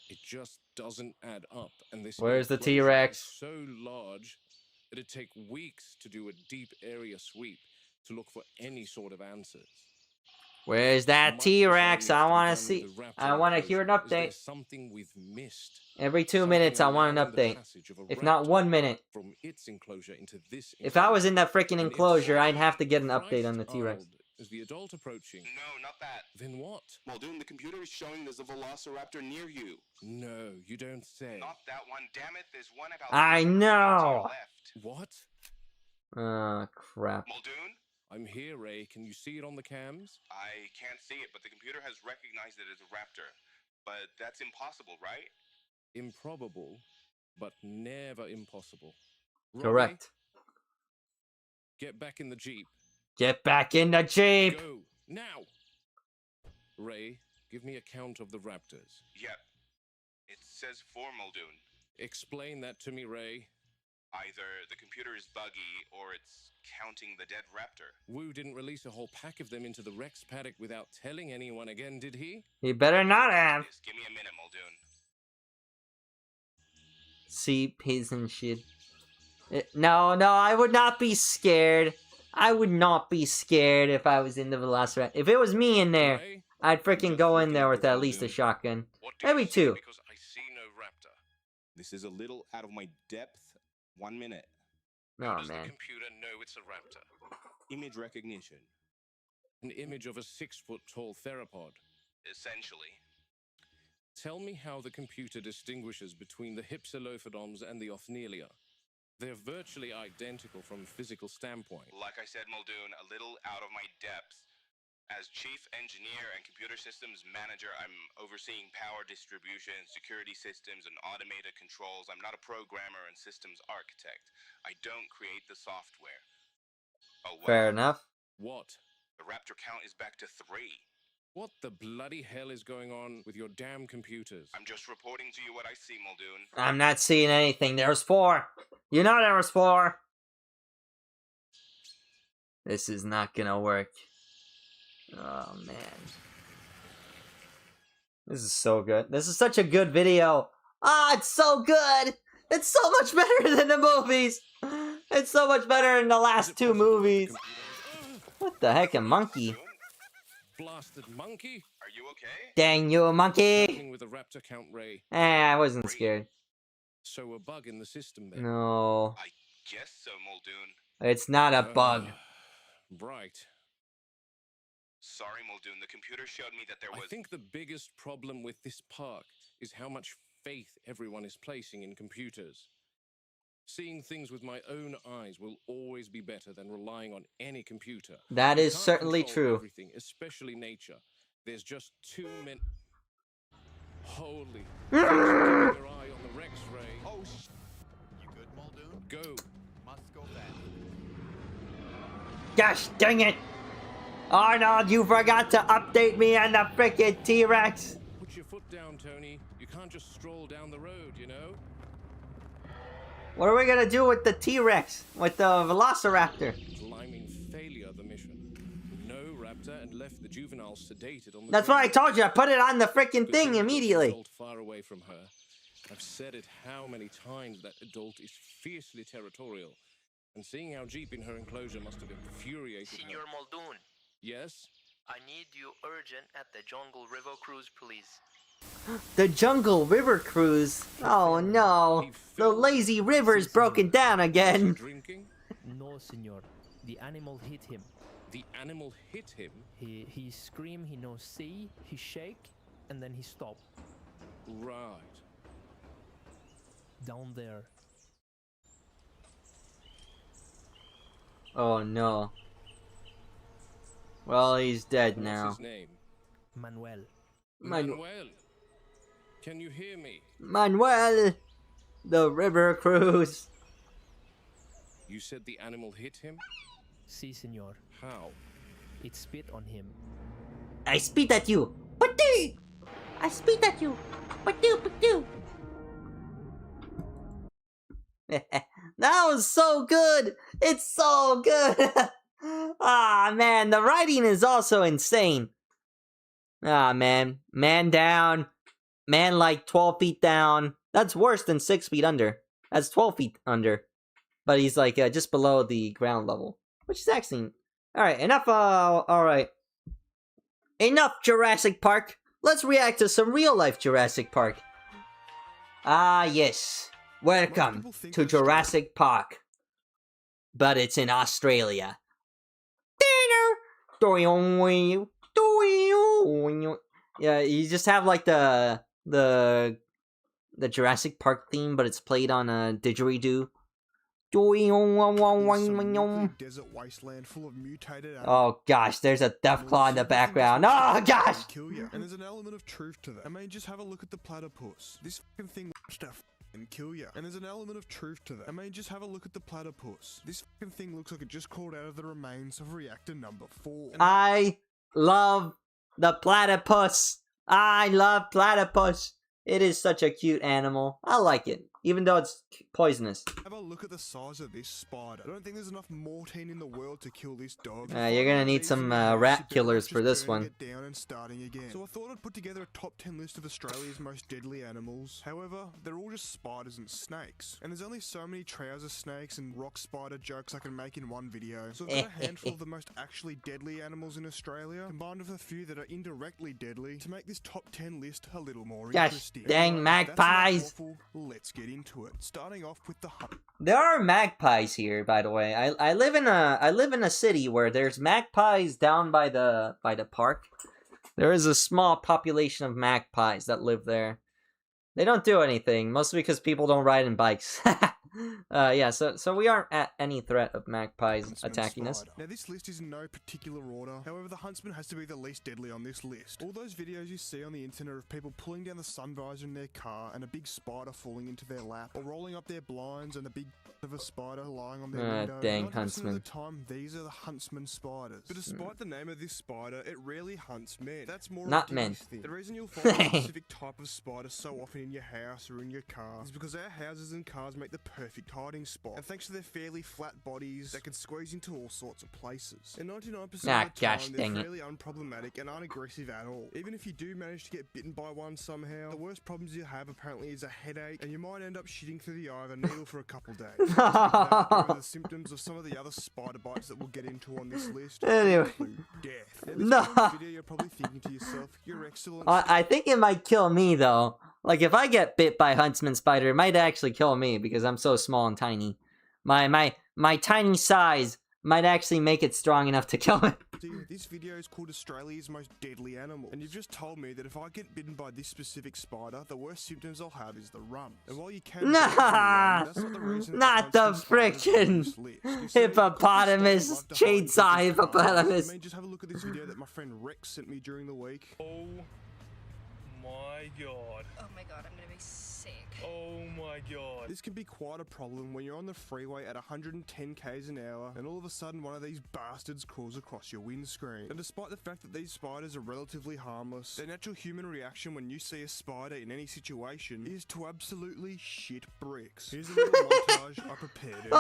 It just doesn't add up, and this Where's the enclosure T-Rex? is so large that it'd take weeks to do a deep area sweep to look for any sort of answers. Where's that Much T-Rex? the same I needs want to to see. be done with the raptor I want to hear an enclosure. Is there update. something we've missed? Every 2 Something minutes, I want an allowing the update. passage of a If not raptor 1 minute. from its enclosure into this If I was in that freaking And if enclosure, so, I'd have to get an Christ, update on the T-Rex. Arnold, is the adult approaching? No, not that. Then what? Muldoon, the computer is showing there's a velociraptor near you. No, you don't say. Not that one, damn it. There's one about I 300 know. feet to your left. What? Oh, crap. Muldoon? I'm here, Ray. Can you see it on the cams? I can't see it, but the computer has recognized it as a raptor. But that's impossible, right? Improbable, but never impossible. Robbie, Correct. Get back in the Jeep. Get back in the Jeep! Go, now! Ray, give me a count of the raptors. Yep. It says 4, Muldoon. Explain that to me, Ray. Either the computer is buggy or it's counting the dead raptor. Wu didn't release a whole pack of them into the Rex paddock without telling anyone again, did he? He better not have. Just give me a minute, Muldoon. See, pigs and shit. No, I would not be scared. I would not be scared if I was in the Velociraptor. If it was me in there, Ray, I'd freaking go in there with at least a shotgun. What do you Maybe see? two. because I see no raptor. This is a little out of my depth. 1 minute. How Oh, does the man. computer know it's a raptor? Image recognition. An image of a 6-foot-tall theropod. Essentially. Tell me how the computer distinguishes between the Hypsilophodons and the Othnielia. They're virtually identical from a physical standpoint. Like I said, Muldoon, a little out of my depth. As Chief Engineer and Computer Systems Manager, I'm overseeing power distribution, security systems, and automated controls. I'm not a programmer and systems architect. I don't create the software. Oh, well, Fair enough. What? the raptor count is back to 3. What the bloody hell is going on with your damn computers? I'm just reporting to you what I see, Muldoon. I'm not seeing anything. There's 4. You know there was 4. This is not gonna work. Oh, man. This is so good. This is such a good video. Ah, it's so good! It's so much better than the movies! It's so much better than the Is last it 2 possible that the movies. computer- What the heck, a monkey? Blasted monkey? Are you okay? Dang you, monkey! Happening with the raptor count, Ray. I wasn't scared. So a bug in the system then. No, I guess so, Muldoon. it's not a bug. Right. Sorry, Muldoon. The computer showed me that there I was... think the biggest problem with this park is how much faith everyone is placing in computers. Seeing things with my own eyes will always be better than relying on any computer. That You is can't certainly control true. Everything, especially nature. There's just too many. Holy! Mm. Thanks for keeping your eye on the Rex, Ray. Oh, you good, Muldoon? Go. Must go fast. Gosh dang it! Arnold, you forgot to update me on the frickin' T-Rex! Put your foot down, Tony. You can't just stroll down the road, you know. What are we gonna do with the T-Rex? With the Velociraptor? Climbing failure, the mission. No raptor and left the juvenile sedated on the That's what I ground. told you, I put it on the frickin' Good thing the immediately. adult far away from her. I've said it how many times, that adult is fiercely territorial. And seeing our Jeep in her enclosure must have infuriated Senor her. Muldoon, Yes? I need you urgent at the Jungle River Cruise, please. The Jungle River Cruise. Oh no. The lazy river's broken down Was he again. drinking? No, senor. The animal hit him. The animal hit him? He scream, he no see, he shake, and then he stop. Right. Down there. Oh no. Well, he's dead What's now. his name? Manuel. Manuel. Can you hear me? Manuel! The River Cruise. You said the animal hit him? Si, senor. How? It spit on him. I spit at you. Patu! I spit at you. Patu, patu. That was so good. It's so good. Ah, man, the writing is also insane. Ah, man. Man down. Man like 12 feet down. That's worse than 6 feet under. That's 12 feet under. But he's like just below the ground level. Which is actually... Alright, enough, alright. Enough Jurassic Park. Let's react to some real-life Jurassic Park. Ah, yes. Welcome to Jurassic Park. But it's in Australia. Yeah, you just have like the Jurassic Park theme, but it's played on a didgeridoo. Desert wasteland full of mutated Oh gosh, there's a Deathclaw in the background. Oh gosh! kill you. And there's an element of truth to that. I mean, just have a look at the platypus. This fucking thing watched our and kill you. And there's an element of truth to that. I mean, just have a look at the platypus. This fucking thing looks like it just crawled out of the remains of reactor number 4. And I love the platypus. I love platypus. It is such a cute animal. I like it, even though it's poisonous. have a look at the size of this spider. I don't think there's enough mortine in the world to kill this dog. You're gonna need some rat killers for this one. Down and starting again. So I thought I'd put together a top 10 list of Australia's most deadly animals. However, they're all just spiders and snakes. And there's only so many trouser snakes and rock spider jokes I can make in one video. So I've got a handful of the most actually deadly animals in Australia, combined with a few that are indirectly deadly, to make this top 10 list a little more interesting. Dang magpies! Let's get into it. Starting off with the There are magpies here, by the way. I live in a city where there's magpies down by the park. There is a small population of magpies that live there. They don't do anything, mostly because people don't ride in bikes. Yeah, so we aren't at any threat of magpies attacking us. Now this list is in no particular order, however the huntsman has to be the least deadly on this list. All those videos you see on the internet of people pulling down the sun visor in their car and a big spider falling into their lap, or rolling up their blinds and a big of a spider lying on their window. Dang huntsman. Of the time, these are the huntsman spiders. But despite the name of this spider, it rarely hunts men. That's more not men. The reason you'll find a specific type of spider so often in your house or in your car is because our houses and cars make the perfect hiding spot. And thanks to their fairly flat bodies, they can squeeze into all sorts of places. And 99% of the time, they're fairly unproblematic and aren't aggressive at all. Even if you do manage to get bitten by one somehow, the worst problems you have apparently is a headache, and you might end up shitting through the eye of a needle for a couple days. The symptoms of some of the other spider bites that we'll get into on this list include death. Now, this video, you're probably thinking to yourself, "Your excellent." I think it might kill me though. Like if I get bit by a huntsman spider, it might actually kill me because I'm so small and tiny. My tiny size might actually make it strong enough to kill me. This video is called Australia's most deadly animal, and you've just told me that if I get bitten by this specific spider, the worst symptoms I'll have is the rump. And while you can not the frickin' hippopotamus, chainsaw hippopotamus. I mean, just have a look at this video that my friend Rex sent me during the week. Oh my god. Oh my god, I'm gonna be sick. Oh my god. This can be quite a problem when you're on the freeway at 110 k's an hour and all of a sudden one of these bastards crawls across your windscreen. And despite the fact that these spiders are relatively harmless, their natural human reaction when you see a spider in any situation is to absolutely shit bricks. Here's a little montage I prepared.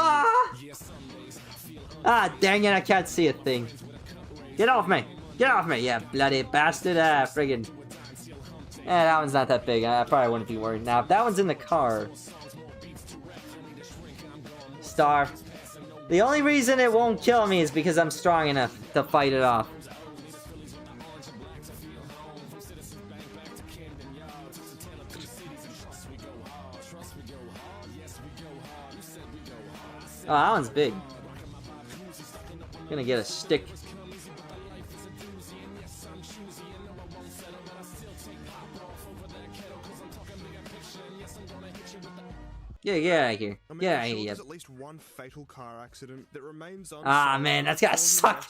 Dang it, I can't see a thing. Get off me! Get off me, you bloody bastard! Friggin'. That one's not that big. I probably wouldn't be worried. Now, if that one's in the car... Star. The only reason it won't kill me is because I'm strong enough to fight it off. Oh, that one's big. Gonna get a stick. Yeah, get out of here. Get out of here. There's at least one fatal car accident that remains unsolved. Man, that's gotta suck.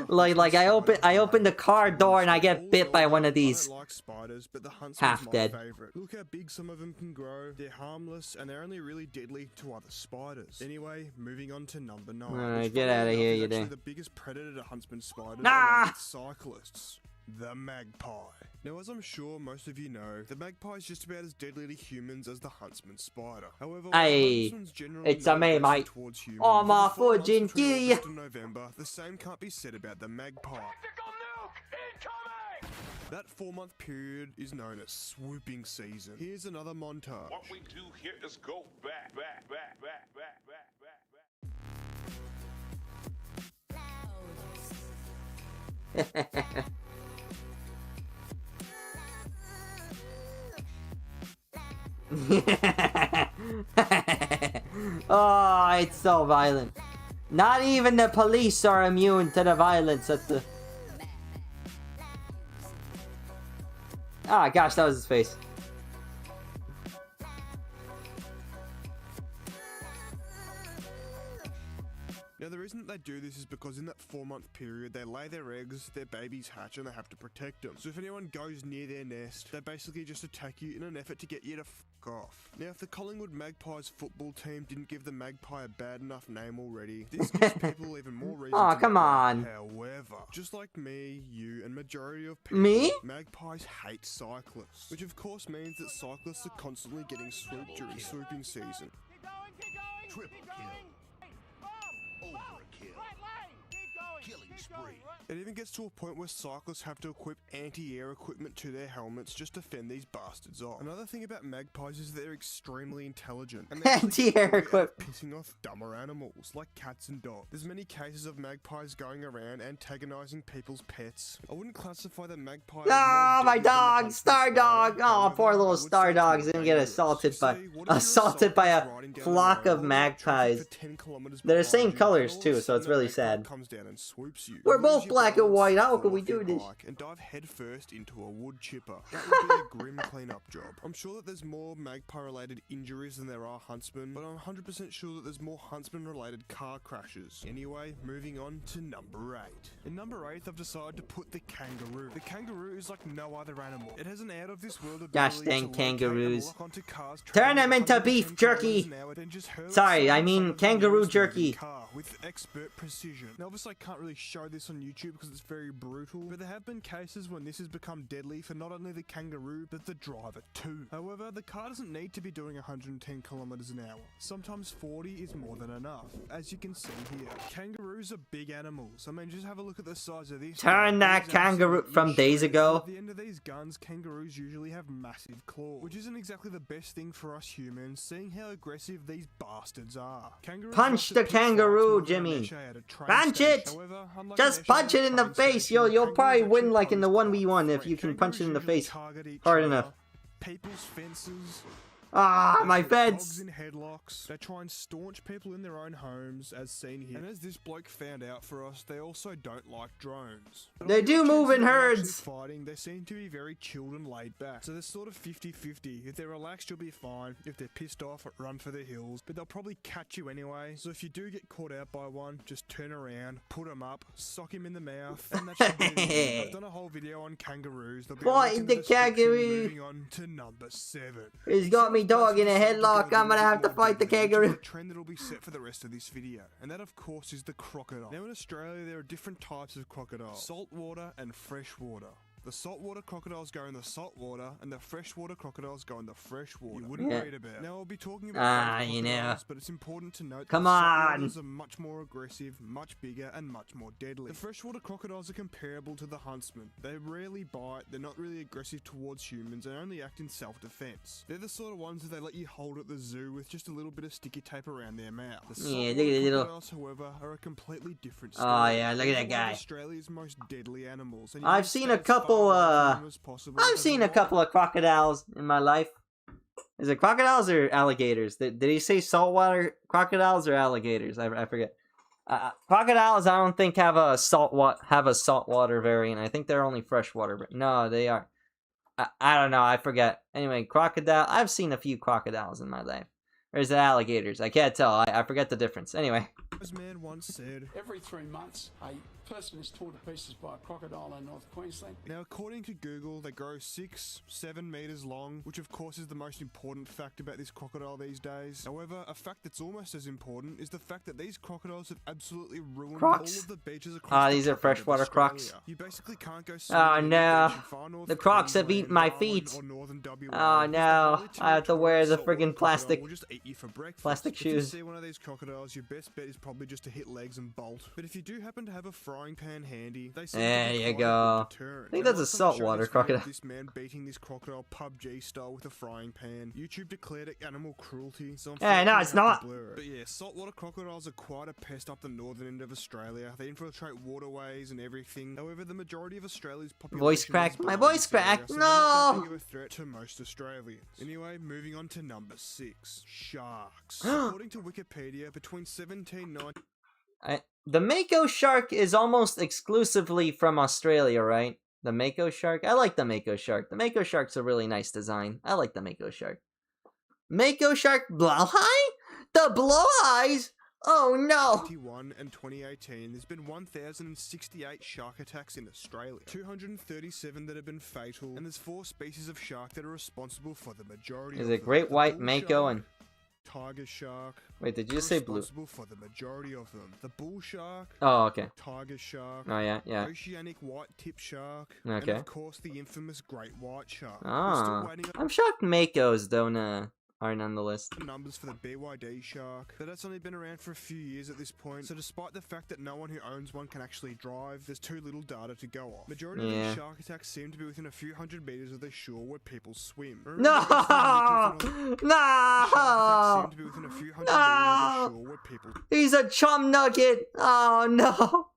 like I open the car door and I get bit by one of these. Like spiders, but the half dead. Look how big some of them can grow. They're harmless and they're only really deadly to other spiders. Anyway, moving on to number 9. Alright, get out of here, you do. The biggest predator to huntsman spiders are cyclists. The magpie. Now, as I'm sure most of you know, the magpie is just about as deadly to humans as the huntsman spider. However, it's a me, mate. Oh, my fudging gear. November, the same can't be said about the magpie. That 4-month period is known as swooping season. Here's another montage. What we do here is go back. Oh, it's so violent. Not even the police are immune to the violence at the... Ah, gosh, that was his face. Now, the reason that they do this is because in that 4-month period, they lay their eggs, their babies hatch, and they have to protect them. So if anyone goes near their nest, they basically just attack you in an effort to get you to fuck off. Now, if the Collingwood Magpies football team didn't give the magpie a bad enough name already, this gives people even more reason Aw, to come get on. mad. However, just like me, you, and majority of people, Me? magpies hate cyclists, which of course means that cyclists are constantly getting swooped during swooping season. Triple kill. Overkill. Killing spree. It even gets to a point where cyclists have to equip anti-air equipment to their helmets just to fend these bastards off. Another thing about magpies is they're extremely intelligent. And Anti-air equipment. Pissing off dumber animals like cats and dogs. There's many cases of magpies going around antagonizing people's pets. I wouldn't classify the magpie as Oh, more my deadly than the dog, huntsman Star spider. Dog. Oh, However, poor I little would Star say Dog's it's gonna get dangerous. assaulted by Say, what if you're assaulted by a cyclist riding down the flock road, of all the way magpies. for 10 kilometers They're the behind same you, colors and all of a too, so sudden it's really that sad. magpie comes down and swoops you. We're You lose both your black and balance, white. How fall can we off do your this? bike, and dive headfirst into a wood chipper. That would be a grim cleanup job. I'm sure that there's more magpie-related injuries than there are huntsmen, but I'm 100% sure that there's more huntsman-related car crashes. Anyway, moving on to number 8. In number 8, I've decided to put the kangaroo. The kangaroo is like no other animal. It has an out-of-this-world ability Gosh to dang locate kangaroos. and lock onto cars Turn them traveling into 110 beef jerky. kilometers an hour, then just hurl Sorry, itself I in mean front of the kangaroo nearest moving jerky. car with expert precision. Now, obviously, I can't really show this on YouTube because it's very brutal, but there have been cases when this has become deadly for not only the kangaroo, but the driver too. However, the car doesn't need to be doing 110 kilometers an hour. Sometimes 40 is more than enough. As you can see here, kangaroos are big animals. I mean, just have a look at the size of this. Turn that It's kangaroo absolutely from days shredded. ago. At the end of these guns, kangaroos usually have massive claws, which isn't exactly the best thing for us humans, seeing how aggressive these bastards are. Kangaroos Punch like to the pick fights kangaroo, more than an Jimmy. Esche at a train Punch station. it! However, unlike Just an Esche punch at it a in the train face. station, You'll kangaroos probably actually win like in the pose 1v1 if threat. you can punch it in the Kangaroos face usually target each hard other, enough. people's fences. Ah, my Dogs fence. in headlocks. They try and staunch people in their own homes, as seen here. And as this bloke found out for us, they also don't like drones. But They on the do off move chance in that they're actually herds. Fighting, they seem to be very chilled and laid back. So they're sort of 50-50. If they're relaxed, you'll be fine. If they're pissed off, run for the hills. But they'll probably catch you anyway. So if you do get caught out by one, just turn around, put him up, sock him in the mouth, and that should be it. I've done a whole video on kangaroos. There'll be a Fight link in the description. kangaroo. Moving on to number 7. He's got me dog in a headlock. I'm gonna have to fight the kangaroo. A trend that'll be set for the rest of this video, and that of course is the crocodile. Now in Australia there are different types of crocodiles: saltwater and freshwater. The saltwater crocodiles go in the saltwater, and the freshwater crocodiles go in the freshwater. You wouldn't read about. Now I'll be talking about you know. crocodiles, but it's important to note Come that on. saltwaters are much more aggressive, much bigger, and much more deadly. The freshwater crocodiles are comparable to the huntsman. They rarely bite, they're not really aggressive towards humans, and only act in self-defense. They're the sort of ones that they let you hold at the zoo with just a little bit of sticky tape around their mouth. The Yeah, look saltwater at the little- crocodiles, however, are a completely different story. Oh yeah, look at They're that one of guy. Australia's most deadly animals. And you I've must seen stay a as far couple, away from them as possible, I've as seen a wild- couple of crocodiles in my life. Is it crocodiles or alligators? Did he say saltwater crocodiles or alligators? I forget. Crocodiles, I don't think have a saltwater variant. I think they're only freshwater. But no, they are. I don't know. I forget. Anyway, crocodile. I've seen a few crocodiles in my life. Or is it alligators? I can't tell. I forget the difference. Anyway. This man once said, every 3 months, a person is torn to pieces by a crocodile in North Queensland. Now, according to Google, they grow 6-7 meters long, which of course is the most important fact about this crocodile these days. However, a fact that's almost as important is the fact that these crocodiles have absolutely ruined Crocs? all of the beaches across These the are continent of freshwater crocs. Australia. You basically can't go swimming Oh on the no. beach in far north The crocs have Queensland, eaten my Darwin, feet. or northern WA, Oh because the no. highly I have to wear the territorial friggin' saltwater plastic crocodile will just eat you for breakfast. plastic If you shoes. see one of these crocodiles, your best bet is probably just to hit legs and bolt. But if you do happen to have a frying pan handy, they seem There to be you quite a go. good deterrent. I think Now, that's a last time I showed saltwater this video of crocodile. This man beating this crocodile PUBG style with a frying pan. YouTube declared it animal cruelty, so Hey, no, unfortunately it's I have not. to blur it. But yeah, saltwater crocodiles are quite a pest up the northern end of Australia. They infiltrate waterways and everything. However, the majority of Australia's population Voice crack. lives My below voice this area, crack. so they're not that No. big of a threat to most Australians. Anyway, moving on to number 6, sharks. According to Wikipedia, between 1790 The Mako shark is almost exclusively from Australia, right? The Mako shark? I like the Mako shark. The Mako shark's a really nice design. I like the Mako shark. Mako shark bloweye? The bloweyes Oh no! 2021 and 2018, there's been 1,068 shark attacks in Australia, 237 that have been fatal, and there's 4 species of shark that are responsible for the majority Is of it them. great The white bull mako shark, and tiger shark. wait, did you just say blue? Responsible for the majority of them. The bull shark. Oh, okay. Tiger shark. Oh yeah, yeah. Oceanic white tip shark. Okay. And of course the infamous great white shark. We're still Ah, waiting on I'm shocked makos aren't on the list. numbers for the BYD shark, but that's only been around for a few years at this point, so despite the fact that no one who owns one can actually drive, there's too little data to go off. Majority of Yeah. these shark attacks seem to be within a few hundred meters of the shore where people swim. No! No! Seem to be within a few hundred meters of the shore where people. He's a chum nugget! Oh no!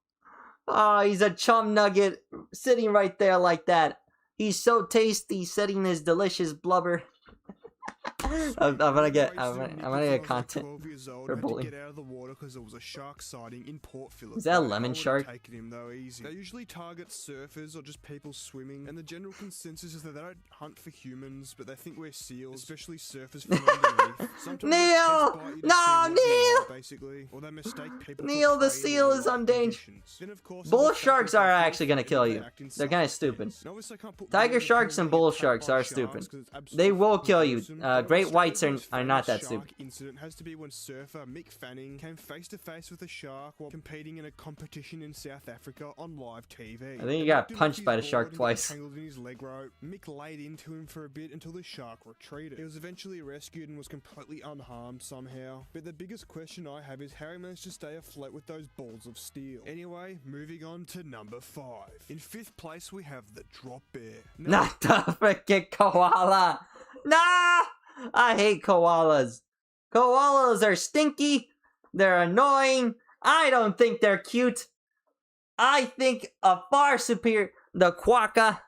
Oh, he's a chum nugget sitting right there like that. He's so tasty, setting his delicious blubber. I'm gonna get content for bullying. Get out of the water because there was a shark sighting in Port Phillip. Is that a lemon I shark? would've taken him though easy. They usually target surfers or just people swimming, and the general consensus is that they don't hunt for humans, but they think we're seals, especially surfers from underneath. Sometimes Neil! they test bite you to No, see what you Neil! are, basically, or they mistake people. Neil, for the prey in seal is light on danger. conditions. Then, of course, Bull there's the fact sharks that are they actually gonna kill they you. act in They're kind of self-defense. stupid. Now, obviously, I can't put Tiger blame on sharks and people bull getting attacked sharks by are sharks stupid. 'cause it's They absolutely will kill you. gruesome, but Great Australia's whites most are not that famous stupid. shark incident has to be when surfer Mick Fanning came face to face with a shark while competing in a competition in South Africa on live TV. I think he got punched by the shark Board and got twice. tangled in his leg rope. Mick laid into him for a bit until the shark retreated. He was eventually rescued and was completely unharmed somehow. But the biggest question I have is how he managed to stay afloat with those balls of steel. Anyway, moving on to number 5. In 5th place we have the drop bear. Now, Not the freaking koala! Nah! I hate koalas. Koalas are stinky. They're annoying. I don't think they're cute. I think a far superior... The quokka.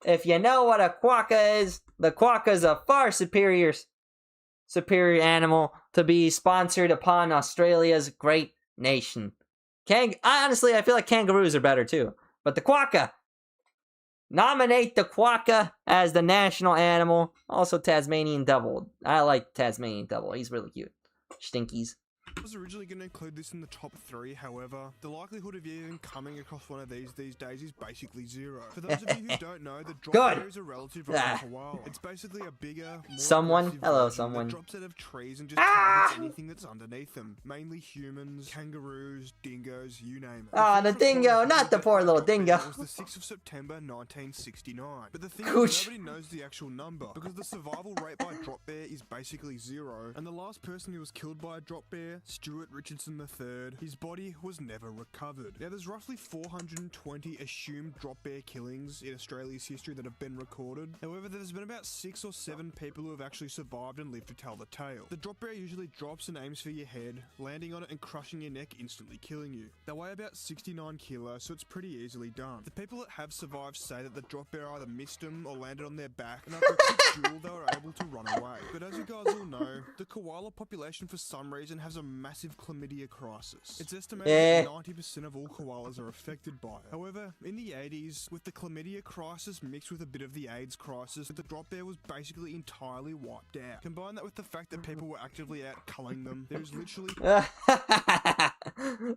If you know what a quokka is, the quokka is a far superior animal to be sponsored upon Australia's great nation. Honestly, I feel like kangaroos are better too. But the quokka. Nominate the quokka as the national animal. Also Tasmanian devil. I like Tasmanian devil. He's really cute. Stinkies. I was originally going to include this in the top 3, however, the likelihood of you even coming across one of these days is basically 0. For those of you who don't know, the drop bear is a relative of the koala. It's basically a bigger, more aggressive version that drops out of trees and just targets anything that's underneath them. Mainly humans, kangaroos, dingoes, you name it. Ah, the dingo, not the poor little dingo. It was the 6th of September 1969. But the thing is, nobody knows the actual number, because the survival rate by drop bear is basically 0, and the last person who was killed by a drop bear, Stuart Richardson III, his body was never recovered. Now there's roughly 420 assumed drop bear killings in Australia's history that have been recorded. However, there's been about 6 or 7 people who have actually survived and lived to tell the tale. The drop bear usually drops and aims for your head, landing on it and crushing your neck, instantly killing you. They weigh about 69 kilos, so it's pretty easily done. The people that have survived say that the drop bear either missed them or landed on their back, and after a quick duel they were able to run away. But as you guys all know, the koala population for some reason has a massive chlamydia crisis. It's estimated that 90% of all koalas are affected by it. However, in the 80s, with the chlamydia crisis mixed with a bit of the AIDS crisis, the drop bear was basically entirely wiped out. Combine that with the fact that people were actively out culling them, there's literally...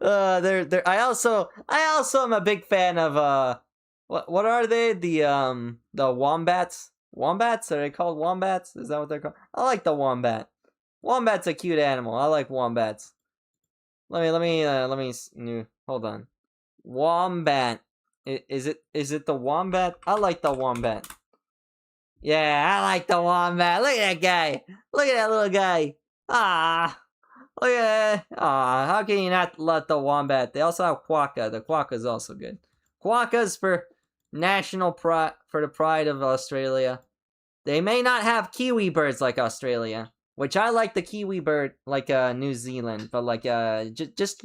I also am a big fan of what are they? The wombats? Wombats? Are they called wombats? Is that what they're called? I like the wombat. Wombat's a cute animal. I like wombats. Let me hold on. Wombat. Is it the wombat? I like the wombat. Yeah, I like the wombat. Look at that guy. Look at that little guy. Ah. Look at that. Ah, how can you not let the wombat? They also have quokka. The quokka is also good. Quokka's for national pride, for the pride of Australia. They may not have kiwi birds like Australia, which I like the kiwi bird like New Zealand, but like just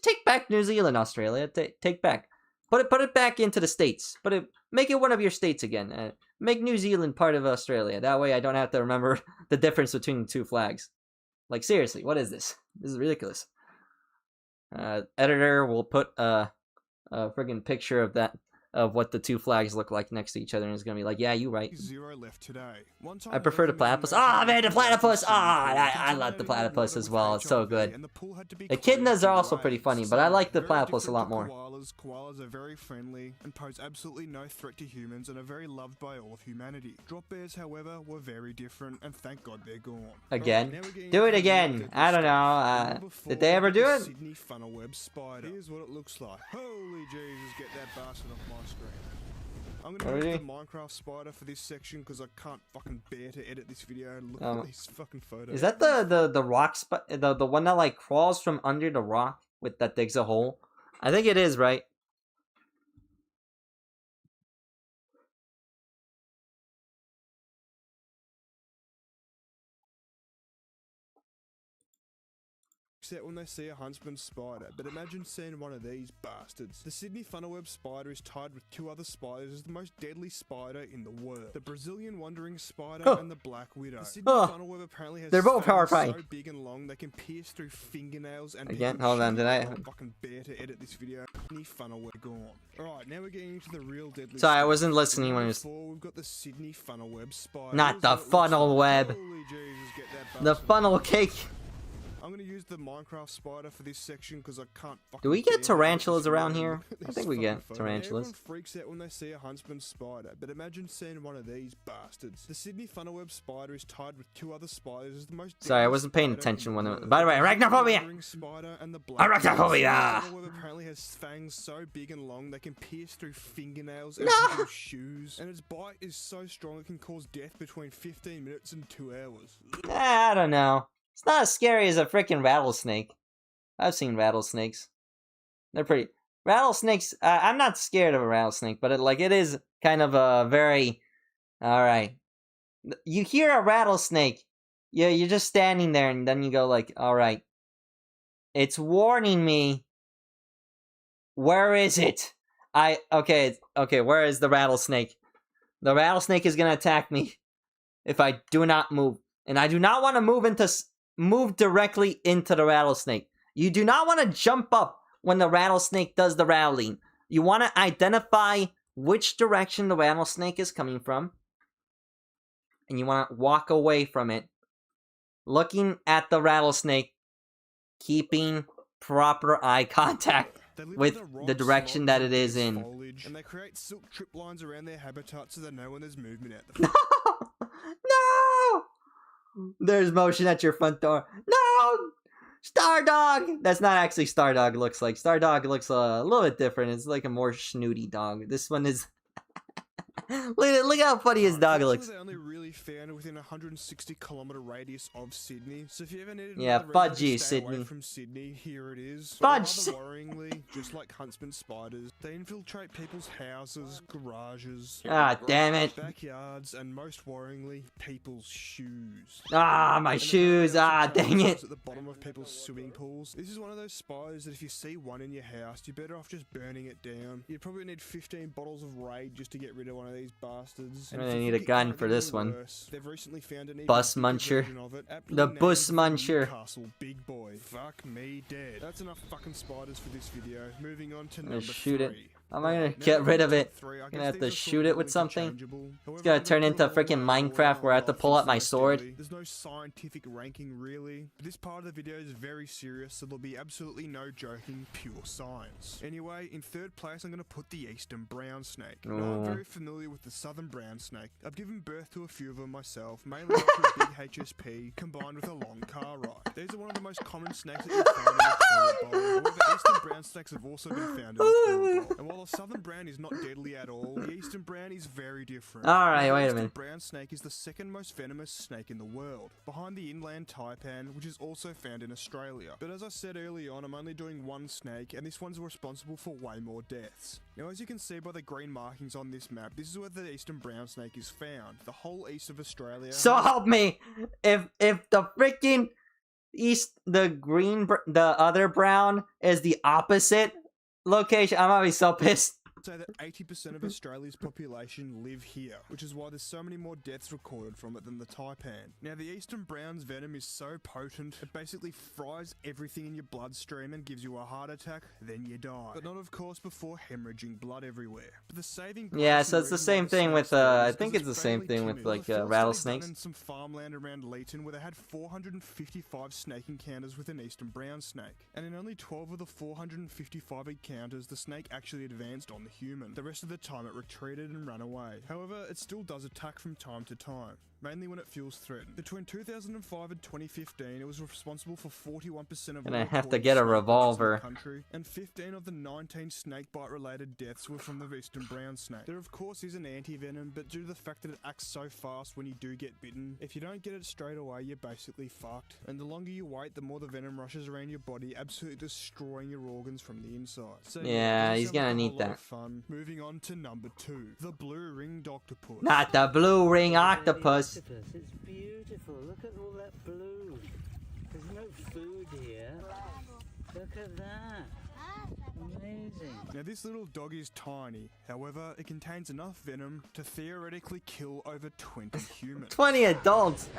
take back New Zealand, Australia. Take back, put it back into the states. Make it one of your states again. Make New Zealand part of Australia. That way, I don't have to remember the difference between the two flags. Like seriously, what is this? This is editor will put a friggin' picture of of what the two flags look like next to each other, and it's gonna be like, yeah, you right. Zero left today. I prefer the platypus. Ah, man, the platypus! Ah, I love the platypus as well. It's so good. The echidnas are also pretty funny, but I like the platypus a lot more. Koalas are very friendly and pose absolutely no threat to humans and are very loved by all of humanity. Drop bears, however, were very different, and thank God they're gone. Again? Do it again. I don't know. Did they ever do it? Sydney funnel web spider. Here's what it looks like. Holy Jesus, get that bastard off my screen. I'm gonna use the Minecraft spider for this section because I can't fucking bear to edit this video and look at these fucking photos. Is that the rock the one that like crawls from under the rock with that digs a hole? I think it is, right? Except when they see a huntsman spider, but imagine seeing one of these bastards. The Sydney funnelweb spider is tied with two other spiders as the most deadly spider in the world. The Brazilian wandering spider and the black widow. The Sydney funnelweb apparently has fangs so big and long they can pierce through fingernails and again, hold on, did I fucking bear to edit this video? Sydney funnelweb gone. Alright, now we're getting into the real deadly. Sorry, I wasn't listening when it was. We've got the Sydney funnelweb spider. Not the funnel web. Holy Jesus, get that the funnel cake. I'm gonna use the Minecraft spider for this section because I can't fucking. Do we get tarantulas around here? I think we get tarantulas. Everyone freaks out when they see a huntsman spider, but imagine seeing one of these bastards. The Sydney funnelweb spider is tied with two other spiders as the most. Sorry, I wasn't paying attention when. By the way, arachnophobia. Arachnophobia. The apparently has fangs so big and long they can pierce through fingernails and people's shoes, and its bite is so strong it can cause death between 15 minutes and 2 hours. I don't know. It's not as scary as a freaking rattlesnake. I've seen rattlesnakes. They're pretty. Rattlesnakes, I'm not scared of a rattlesnake, but it is kind of a very... Alright. You hear a rattlesnake, you're just standing there, and then you go like, alright. It's warning me. Where is it? Okay, where is the rattlesnake? The rattlesnake is gonna attack me if I do not move. And I do not want to move directly into the rattlesnake. You do not want to jump up when the rattlesnake does the rattling. You want to identify which direction the rattlesnake is coming from. And you want to walk away from it. Looking at the rattlesnake. Keeping proper eye contact with the direction that it is in. And they create silk trip lines around their habitat so they know when there's movement out the front. No! There's motion at your front door. No! Stardog! That's not actually Stardog looks like. Stardog looks a little bit different. It's like a more snooty dog. This one is... look how funny his dog looks. They're only really found within a 160-kilometer radius of Sydney. So if you ever needed fudge you, stay Sydney. away from Sydney, here it is. Fudge! Worryingly, just like huntsman spiders, they infiltrate people's houses, garages, damn it, backyards, and most worryingly, people's shoes. My shoes. Dang it. At the bottom of people's swimming pools. This is one of those spiders that if you see one in your house, you're better off just burning it down. You'd probably need 15 bottles of Raid just to get rid of one of these bastards. I'm gonna need a gun for this one. They've recently found an Bus Muncher. The Bus Muncher. Big boy. Fuck me dead. That's enough fucking spiders for this video. Moving on to I'm number gonna shoot 3. it. I'm gonna get rid of it. I'm gonna have to shoot it with something. It's gonna turn into freaking Minecraft where I have to pull out my sword. There's no scientific ranking really, but this part of the video is very serious, so there'll be absolutely no joking, pure science. Anyway, in third place I'm gonna put the eastern brown snake. Now, I'm very familiar with the southern brown snake. I've given birth to a few of them myself, mainly after a big HSP combined with a long car ride. These are one of the most common snakes that you'll find in the toilet bowl. However, eastern brown snakes have also been found in the toilet bowl. And while the southern brown is not deadly at all, the eastern brown is very different. Alright, wait a minute. The brown snake is the second most venomous snake in the world, behind the inland taipan, which is also found in Australia. But as I said early on, I'm only doing one snake, and this one's responsible for way more deaths. Now, as you can see by the green markings on this map, this is where the eastern brown snake is found, the whole east of Australia. So help me! If the freaking the other brown is the opposite location, I'm gonna be so pissed. say that 80% of Australia's population live here, which is why there's so many more deaths recorded from it than the taipan. Now, the eastern brown's venom is so potent, it basically fries everything in your bloodstream and gives you a heart attack, then you die. But not, of course, before hemorrhaging blood everywhere. But the saving yeah, so it's the same thing with, I think it's the same thing with, like, rattlesnakes. In some farmland around Leeton where they had 455 snake encounters with an eastern brown snake. And in only 12 of the 455 encounters, the snake actually advanced on the human. The rest of the time it retreated and ran away. However, it still does attack from time to time, mainly when it feels threatened. Between 2005 and 2015, it was responsible for 41% of Gonna have to get a revolver. In the country, and 15 of the 19 snakebite related deaths were from the eastern brown snake. There of course is an anti-venom, but due to the fact that it acts so fast when you do get bitten, if you don't get it straight away, you're basically fucked. And the longer you wait, the more the venom rushes around your body, absolutely destroying your organs from the inside. So yeah, he's gonna need that. Fun. Moving on to number 2, the blue ringed octopus. Not the blue ring octopus. It's beautiful. Look at all that blue. There's no food here. Look at that. Amazing. Now this little dog is tiny, however it contains enough venom to theoretically kill over 20 humans. 20 adults!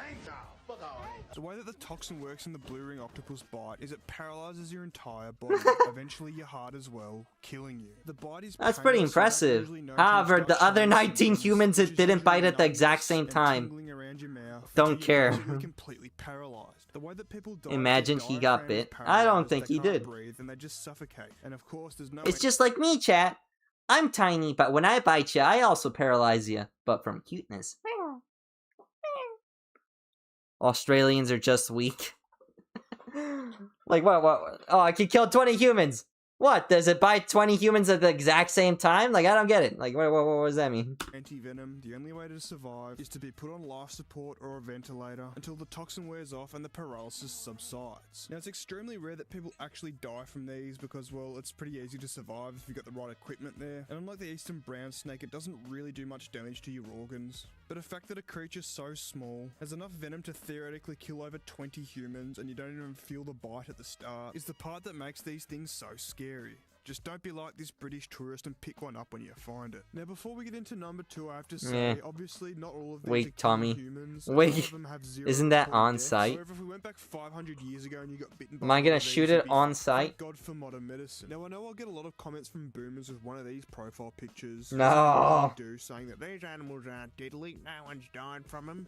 The way that the toxin works in the blue ring octopus bite is it paralyzes your entire body, eventually your heart as well, killing you. The bite is That's pretty impressive. However, the other 19 humans it didn't bite at the exact same time. Don't care. Completely paralyzed. The way that people die, imagine he got bit. I don't think he did. And they just suffocate. And of course, there's no it's just like me, chat. I'm tiny, but when I bite you, I also paralyze you. But from cuteness. Australians are just weak. Like, what? Oh, I could kill 20 humans. What? Does it bite 20 humans at the exact same time? Like, I don't get it. Like, what does that mean? Anti-venom, the only way to survive is to be put on life support or a ventilator until the toxin wears off and the paralysis subsides. Now, it's extremely rare that people actually die from these because, well, it's pretty easy to survive if you've got the right equipment there. And unlike the eastern brown snake, it doesn't really do much damage to your organs. But the fact that a creature so small has enough venom to theoretically kill over 20 humans and you don't even feel the bite at the start is the part that makes these things so scary. Just don't be like this British tourist and pick one up when you find it. Now, before we get into number 2, I have to say, obviously, not all of these Wait, are Tommy. humans. Wait, isn't that on site? However, if we went back 500 years ago and you got bitten by Am I gonna one of shoot these, it on site? Thank God for modern medicine. Now, I know I'll get a lot of comments from boomers with one of these profile pictures. No. Saying that these animals aren't deadly, no one's died from them.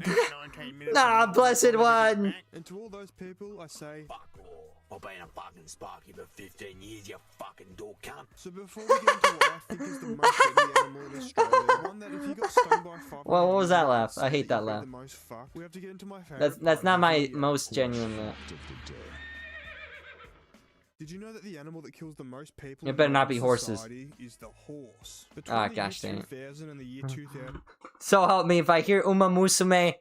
19 minutes. Nah, blessed one. And to all those people, I say, fuck off. I've been a fucking Sparky for 15 years, you fucking dog cunt. So before we get into what I think is the most deadly animal in Australia, one that if you got stung by a 500 well, what was that laugh? I hate that laugh. the most fucked, we have to get into my favorite That's not my most genuine laugh. Did you know that the animal that kills the most people It better not be horses. Is the horse? Between Ah, the gosh year dang it. 2000 and the year 2000. So help me if I hear Uma Musume.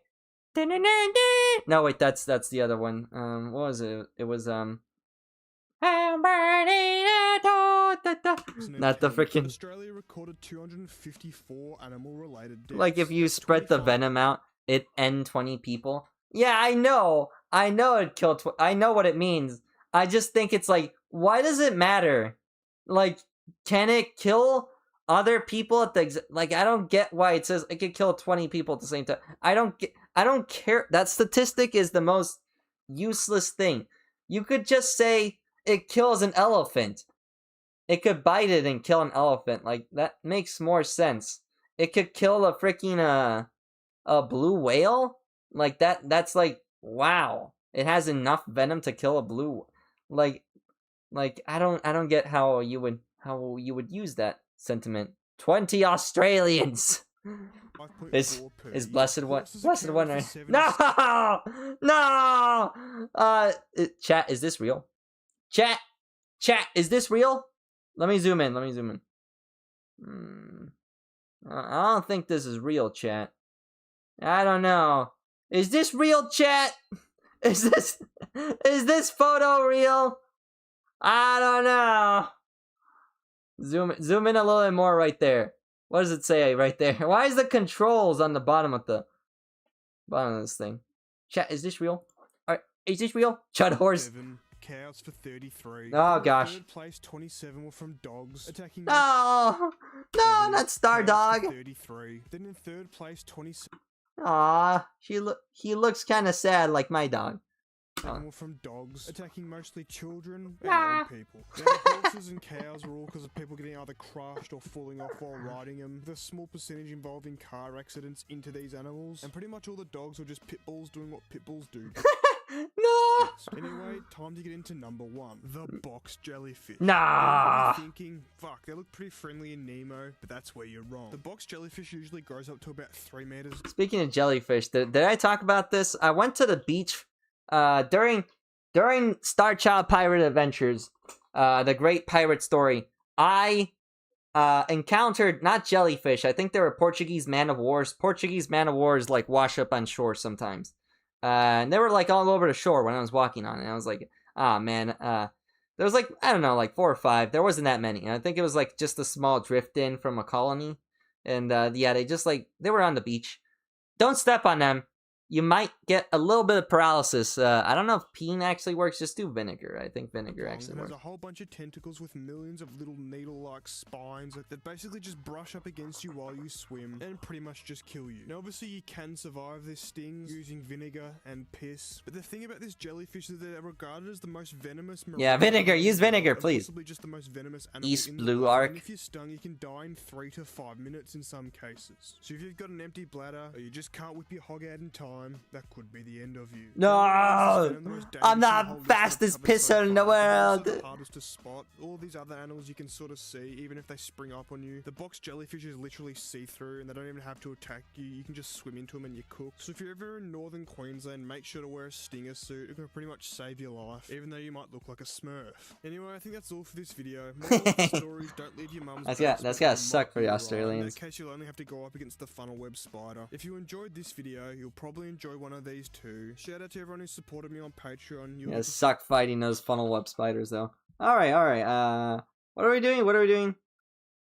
No, wait, that's the other one. What was it? It was I'm burning not the freaking. Australia recorded 254 animal-related deaths. Like if you spread the venom out, it end 20 people. Yeah, I know it killed. I know what it means. I just think it's like, why does it matter? Like, can it kill other people at the like? I don't get why it says it could kill 20 people at the same time. I don't care. That statistic is the most useless thing. You could just say it kills an elephant. It could bite it and kill an elephant. Like, that makes more sense. It could kill a freaking a blue whale. Like that's like, wow. It has enough venom to kill a blue. Like I don't get how you would use that sentiment. 20 Australians. Is blessed one right? No. Chat, is this real? Chat, is this real? Let me zoom in. I don't think this is real, chat. I don't know. Is this real, chat? Is this photo real? I don't know. Zoom in a little bit more right there. What does it say right there? Why is the controls on the bottom of this thing? Chat, is this real? Is this real? Chud horse. cows for 33. Oh, In gosh. third place, 27 were from dogs, attacking... No! No, not Star Dog! 33. Then in third place, 27... Aw, he looks kind of sad like my dog. Animal from dogs, attacking mostly children and old people. Now, the horses and cows were all because of people getting either crushed or falling off while riding them. There's a small percentage involving car accidents into these animals, and pretty much all the dogs were just pit bulls doing what pit bulls do. No! Anyway, time to get into number 1, the box jellyfish. Nah! You're thinking, fuck, they look pretty friendly in Nemo, but that's where you're wrong. The box jellyfish usually grows up to about 3 meters. Speaking of jellyfish, did I talk about this? I went to the beach during Starchild Pirate Adventures, the great pirate story. I encountered not jellyfish. I think they were Portuguese man-of-wars. Portuguese man-of-wars like wash up on shore sometimes. And they were like all over the shore when I was walking on it. And I was like, ah, man. There was like, I don't know, like 4 or 5. There wasn't that many. And I think it was like just a small drift in from a colony. And yeah, they were on the beach. Don't step on them. You might get a little bit of paralysis. I don't know if peeing actually works. Just do vinegar. I think vinegar actually works. There's a whole bunch of tentacles with millions of little needle-like spines that basically just brush up against you while you swim and pretty much just kill you. Now, obviously, you can survive this stings using vinegar and piss. But the thing about this jellyfish is that they're regarded as the most venomous. Yeah, vinegar. Use vinegar, please. Possibly just the most venomous animal East in the Blue world. Arc. And if you're stung, you can die in 3 to 5 minutes in some cases. So if you've got an empty bladder or you just can't whip your hog out in time, that could be the end of you. No! I'm the fastest pisser in the world! The hardest to spot. All these other animals you can sort of see, even if they spring up on you. The box jellyfish is literally see-through, and they don't even have to attack you. You can just swim into them and you're cooked. So if you're ever in northern Queensland, make sure to wear a stinger suit. It can pretty much save your life, even though you might look like a smurf. Anyway, I think that's all for this video. Moral of the stories, don't leave your mum's that's gotta suck for the Australians. In that case, you'll only have to go up against the funnel web spider. If you enjoyed this video, you'll probably enjoy one of these too. Shout out to everyone who supported me on Patreon. Yeah, suck fighting those funnel web spiders though. Alright. What are we doing?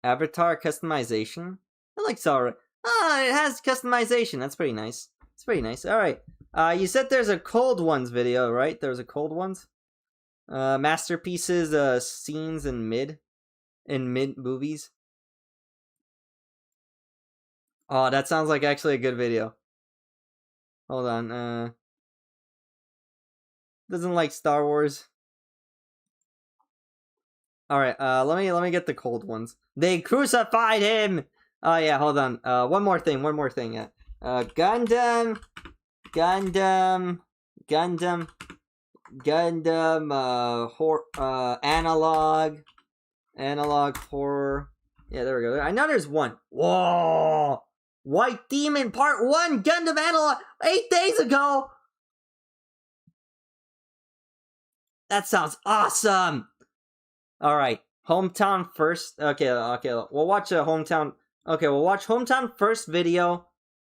Avatar customization? That looks alright. Ah, it has customization. That's pretty nice. It's pretty nice. Alright. You said there's a cold ones video, right? There's a cold ones? Masterpieces, scenes in mid movies. Oh, that sounds like actually a good video. Hold on, doesn't like Star Wars. Alright, let me get the cold ones. They crucified him! Oh yeah, hold on. One more thing, yeah. Gundam, Analogue horror. Yeah, there we go. I know there's one. Whoa! White Demon Part 1, Gundam Analogue, 8 days ago! That sounds awesome! Alright, Hometown first. Okay, we'll watch a Hometown. Okay, we'll watch Hometown first video.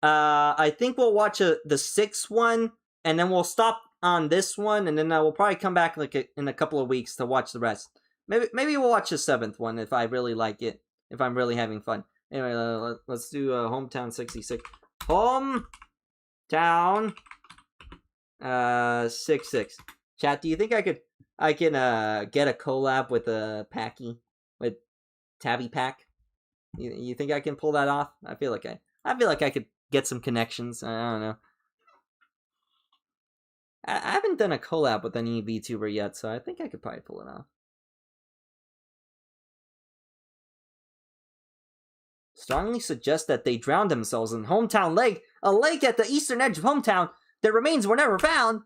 I think we'll watch the 6th one, and then we'll stop on this one, and then we'll probably come back like in a couple of weeks to watch the rest. Maybe we'll watch the 7th one if I really like it, if I'm really having fun. Anyway, let's do Hometown 66. Hometown 66. Chat, do you think I can get a collab with Packy, with Tabby Pack? You think I can pull that off? I feel like I could get some connections. I don't know. I haven't done a collab with any VTuber yet, so I think I could probably pull it off. Strongly suggest that they drowned themselves in Hometown Lake, a lake at the eastern edge of Hometown. Their remains were never found.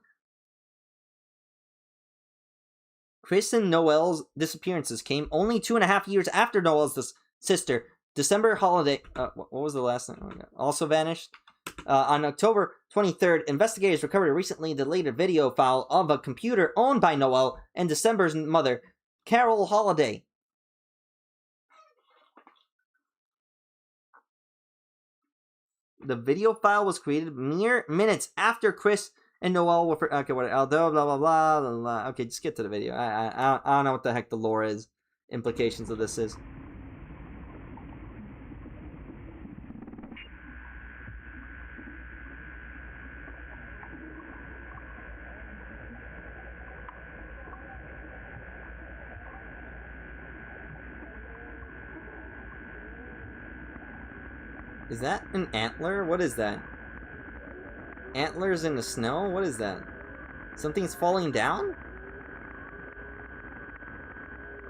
Chris and Noelle's disappearances came only 2.5 years after Noelle's sister, December holiday. What was the last name? Oh, also vanished. On October 23rd, investigators recovered a recently deleted video file of a computer owned by Noelle and December's mother, Carol Holiday. The video file was created mere minutes after Chris and Noelle were okay, what? Although blah blah blah blah blah. Okay, just get to the video. I don't know what the heck the lore is. Implications of this is. Is that an antler? What is that? Antlers in the snow? What is that? Something's falling down?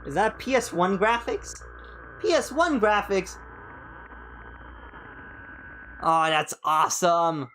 Is that PS1 graphics? PS1 graphics? Oh, that's awesome!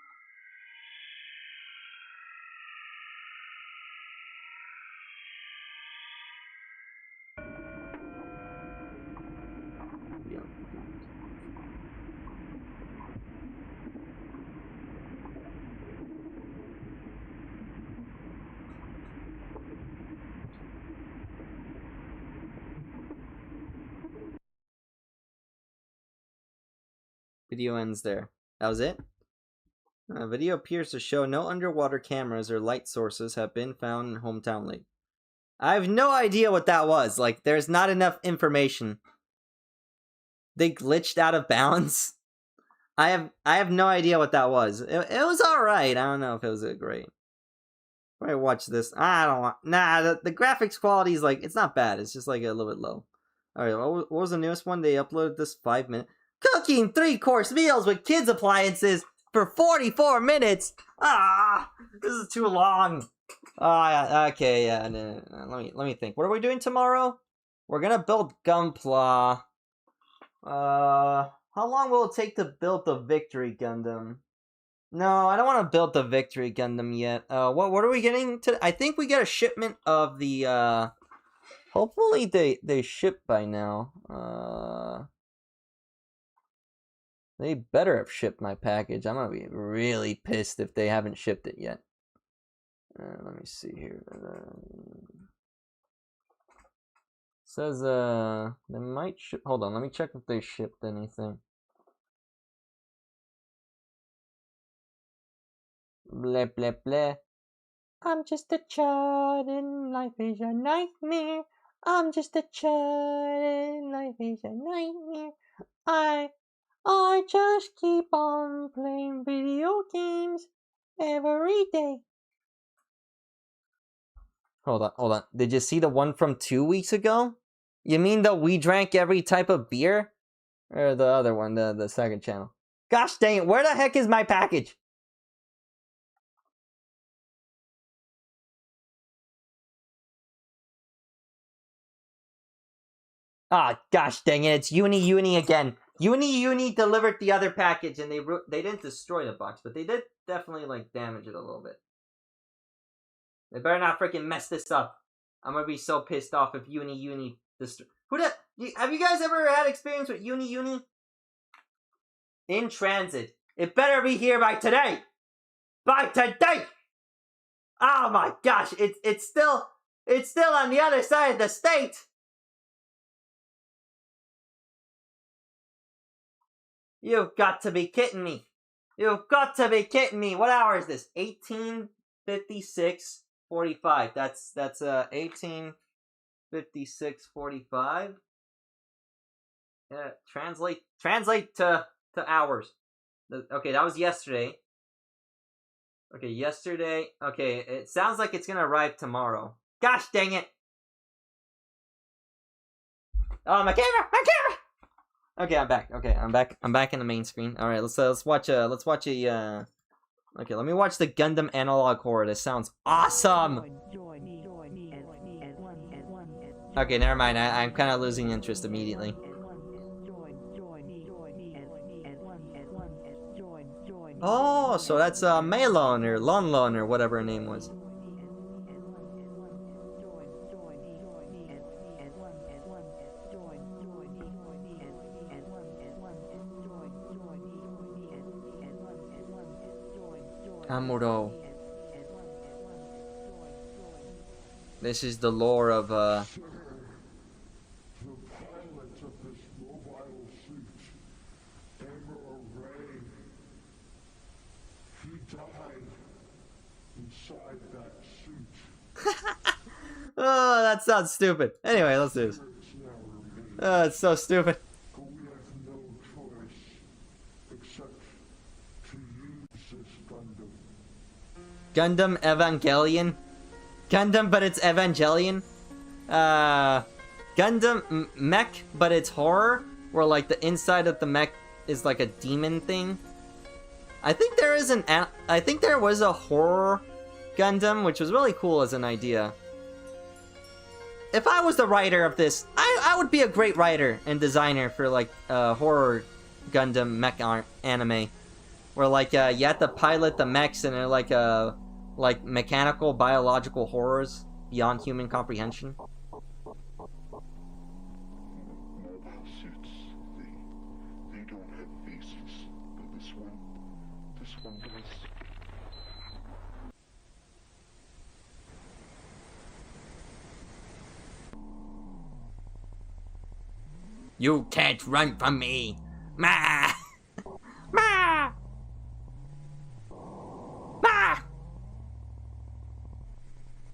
Video ends there. That was it? Video appears to show no underwater cameras or light sources have been found in Hometown Lake. I have no idea what that was. Like, there's not enough information. They glitched out of bounds. I have no idea what that was. It was alright. I don't know if it was great. Probably watch this. I don't want... Nah, the graphics quality is like... It's not bad. It's just like a little bit low. Alright, what was the newest one? They uploaded this 5 minutes. Cooking 3-course meals with kids appliances for 44 minutes. Ah, this is too long. Okay, yeah. No. Let me think. What are we doing tomorrow? We're gonna build Gunpla. How long will it take to build the Victory Gundam? No, I don't want to build the Victory Gundam yet. What are we getting to? I think we get a shipment of the. Hopefully they ship by now. They better have shipped my package. I'm gonna be really pissed if they haven't shipped it yet. Let me see here. Says they might ship. Hold on, let me check if they shipped anything. Blah blah blah. I'm just a child and life is a nightmare. I'm just a child and life is a nightmare. I just keep on playing video games every day. Hold on. Did you see the one from 2 weeks ago? You mean the we drank every type of beer? Or the other one, the second channel? Gosh dang it, where the heck is my package? Ah, gosh dang it, it's Uni again. Uni delivered the other package, and they didn't destroy the box, but they did definitely, like, damage it a little bit. They better not freaking mess this up. I'm gonna be so pissed off if Uni destroy. Have you guys ever had experience with Uni? In transit. It better be here by today! By today! Oh my gosh, it's still on the other side of the state! You've got to be kidding me. You've got to be kidding me. What hour is this? 18:56:45. That's 18:56:45. Yeah, translate to hours. Okay, that was yesterday. Okay, yesterday. Okay, it sounds like it's gonna arrive tomorrow. Gosh dang it. Oh, my camera! Okay, I'm back. I'm back in the main screen. All right, let's watch a Okay, let me watch the Gundam Analogue horror. This sounds awesome. Okay, never mind. I'm kind of losing interest immediately. Oh, so that's Melon or Lonlon or whatever her name was. Amuro. This is the lore of Oh, that sounds stupid. Anyway, let's do this. Oh, it's so stupid. Gundam Evangelion? Gundam, but it's Evangelion? Gundam mech, but it's horror? Where, like, the inside of the mech is like a demon thing. I think there is I think there was a horror Gundam, which was really cool as an idea. If I was the writer of this, I would be a great writer and designer for like horror Gundam mech anime, where like you have to pilot the mechs and they're like mechanical biological horrors beyond human comprehension. They don't have faces, but this one does. You can't run from me! Ma! Ma! Ma!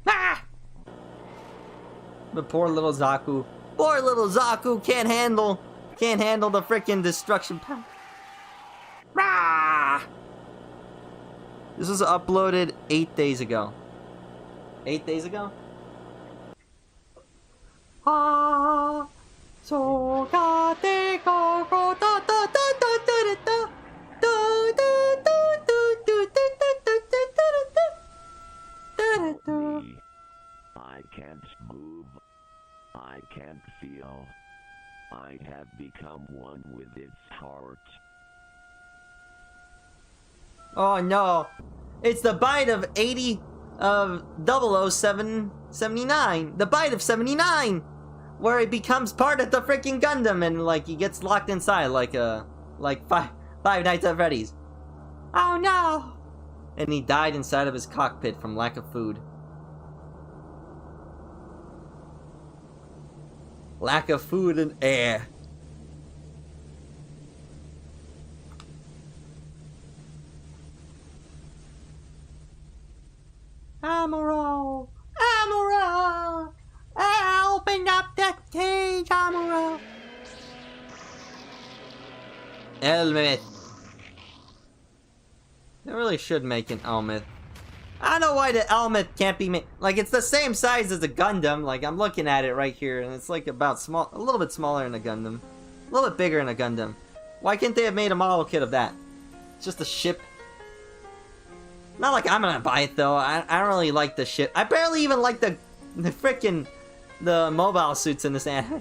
Ma! The poor little Zaku. Poor little Zaku can't handle the frickin' destruction power. Ma! This was uploaded 8 days ago. 8 days ago? Ah! So got the go go da da da da da da da da da. I can't move. I can't feel. I have become one with its heart. Oh no! It's the bite of 00779. The bite of 79! Where he becomes part of the freaking Gundam and like he gets locked inside like Five Nights at Freddy's. Oh no! And he died inside of his cockpit from lack of food. Lack of food and air. Amuro! Amuro! I opened up that cage, Amuro! Elmith. They really should make an Elmith. I don't know why the Elmith can't be made. Like, it's the same size as a Gundam. Like, I'm looking at it right here, and it's like about small, a little bit smaller than a Gundam. A little bit bigger than a Gundam. Why can't they have made a model kit of that? It's just a ship. Not like I'm gonna buy it, though. I don't really like the ship. I barely even like the frickin' the mobile suits in this anime.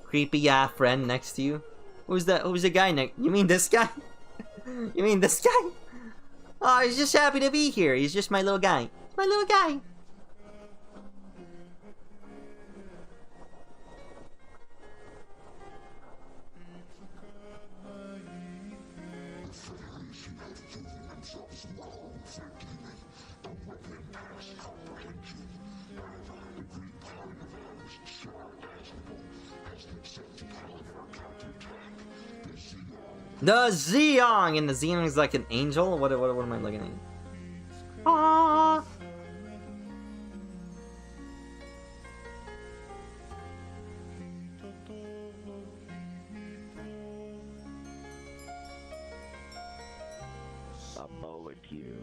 Creepy friend next to you. Who's the guy next? You mean this guy? You mean this guy? Oh, he's just happy to be here. He's just my little guy. My little guy. The Zeong! And the Zeong is like an angel? What am I looking at? Ah! Above you,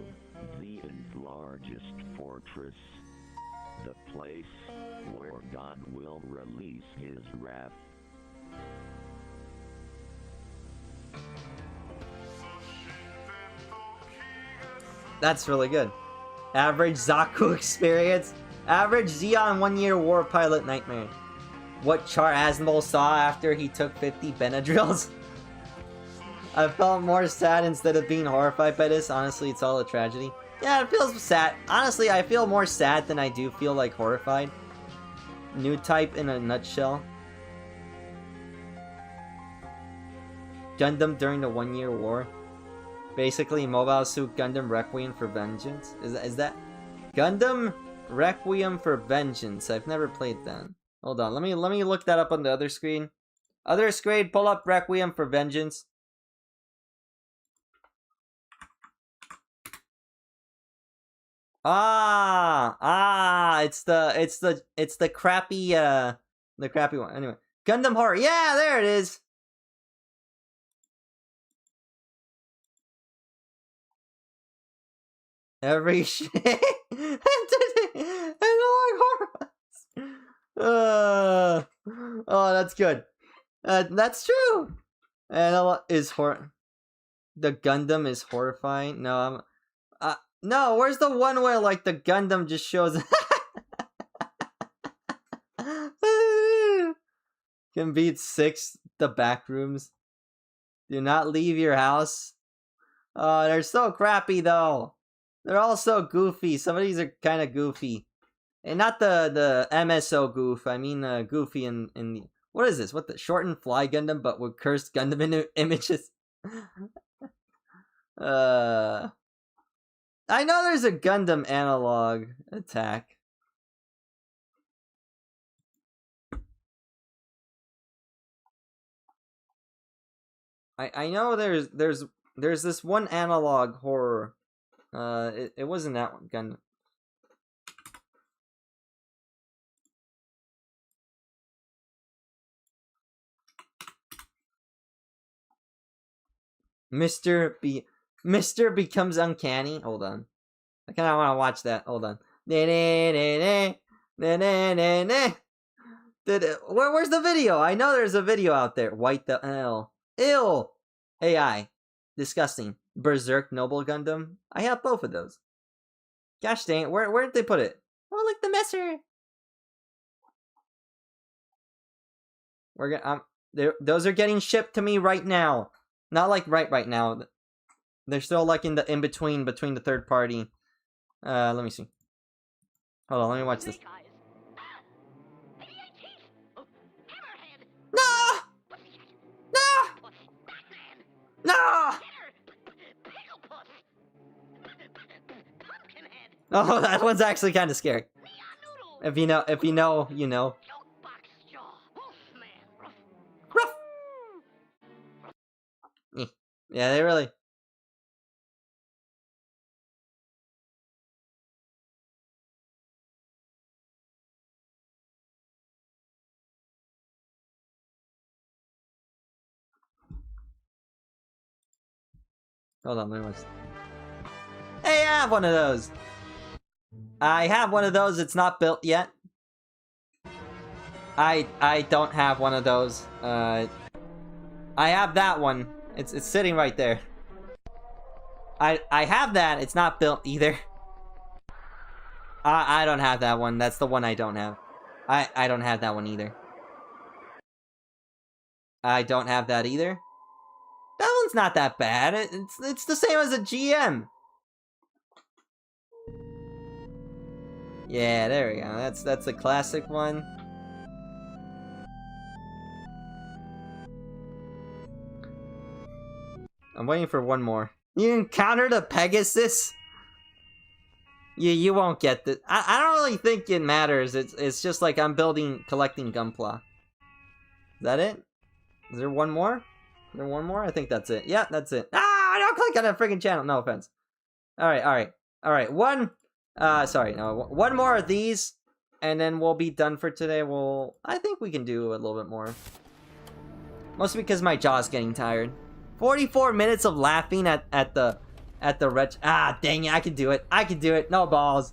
Zeon's largest fortress. The place where God will release his wrath. That's really good. Average Zaku experience. Average Zeon 1 year war pilot nightmare. What Char Aznavour saw after he took 50 Benadryls. I felt more sad instead of being horrified by this. Honestly, it's all a tragedy. Yeah, it feels sad. Honestly, I feel more sad than I do feel like horrified. New type in a nutshell. Gundam during the 1 year war. Basically, Mobile Suit Gundam Requiem for Vengeance. Is that Gundam Requiem for Vengeance? I've never played that. Hold on, let me look that up on the other screen. Other screen, pull up Requiem for Vengeance. It's the crappy one. Anyway, Gundam Horror. Yeah, there it is. Every shit. Oh, that's good. That's true. Analogue is the Gundam is horrifying. No, no. Where's the one where like the Gundam just shows? Can beat 6 the back rooms. Do not leave your house. Oh, they're so crappy though. They're all so goofy. Some of these are kind of goofy. And not the MSO goof. I mean goofy in the... What is this? What the shortened fly Gundam but with cursed Gundam images? I know there's a Gundam Analogue attack. I know there's this one Analogue horror. It wasn't that one Gundam. Mr. becomes uncanny. Hold on. I kind of want to watch that. Hold on. Where's the video? I know there's a video out there. White the L. Ew. AI. Disgusting. Berserk Noble Gundam. I have both of those. Gosh dang it. Where did they put it? Oh, look, the messer. We're gonna those are getting shipped to me right now. Not like right now. They're still like in the between the third party. Let me see. Hold on, let me watch this. No! No! No! Oh, that one's actually kind of scary. If you know, you know. Ruff. Yeah, they really. Hold on, let me watch. Hey, I have one of those. I have one of those. It's not built yet. I don't have one of those. I have that one. It's sitting right there. I have that. It's not built either. I don't have that one. That's the one I don't have. I don't have that one either. I don't have that either. That one's not that bad. It's the same as a GM. Yeah, there we go. That's a classic one. I'm waiting for one more. You encountered a Pegasus? You won't get this. I don't really think it matters. It's just like I'm collecting Gunpla. Is that it? Is there one more? Is there one more? I think that's it. Yeah, that's it. Ah, don't click on that freaking channel. No offense. Alright. One more of these, and then we'll be done for today. I think we can do a little bit more. Mostly because my jaw's getting tired. 44 minutes of laughing at the wretch. Ah, dang it, I can do it. I can do it. No balls.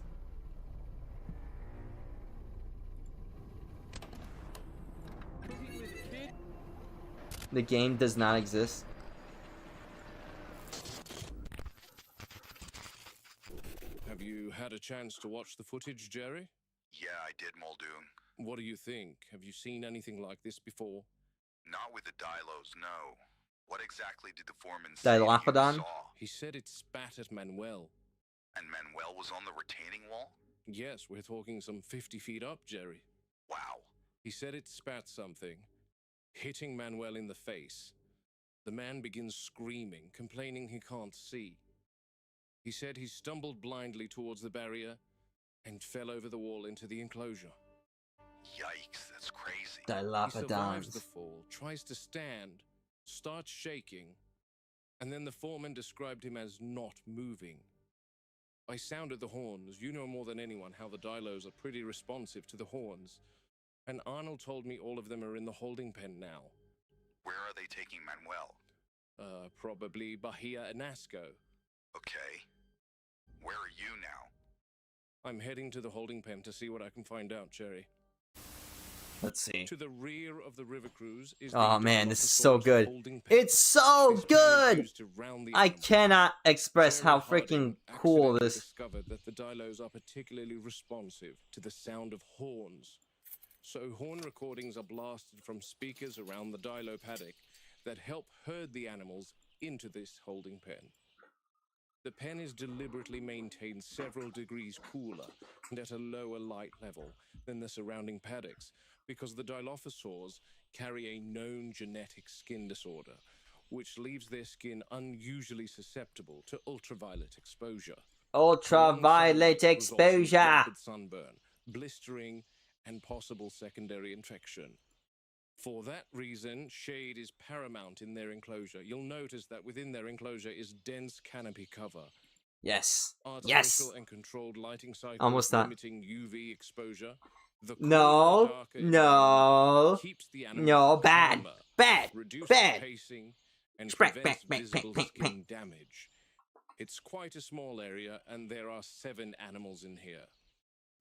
The game does not exist. Have you had a chance to watch the footage, Jerry? Yeah, I did, Muldoon. What do you think? Have you seen anything like this before? Not with the Dilos, no. What exactly did the foreman say Dilophodon? you saw? He said it spat at Manuel. And Manuel was on the retaining wall? Yes, we're talking some 50 feet up, Jerry. Wow. He said it spat something, hitting Manuel in the face. The man begins screaming, complaining he can't see. He said he stumbled blindly towards the barrier and fell over the wall into the enclosure. Yikes, that's crazy. He survives the fall, tries to stand, starts shaking, and then the foreman described him as not moving. I sounded the horns. You know more than anyone how the Dilos are pretty responsive to the horns. And Arnold told me all of them are in the holding pen now. Where are they taking Manuel? Probably Bahia and Nasco. Okay. Where are you now? I'm heading to the holding pen to see what I can find out, Jerry. Let's see. To the rear of the river cruise is Oh the man, this is so Dilophosaurus good. holding pen. It's so This pen is good. used to round the I animal. cannot express how Sarah freaking Harding cool accidentally this. discovered that the dilos are particularly responsive to the sound of horns. So horn recordings are blasted from speakers around the dilo paddock that help herd the animals into this holding pen. The pen is deliberately maintained several degrees cooler and at a lower light level than the surrounding paddocks because the Dilophosaurs carry a known genetic skin disorder, which leaves their skin unusually susceptible to ultraviolet exposure. Ultraviolet exposure. Rapid sunburn, blistering, and possible secondary infection. For that reason, shade is paramount in their enclosure. You'll notice that within their enclosure is dense canopy cover. Yes. Artificial and controlled lighting cycles Almost that. limiting UV exposure. The No. cooler, darker No. keeps the animals No. Bad. calmer, Bad. reduces Bad. pacing, and Sprack, prevents back, back, visible back, back, skin damage. It's quite a small area, and there are 7 animals in here.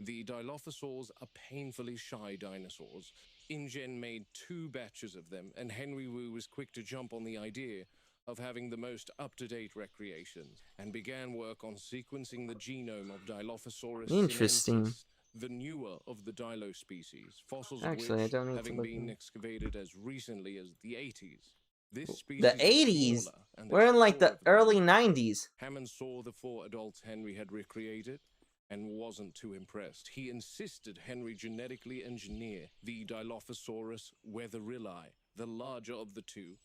The Dilophosaurs are painfully shy dinosaurs. InGen made 2 batches of them, and Henry Wu was quick to jump on the idea of having the most up-to-date recreations, and began work on sequencing the genome of Dilophosaurus Interesting. sinensis, the newer of the Dilo species, fossils Actually, I of don't need which to having look been at- excavated as recently as the 80s. This species The is 80s? smaller, and We're there's in like 4 the of them. early 90s. Hammond saw the 4 adults Henry had recreated and wasn't too impressed. He insisted Henry genetically engineer the Dilophosaurus weatherilli, the larger of the 2.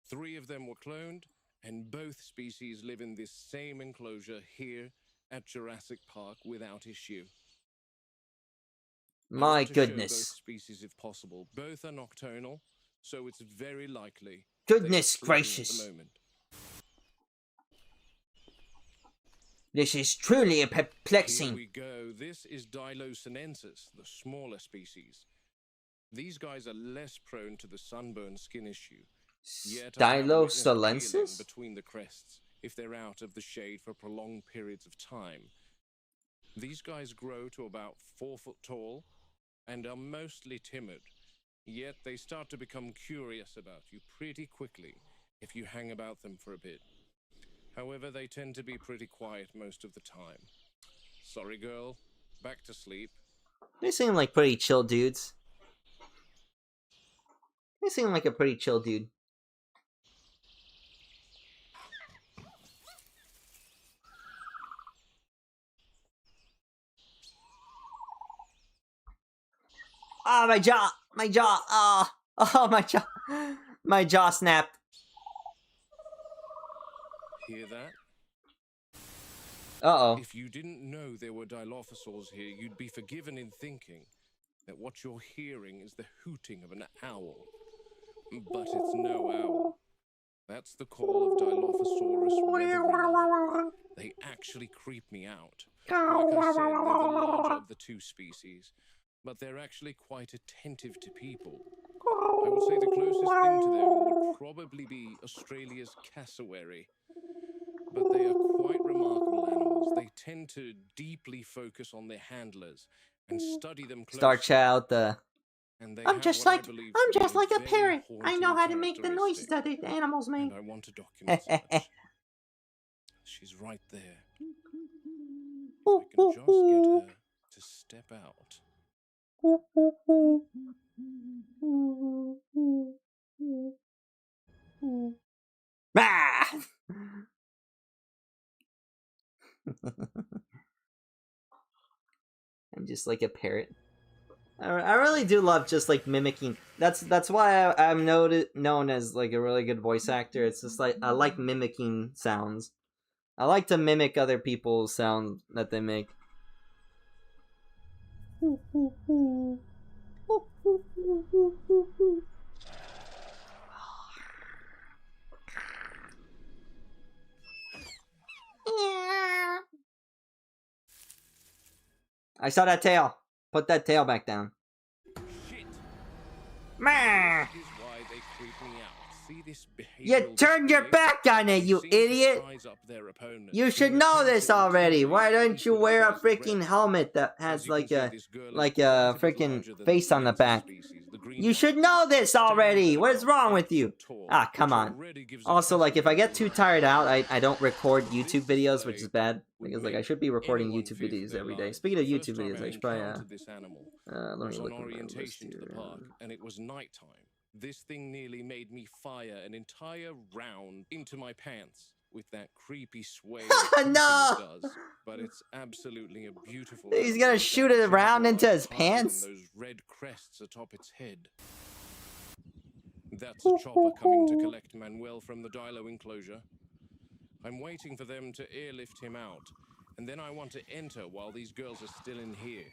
3 of them were cloned, and both species live in this same enclosure here at Jurassic Park without issue. I My want to show goodness. both species if possible. Both are nocturnal, so it's very likely Goodness they are sleeping gracious. at the moment. This is truly Here perplexing. we go. This is Dilo sinensis, the smaller species. These guys are less prone to the sunburn skin issue. Yet I have Dilo witnessed peeling sinensis? between the crests if they're out of the shade for prolonged periods of time. These guys grow to about 4 foot tall and are mostly timid. Yet they start to become curious about you pretty quickly if you hang about them for a bit. However, they tend to be pretty quiet most of the time. Sorry, girl. Back to sleep. They seem like pretty chill dudes. They seem like a pretty chill dude. Ah, my jaw! My jaw! Oh, my jaw snapped. Hear that? Uh-oh. If you didn't know there were Dilophosaurs here, you'd be forgiven in thinking that what you're hearing is the hooting of an owl. But it's no owl. That's the call of Dilophosaurus weatherilli. They actually creep me out. Like I said, they're the larger of the 2 species, but they're actually quite attentive to people. I would say the closest thing to them would probably be Australia's cassowary. But they are quite remarkable animals. They tend to deeply focus on their handlers and study them closely. Starchild, And they I'm have just what I like believe I'm to be just like a very parrot. I haunting know how to make the noises that the animals make. And I want to document such. She's right there. I can just get her to step out. Ah! I'm just like a parrot. I really do love just like mimicking. That's why I'm known as like a really good voice actor. It's just like I like mimicking sounds. I like to mimic other people's sounds that they make. I saw that tail. Put that tail back down. Shit. Meh. This is why they creep me out. See this You behavioral turned your display? back on it, you Seem to idiot! size up their opponent. You should Their know this attention already. to Why don't you wear a emphasize freaking threat. helmet that As has you can like see, a this girl is like quite a a bit freaking larger than face the on the rest of back? species You should know this already. What is wrong with you? Ah, come on. Also, like, if I get too tired out, I don't record YouTube videos, which is bad. Because, like, I should be recording YouTube videos every day. Speaking of YouTube videos, I should probably, let me look at my list here. And it was nighttime. This thing nearly made me fire an entire round into my pants with that creepy sway. No! It does, but it's absolutely a beautiful. He's gonna shoot it around into his pants. Those red crests atop its head. That's a chopper coming to collect Manuel from the Dilo enclosure. I'm waiting for them to airlift him out, and then I want to enter while these girls are still in here.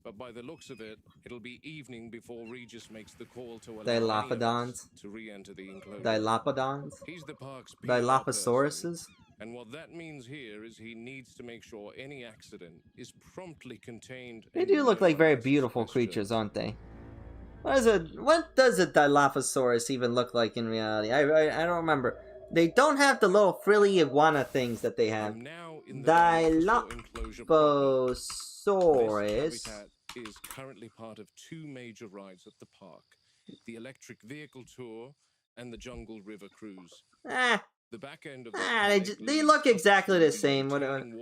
But by the looks of it, it'll be evening before Regis makes the call to allow Dilophodons. to re-enter the enclosure. Dilophodons? He's the park's Dilophosauruses? And what that means here is he needs to make sure any accident is promptly contained. They do look like very beautiful creatures, aren't they? What does a Dilophosaurus even look like in reality? I don't remember. They don't have the little frilly iguana things that they have. Dilophosaurus is currently part of two major rides at the park: the electric vehicle tour and the Jungle River cruise. The back end of they look exactly the same. Modern.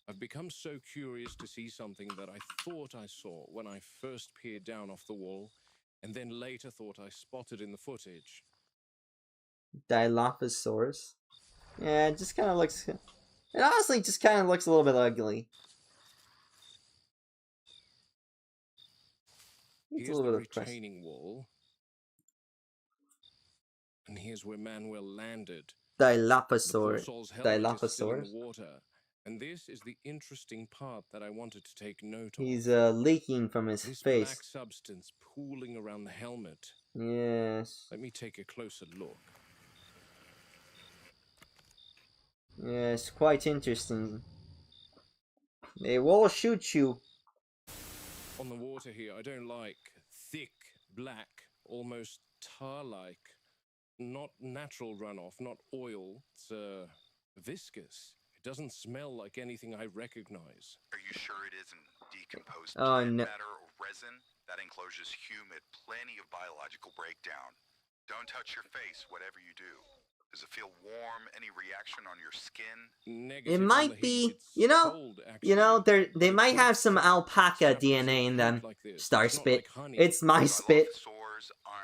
I've become so curious to see something that I thought I saw when I first peered down off the wall, and then later thought I spotted in the footage. Dilophosaurus. Yeah, it just kind of looks. It honestly just kind of looks a little bit ugly. It's a little bit of retaining wall. And here's where Manuel landed. Dilophosaurus. Dilophosaurus. And this is the interesting part that I wanted to take note of. He's leaking from his face. Black substance pooling around the helmet. Yes. Let me take a closer look. Yes, quite interesting. They will shoot you. On the water here, I don't like thick, black, almost tar-like. Not natural runoff, not oil. It's viscous. It doesn't smell like anything I recognize. Are you sure it isn't decomposed no. matter or resin? That enclosure's humid, plenty of biological breakdown. Don't touch your face, whatever you do. Does it feel warm? Any reaction on your skin? Negative it might be, they might have some alpaca DNA in them. Star spit. It's my spit.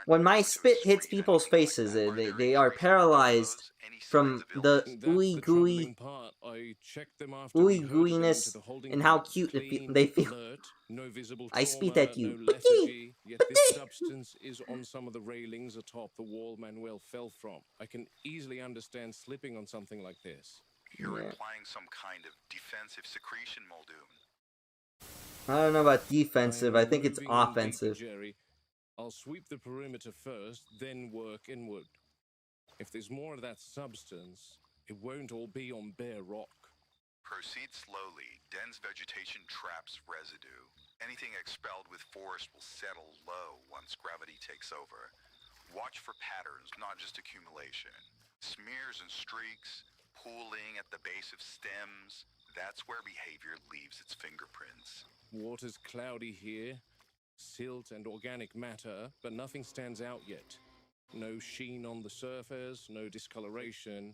When my spit hits people's faces, they are paralyzed from the ooey gooiness and how cute they feel. I spit at you. Yet this substance is on some of the railings atop the wall Manuel fell from. I can easily understand slipping on something like this. You're implying some kind of defensive secretion, Muldoon. I don't know about defensive. I think it's offensive. Jerry. I'll sweep the perimeter first, then work inward. If there's more of that substance, it won't all be on bare rock. Proceed slowly. Dense vegetation traps residue. Anything expelled with force will settle low once gravity takes over. Watch for patterns, not just accumulation. Smears and streaks, pooling at the base of stems. That's where behavior leaves its fingerprints. Water's cloudy here. Silt and organic matter, but nothing stands out yet. No sheen on the surface, no discoloration.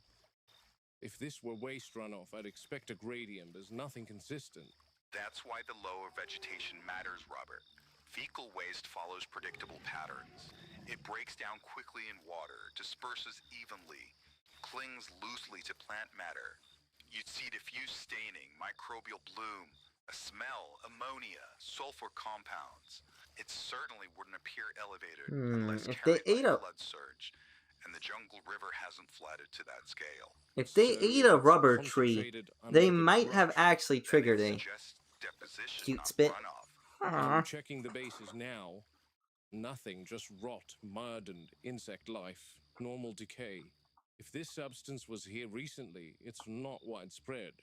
If this were waste runoff, I'd expect a gradient. There's nothing consistent. That's why the lower vegetation matters, Robert. Fecal waste follows predictable patterns. It breaks down quickly in water, disperses evenly, clings loosely to plant matter. You'd see diffuse staining, microbial bloom, a smell, ammonia, sulfur compounds. It certainly wouldn't appear elevated unless carried by a flood surge, and the Jungle River hasn't flooded to that scale. If they ate a rubber tree, they might have actually triggered a cute spit. I'm checking the bases now. Nothing, just rot, mud, and insect life. Normal decay. If this substance was here recently, it's not widespread.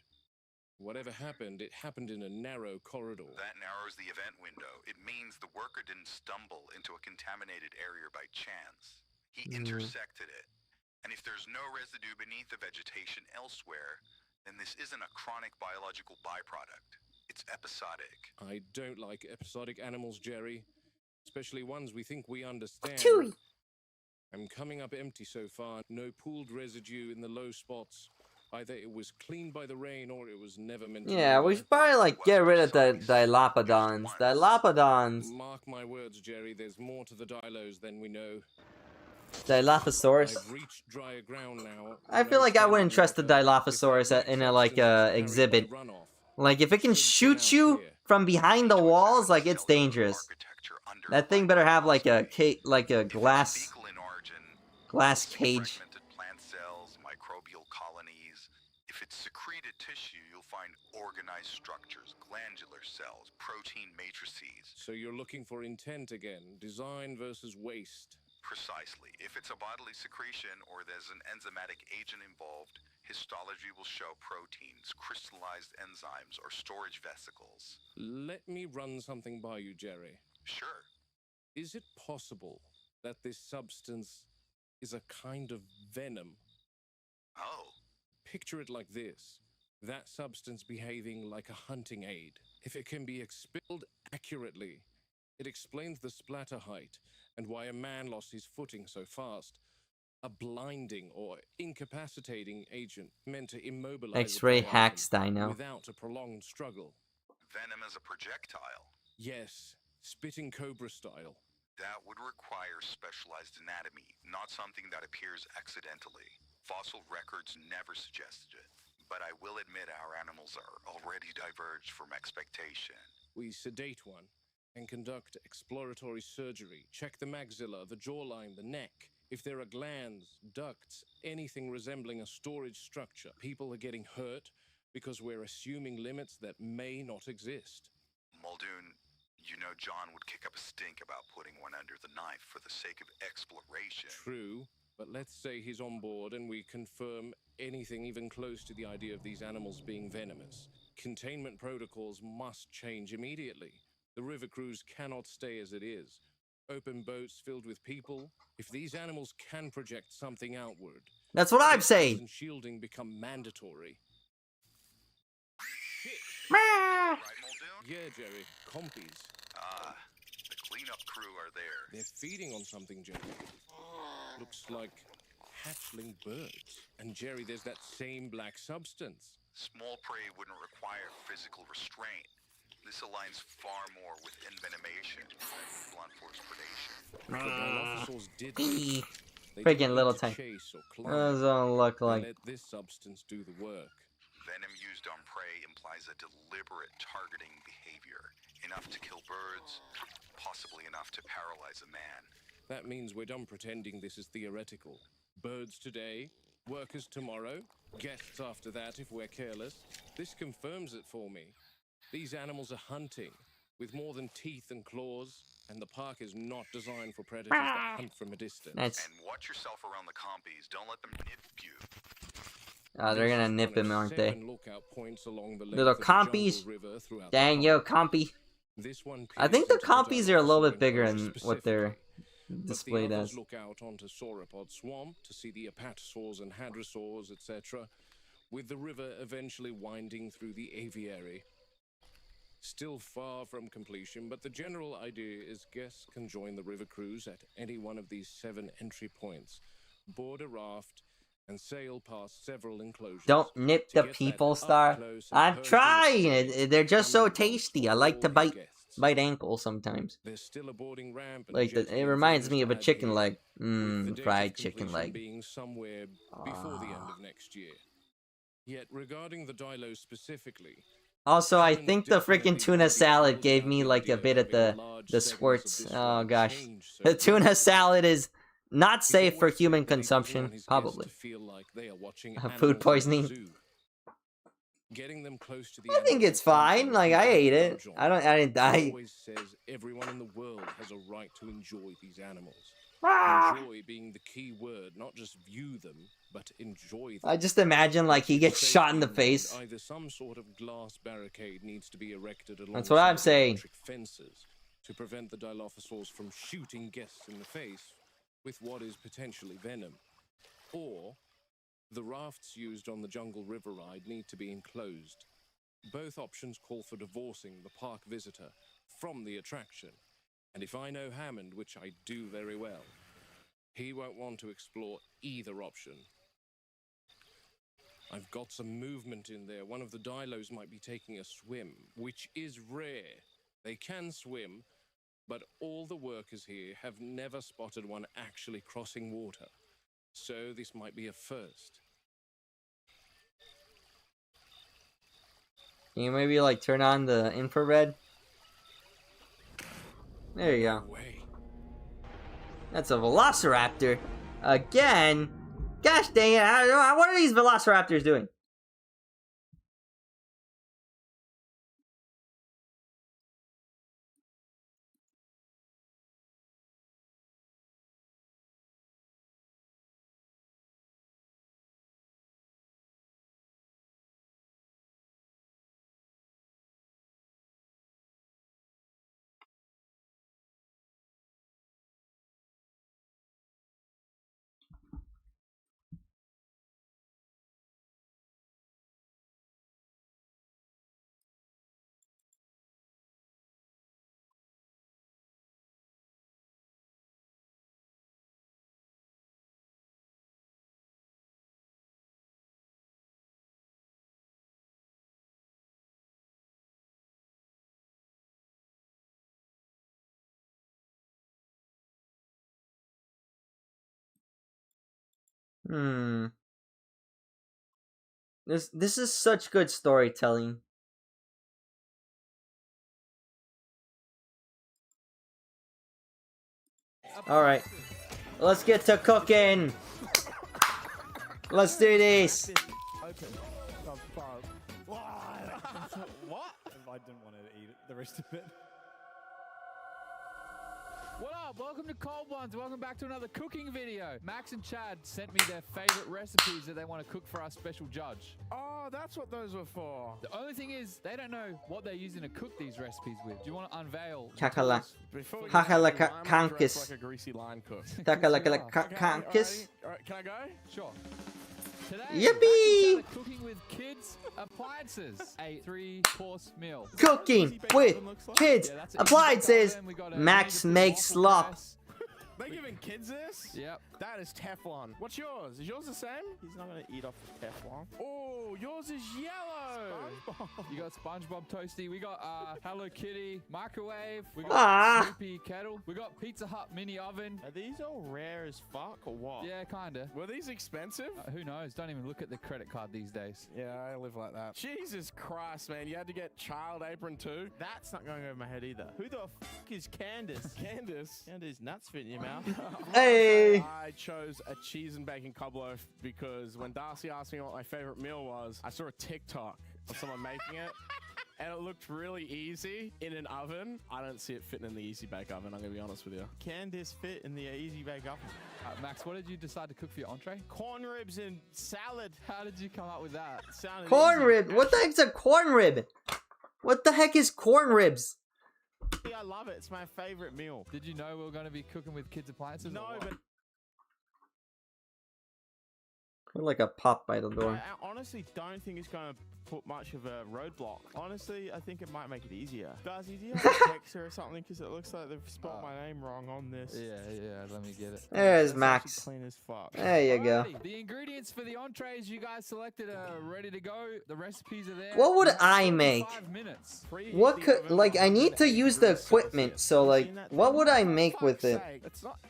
Whatever happened, it happened in a narrow corridor. That narrows the event window. It means the worker didn't stumble into a contaminated area by chance. He intersected it. And if there's no residue beneath the vegetation elsewhere, then this isn't a chronic biological byproduct. It's episodic. I don't like episodic animals, Jerry. Especially ones we think we understand. Chewy. I'm coming up empty so far. No pooled residue in the low spots. Either it was cleaned by the rain or it was never meant to. Yeah, we should probably like get rid of the Dilopodons. Dilopodons. Mark my words, Jerry. There's more to the Dilos than we know. Dilophosaurus. I've reached drier ground now. I feel like I wouldn't trust the Dilophosaurus in a like exhibit. Like if it can shoot you from behind the walls, like it's dangerous. That thing better have like a glass cage. Plant cells, microbial colonies. If it's secreted tissue, you'll find organized structures, glandular cells, protein matrices. So you're looking for intent again, design versus waste. Precisely. If it's a bodily secretion or there's an enzymatic agent involved, histology will show proteins, crystallized enzymes, or storage vesicles. Let me run something by you, Jerry. Sure. Is it possible that this substance is a kind of venom? Oh. Picture it like this. That substance behaving like a hunting aid. If it can be expelled accurately, it explains the splatter height and why a man lost his footing so fast. A blinding or incapacitating agent meant to immobilize X-ray hacks dino. without a prolonged struggle. Venom as a projectile. Yes, spitting cobra style. That would require specialized anatomy, not something that appears accidentally. Fossil records never suggested it, but I will admit our animals are already diverged from expectation. We sedate one and conduct exploratory surgery, check the maxilla, the jawline, the neck. If there are glands, ducts, anything resembling a storage structure, people are getting hurt because we're assuming limits that may not exist. Muldoon, you know John would kick up a stink about putting one under the knife for the sake of exploration. True, but let's say he's on board and we confirm anything even close to the idea of these animals being venomous. Containment protocols must change immediately. The river cruise cannot stay as it is. Open boats filled with people. If these animals can project something outward, that's what I'm saying. And shielding become mandatory. Right, Muldoon? Yeah, Jerry. Compies. The cleanup crew are there. They're feeding on something, Jerry. Looks like hatchling birds. And Jerry, there's that same black substance. Small prey wouldn't require physical restraint. This aligns far more with envenomation than blunt force predation. The Dilophosaurs did this. Freaking little tank. Those don't look like. Let this substance do the work. Venom used on prey implies a deliberate targeting behavior. Enough to kill birds, possibly enough to paralyze a man. That means we're done pretending this is theoretical. Birds today, workers tomorrow, guests after that if we're careless. This confirms it for me. These animals are hunting, with more than teeth and claws, and the park is not designed for predators that hunt from a distance. Nice. And watch yourself around the compies. Don't let them nip you. Oh, they're gonna nip him, aren't they? The little compies. Dang, yo, compy. I think the compies are a little bit bigger than what they're displayed as. Look out onto Sauropod Swamp to see the apatosaurs and hadrosaurs, etc., with the river eventually winding through the aviary. Still far from completion, but the general idea is guests can join the river cruise at any one of these 7 entry points, board a raft, and sail past several enclosures. Don't nip the people, Star. I'm trying. They're just so tasty. I like to bite ankles sometimes. There's still a boarding ramp. Like it reminds me of a chicken leg. Fried chicken leg. Being somewhere before the end of next year. Yet regarding the Dilos specifically. Also, I think the freaking tuna salad gave me like a bit of the squirts. Oh gosh, the tuna salad is not safe for human consumption. Probably. Food poisoning. Getting them close to I think it's fine. Like I ate it. I didn't die. Always says everyone in the world has a right to enjoy these animals. Enjoy being the key word, not just view them, but enjoy them. I just imagine like he gets shot in the face. Either some sort of glass barricade needs to be erected along That's what I'm saying. Fences to prevent the Dilophosaurs from shooting guests in the face with what is potentially venom. Or the rafts used on the Jungle River ride need to be enclosed. Both options call for divorcing the park visitor from the attraction. And if I know Hammond, which I do very well, he won't want to explore either option. I've got some movement in there. One of the Dilos might be taking a swim, which is rare. They can swim, but all the workers here have never spotted one actually crossing water. So this might be a first. Can you maybe like turn on the infrared? There you go. That's a velociraptor. Again? Gosh dang it, what are these velociraptors doing? This is such good storytelling. Alright. Let's get to cooking. Let's do this. What? I didn't want to eat it, the rest of it. What up? Welcome to Cold Ones. Welcome back to another cooking video. Max and Chad sent me their favorite recipes that they want to cook for our special judge. Oh, that's what those were for. The only thing is, they don't know what they're using to cook these recipes with. Do you want to unveil? Kakalakankis. Like a greasy line cook. Kakalakankis. Alright, can I go? Sure. Today, Yippee! Max cooking with kids appliances. A 3-course meal. Cooking with kids appliances. Max makes slop. They're giving kids this? Yep. That is Teflon. What's yours? Is yours the same? He's not gonna eat off the Teflon. Oh, yours is yellow. You got SpongeBob Toasty. We got Hello Kitty microwave. We got Snoopy kettle. We got Pizza Hut mini oven. Are these all rare as fuck or what? Yeah, kinda. Were these expensive? Who knows? Don't even look at the credit card these days. Yeah, I live like that. Jesus Christ, man. You had to get child apron too? That's not going over my head either. Who the fuck is Candace? Candace? Candace nuts fit in your mouth. Hey! I chose a cheese and bacon cob loaf because when Darcy asked me what my favorite meal was, I saw a TikTok of someone making it. And it looked really easy in an oven. I don't see it fitting in the Easy Bake Oven, I'm gonna be honest with you. Candace fit in the Easy Bake Oven. Max, what did you decide to cook for your entree? Corn ribs and salad. How did you come up with that? Corn rib? What the heck's a corn rib? What the heck is corn ribs? I love it. It's my favorite meal. Did you know we were going to be cooking with kids appliances? No, but Like a pop by the door. I honestly don't think it's going to put much of a roadblock. Honestly, I think it might make it easier. Darcy, do you have a text or something? Because it looks like they've spelled my name wrong on this. Yeah, let me get it. There's Max. Clean as fuck. There you go. The ingredients for the entrees you guys selected are ready to go. The recipes are there. What would I make? 5 minutes. What could, like, I need to use the equipment, so, like, what would I make with it?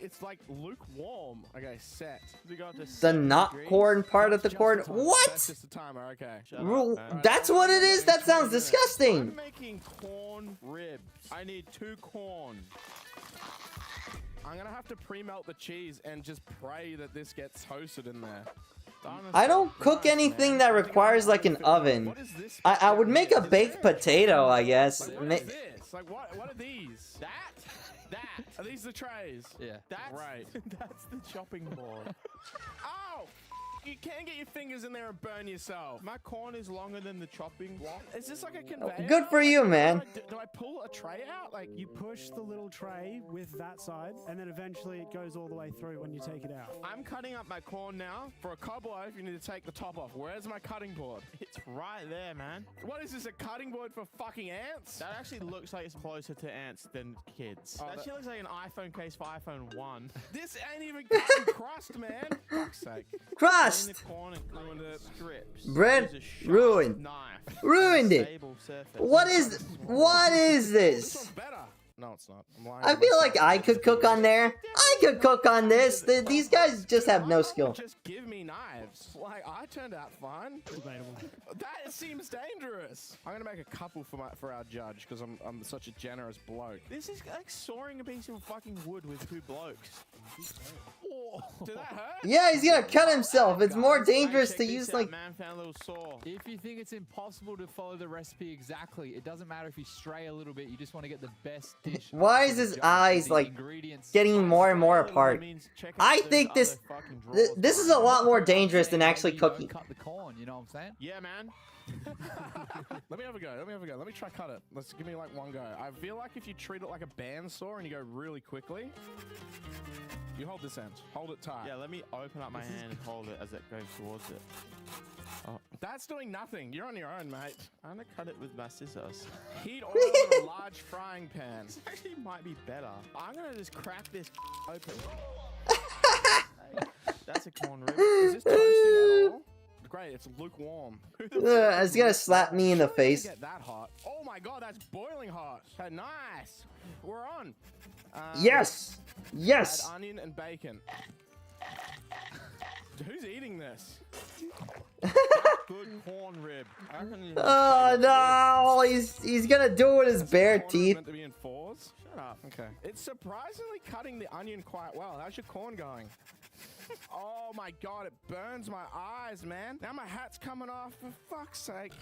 It's like lukewarm. Okay, set. The not corn part of the corn? What? That's just the timer, okay. That's what it is? That sounds disgusting. I'm making corn ribs. I need 2 corn. I'm gonna have to pre-melt the cheese and just pray that this gets toasted in there. I don't cook anything that requires like an oven. I would make a baked potato, I guess. What is this? Like what are these? That? Are these the trays? Yeah. That's right. That's the chopping board. Ow! You can't get your fingers in there and burn yourself. My corn is longer than the chopping block. Is this like a conveyor? Good for you, man. Do I pull a tray out? Like You push the little tray with that side, and then eventually it goes all the way through when you take it out. I'm cutting up my corn now. For a cob loaf, you need to take the top off. Where's my cutting board? It's right there, man. What is this, a cutting board for fucking ants? That actually looks like it's closer to ants than kids. Oh, that actually looks like an iPhone case for iPhone 1. This ain't even cutting crust, man. Fuck's sake. Crust! The corn and ruined it. Strips. Bread Use a sharp ruined. Knife. Ruined it. Stable surface. What is This this? one's better. No, it's not. I'm lying I to feel myself. like I could cook on there. I could cook on this. These guys just have no skill. Just give me knives. Like, I turned out fine. Debatable. That seems dangerous. I'm gonna make a couple for our judge because I'm such a generous bloke. This is like sawing a piece of fucking wood with two blokes. Oh, did that hurt? Yeah, he's gonna cut himself. It's more dangerous to use like. Man found a little saw. If you think it's impossible to follow the recipe exactly, it doesn't matter if you stray a little bit. You just want to get the best dish. Why is his eyes like getting more and more apart? I think this is a lot more dangerous than actually cooking. Cut the corn, you know what I'm saying? Yeah, man. Let me have a go. Let me try cut it. Let's give me like one go. I feel like if you treat it like a bandsaw and you go really quickly, you hold this end. Hold it tight. Yeah, let me open up my hand and hold it as it goes towards it. Oh. That's doing nothing. You're on your own, mate. I'm gonna cut it with my scissors. Heat oil in a large frying pan. This actually might be better. I'm gonna just crack this open. That's a corn rib. Is this toasting at all? Great, it's lukewarm. It's gonna slap me in the face. Get that hot. Oh my god, that's boiling hot. Okay, nice. We're on. Yes. Yes. Add onion and bacon. Who's eating this? Good corn rib. Oh no! He's gonna do it with his bare teeth. Meant to be in fours. Shut up. Okay. It's surprisingly cutting the onion quite well. How's your corn going? Oh my god, it burns my eyes, man. Now my hat's coming off. For fuck's sake.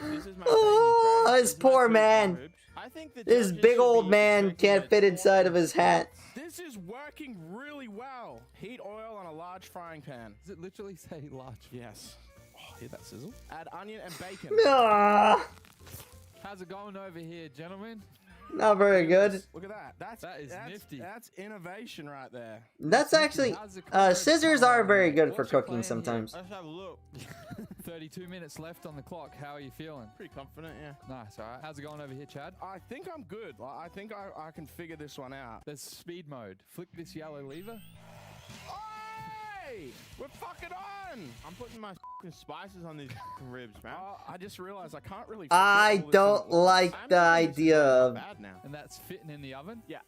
This is my Oh, this poor man. I think This big old man can't fit inside of his hat. This is working really well. Heat oil on a large frying pan. Does it literally say large? Yes. Oh, hear that sizzle? Add onion and bacon. Ah, How's it going over here, gentlemen? not very good. Look at that. That's nifty. That's innovation right there. That's actually scissors are very good for cooking sometimes. Let's have a look. 32 minutes left on the clock. How are you feeling? Pretty confident, yeah. Nice, all right. How's it going over here, Chad? I think I'm good. I think I can figure this one out. There's speed mode. Flick this yellow lever. Hey! We're fucking on! I'm putting my fucking spices on these ribs, man. I just realized I can't really. I don't like the idea of. Bad now. And that's fitting in the oven? Yeah.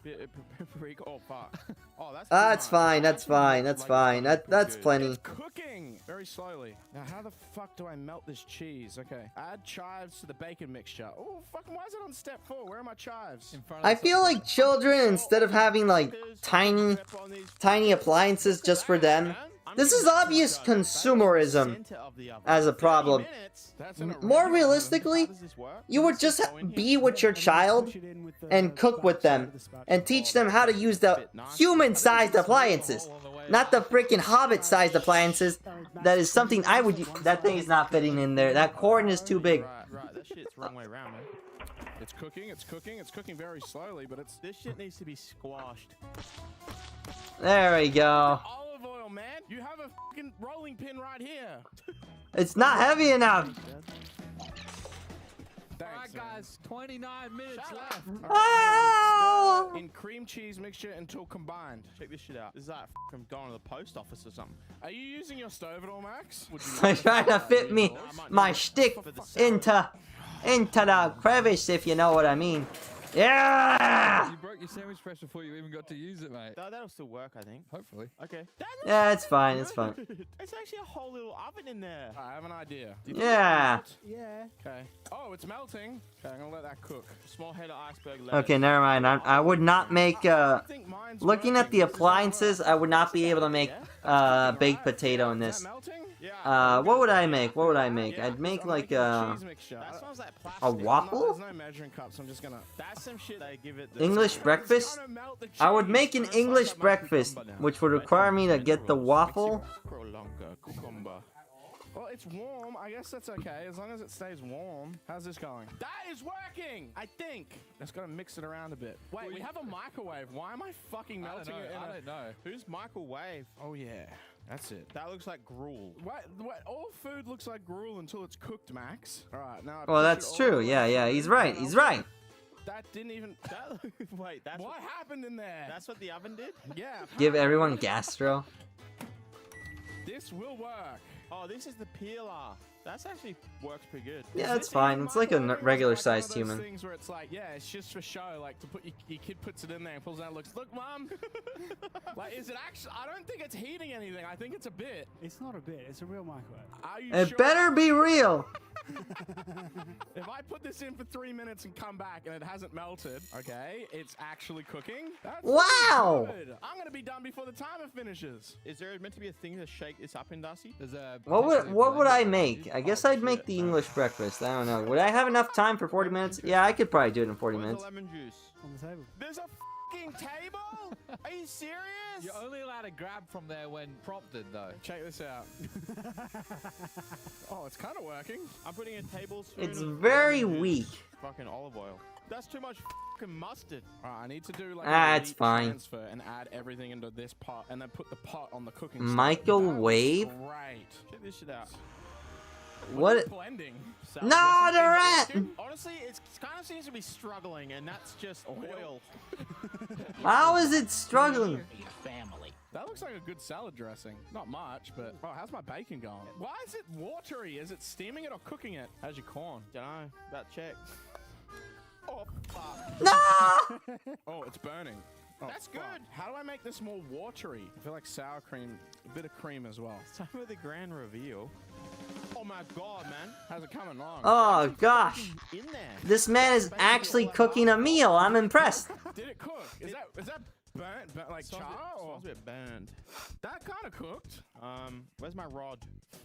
Oh fuck. Oh, that's. That's fine. That's fine. That's fine. That's plenty. It's cooking very slowly. Now, how the fuck do I melt this cheese? Okay. Add chives to the bacon mixture. Oh, fucking! Why is it on step 4? Where are my chives? I feel like children, instead of having like tiny appliances just for them, this is obvious consumerism as a problem. More realistically, you would just be with your child and cook with them and teach them how to use the human-sized appliances, not the freaking hobbit-sized appliances. That is something I would use. That thing is not fitting in there. That corn is too big. Right, that shit's wrong way around, man. It's cooking very slowly, but this shit needs to be squashed. There we go. Olive oil, man. You have a fucking rolling pin right here. It's not heavy enough. Alright guys, 29 minutes left. Oh! In cream cheese mixture until combined. Check this shit out. This is like fucking going to the post office or something. Are you using your stove at all, Max? I'm trying to fit my stick into the crevice, if you know what I mean. Yeah! You broke your sandwich press before you even got to use it, mate. That'll still work, I think. Hopefully. Okay. Yeah, it's fine. It's fine. It's actually a whole little oven in there. I have an idea. Yeah. Yeah. Okay. Oh, it's melting. Okay, I'm gonna let that cook. Small head of iceberg lettuce. Okay, never mind. I would not make. Looking at the appliances, I would not be able to make baked potato in this. Melting? Yeah, What would I make? What would I make? I'd make like a waffle? There's no measuring cups. I'm just gonna. That's some shit I give it. English breakfast? I would make an English breakfast, which would require me to get the waffle. Well, it's warm. I guess that's okay, as long as it stays warm. How's this going? That is working! I think. Just gotta mix it around a bit. Wait, we have a microwave. Why am I fucking melting it in I don't know. Who's microwave? Oh, yeah. That's it. That looks like gruel. What? All food looks like gruel until it's cooked, Max. All right, now. Well, that's true. Yeah, he's right. He's right. That didn't even. Wait, that's what happened in there? That's what the oven did? Yeah. Give everyone gastro. This will work. Oh, this is the peeler. That's actually works pretty good. Yeah, it's fine. It's like a regular sized human. Things where it's like, yeah, it's just for show. Like to put your kid puts it in there and pulls it out and looks. Look, mom. Like, is it actually? I don't think it's heating anything. I think it's a bit. It's not a bit. It's a real microwave. Are you It sure? better be real. If I put this in for 3 minutes and come back and it hasn't melted, okay, it's actually cooking. That's Wow. good. I'm gonna be done before the timer finishes. Is there meant to be a thing to shake this up in, Darcy? There's a What would I make? I guess I'd make the English breakfast. I don't know. Would I have enough time for 40 minutes? Yeah, I could probably do it in 40 minutes. Lemon juice on the table. There's a fucking table? Are you serious? You're only allowed to grab from there when prompted, though. Check this out. Oh, it's kind of working. I'm putting a tablespoon. It's of very lemon juice, weak. Fucking olive oil. That's too much fucking mustard. Alright, I need to do like Ah, a it's elite fine. transfer and add everything into this pot and then put the pot on the cooking Microwave? stove. Great. Check this shit out. What? Blending. No, they're at. Honestly, it kind of seems to be struggling, and that's just oil. How is it struggling? That looks like a good salad dressing. Not much, but oh, how's my bacon going? Why is it watery? Is it steaming it or cooking it? How's your corn? Dunno. That check. Oh, fuck. No! Oh, it's burning. Oh, that's good. How do I make this more watery? I feel like sour cream, a bit of cream as well. It's time for the grand reveal. Oh my god, man. How's it coming along? Oh gosh. In there. This man is actually cooking a meal. I'm impressed. Did it cook? Is that burnt like char or? Smells a bit burned. That kind of cooked. Where's my rod?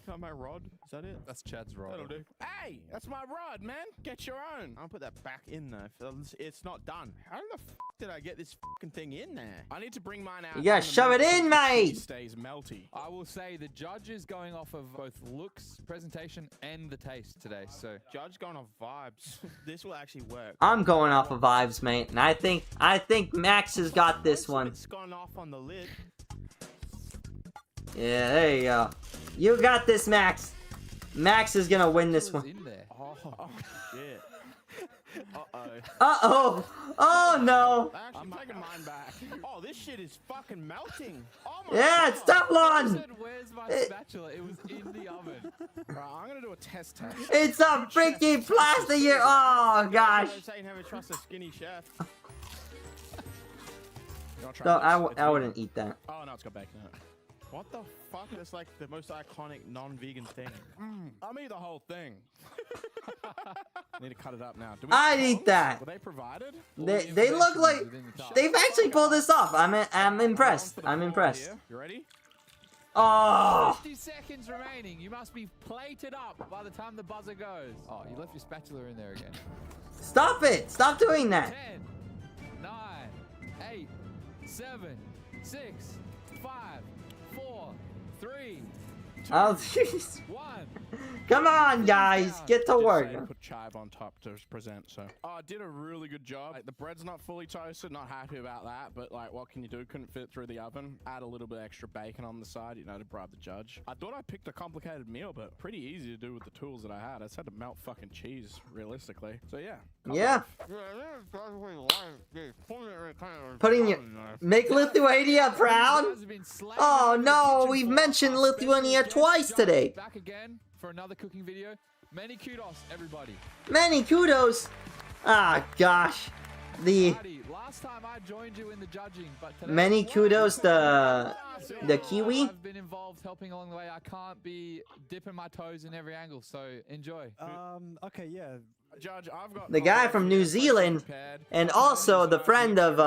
Got my rod? Is that it? That's Chad's rod. That'll do. Hey, that's my rod, man. Get your own. I'll put that back in there. It's not done. How the f did I get this fucking thing in there? I need to bring mine out. You gotta shove it in, mate. Stays melty. I will say the judge is going off of both looks, presentation, and the taste today. So judge going off vibes. This will actually work. I'm going off of vibes, mate, and I think Max has got this one. It's gone off on the lid. Yeah, there you go. You got this, Max. Max is gonna win this one. in there. Oh shit. Uh-oh. Uh-oh. Oh, no. I'm taking mine back. Oh, this shit is fucking melting. Oh my Yeah, god. it's Teflon. Where's my spatula? It was in the oven. Right, I'm gonna do a test. It's a freaking plastic here. Oh, gosh. I'm saying never trust a skinny chef. No, I wouldn't eat that. Oh, no, it's got bacon in it. What the fuck? That's like the most iconic non-vegan thing. I'll eat the whole thing. Need to cut it up now. I'd eat that. Were they provided? They look like they've actually pulled this off. I'm impressed. I'm impressed. You ready? Oh. 50 seconds remaining. You must be plated up by the time the buzzer goes. Oh, you left your spatula in there again. Stop it. Stop doing that. 10, 9, 8, 7, 6, 5, 4, 3, 2, Oh, jeez. 1. Come on, guys. Get to work. Put chive on top to present, so. Oh, I did a really good job. Like, the bread's not fully toasted, not happy about that, but like, what can you do? Couldn't fit through the oven. Add a little bit extra bacon on the side, you know, to bribe the judge. I thought I picked a complicated meal, but pretty easy to do with the tools that I had. I just had to melt fucking cheese, realistically. So yeah. Yeah. Make Lithuania proud. Oh no, we've mentioned Lithuania twice today. Back again for another cooking video. Many kudos, everybody. Many kudos. Ah, gosh. Last time I joined you in the judging, but today Many kudos to the Kiwi. I've been involved involved helping along the way. I can't be dipping my toes in every angle, so enjoy. Okay, yeah. Judge, I've got The guy from New Zealand, and also the friend of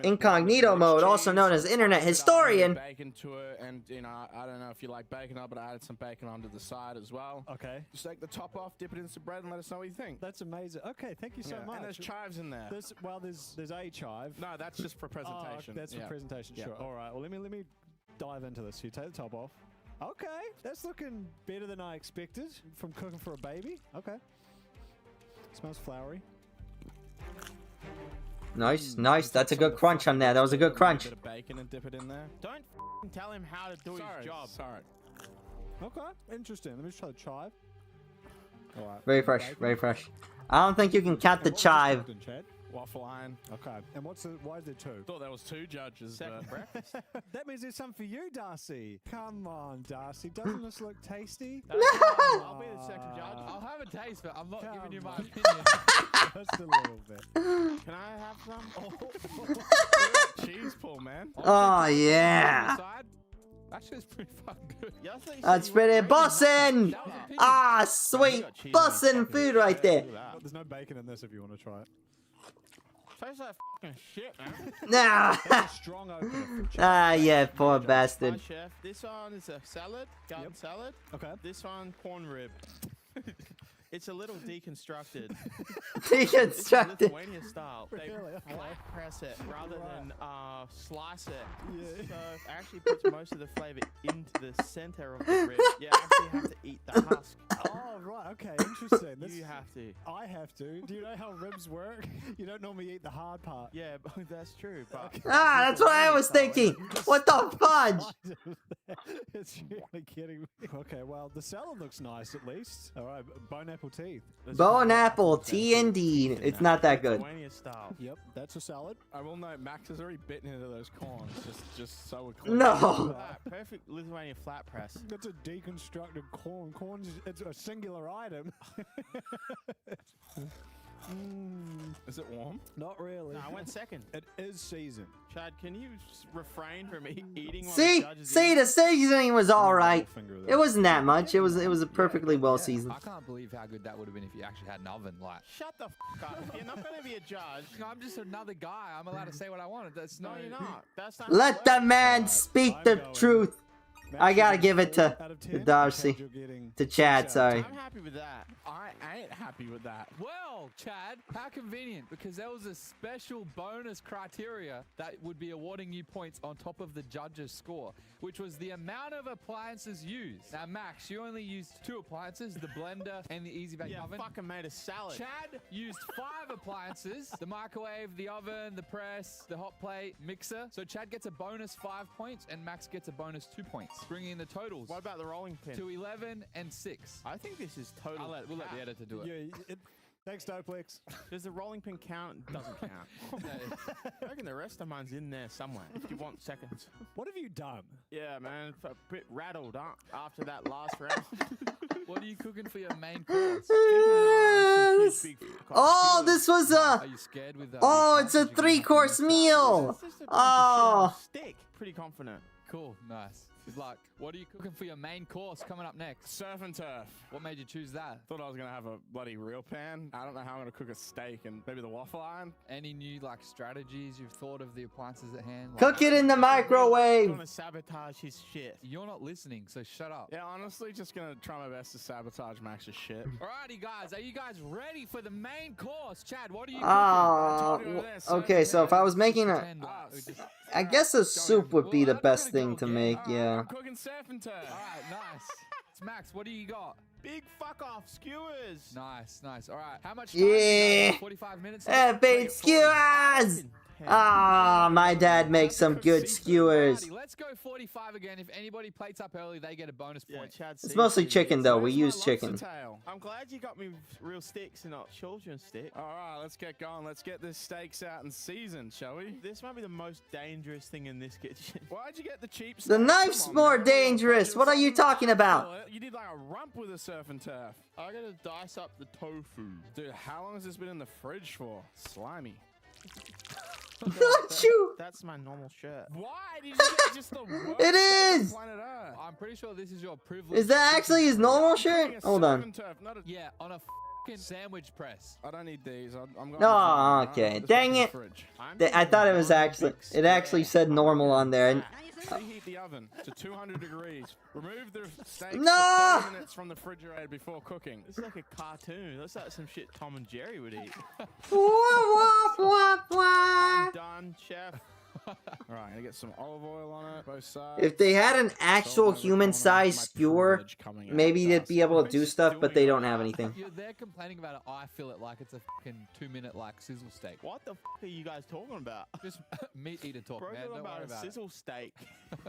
Incognito Mode, also known as Internet Historian. Bacon to it, and you know, I don't know if you like bacon up, but I added some bacon onto the side as well. Okay. Just take the top off, dip it in some bread, and let us know what you think. That's amazing. Okay, thank you so much. And there's chives in there. There's a chive. No, that's just for presentation. That's for presentation. Sure. All right. Well, let me dive into this. You take the top off. Okay, that's looking better than I expected from cooking for a baby. Okay. Smells floury. Nice, nice. That's a good crunch on there. That was a good crunch. Bit of bacon and dip it in there. Don't tell him how to do his job. Sorry. Okay, interesting. Let me just try the chive. All right. Very fresh, very fresh. I don't think you can count the chive. Waffle iron. Okay. And why is there two? Thought there was two judges. Second breakfast. That means there's some for you, Darcy. Come on, Darcy. Doesn't this look tasty? I'll be the second judge. I'll have a taste, but I'm not giving you my on. opinion. Just a little bit. Can I have some? Cheese pull, man. Oh, yeah. Actually, it's pretty fucking good. That's pretty bussin'. Ah, sweet bussin' food right there. There's no bacon in this if you want to try it. Tastes like fucking shit, man. Nah. Strong opener. Ah, yeah, poor bastard. Hi, chef. This one is a salad, garden salad. Okay. This one, corn rib. It's a little deconstructed. Deconstructed. It's Lithuania style. They Really? Okay. flat press it rather than slice it. Yeah. So it actually puts most of the flavor into the center of the rib. You actually have to eat the husk. Oh, right. Okay. Interesting. You have to. I have to. Do you know how ribs work? You don't normally eat the hard part. Yeah, but that's true. But Ah, that's what I was thinking. What the fudge? It's really kidding me. Okay, well, the salad looks nice at least. All right, bone apple teeth. Bone apple tea indeed. It's not that good. Lithuania style. Yep, that's a salad. I will note, Max has already bitten into those corns. Just so we're clear. No. Perfect Lithuania flat press. That's a deconstructed corn. Corn's it's a singular item. Is it warm? Not really. No, I went second. It is seasoned. Chad, can you refrain from eating? See, the seasoning was all right. It wasn't that much. It was a perfectly well seasoned. I can't believe how good that would have been if you actually had an oven. Like, Shut the fuck up. You're not going to be a judge. I'm just another guy. I'm allowed to say what I want. That's No, you're not. That's not. Let the man speak the truth. I gotta give it to Darcy. To Chad, sorry. I'm happy with that. I ain't happy with that. Well, Chad, how convenient, because there was a special bonus criteria that would be awarding you points on top of the judge's score, which was the amount of appliances used. Now, Max, you only used 2 appliances, the blender and the easy bake oven. Fucking made a salad. Chad used 5 appliances, the microwave, the oven, the press, the hot plate, mixer. So Chad gets a bonus 5 points and Max gets a bonus 2 points, bringing the totals. What about the rolling pin? To 11 and 6. I think this is total. We'll let the editor do it. Yeah, thanks, Doplex. Does the rolling pin count? It doesn't count. I reckon the rest of mine's in there somewhere. If you want seconds. What have you done? Yeah, man. A bit rattled, after that last round. What are you cooking for your main course? Oh, this was Are you scared with that? Oh, it's a 3-course meal. Oh. Stick. Pretty confident. Cool. Nice. Good luck. What are you cooking for your main course coming up next? Surf and turf. What made you choose that? Thought I was gonna have a bloody real pan. I don't know how I'm gonna cook a steak and maybe the waffle iron. Any new strategies you've thought of the appliances at hand? Cook it in the microwave. Gonna sabotage his shit. You're not listening, so shut up. Yeah, honestly, just gonna try my best to sabotage Max's shit. Alrighty, guys. Are you guys ready for the main course? Chad, what are you cooking? Okay, so if I was making I guess a soup would be the best thing to make, yeah. I'm cooking surf and turf. Alright, nice. It's Max, what do you got? Big fuck off skewers. Nice. Alright, how much time? Yeah. 45 minutes? Big skewers! Ah, my dad makes some good skewers. Alrighty, let's go 45 again. If anybody plates up early, they get a bonus point. It's mostly chicken, though. We use chicken. I'm glad you got me real sticks and not children's sticks. All right, let's get going. Let's get this steaks out and seasoned, shall we? This might be the most dangerous thing in this kitchen. Why'd you get the cheap The steak? knife's more dangerous. What are you talking about? You did like a rump with a surf and turf. I gotta dice up the tofu. Dude, how long has this been in the fridge for? Slimy. Achoo! That's my normal shirt. Why did you get just the worst It is! planet Earth? I'm pretty sure this is your privilege. Is that actually his normal shirt? Hold on. Yeah, on a fucking sandwich press. I don't need these. I'm going. Oh, okay. Dang it. I thought it was actually. It actually said normal on there. And, Preheat the oven to 200 degrees. Remove the steaks No! for 30 minutes from the refrigerator before cooking. It's like a cartoon. That's like some shit Tom and Jerry would eat. I'm done, chef. Alright, I'm gonna get some olive oil on it, both sides. if they had an actual human-sized skewer, maybe they'd be able to do stuff, but they don't have anything. They're complaining about it. I feel it like it's a fucking 2-minute like sizzle steak. What the fuck are you guys talking about? Just meat eater talk, Bro man. got Don't about worry a about it. sizzle steak.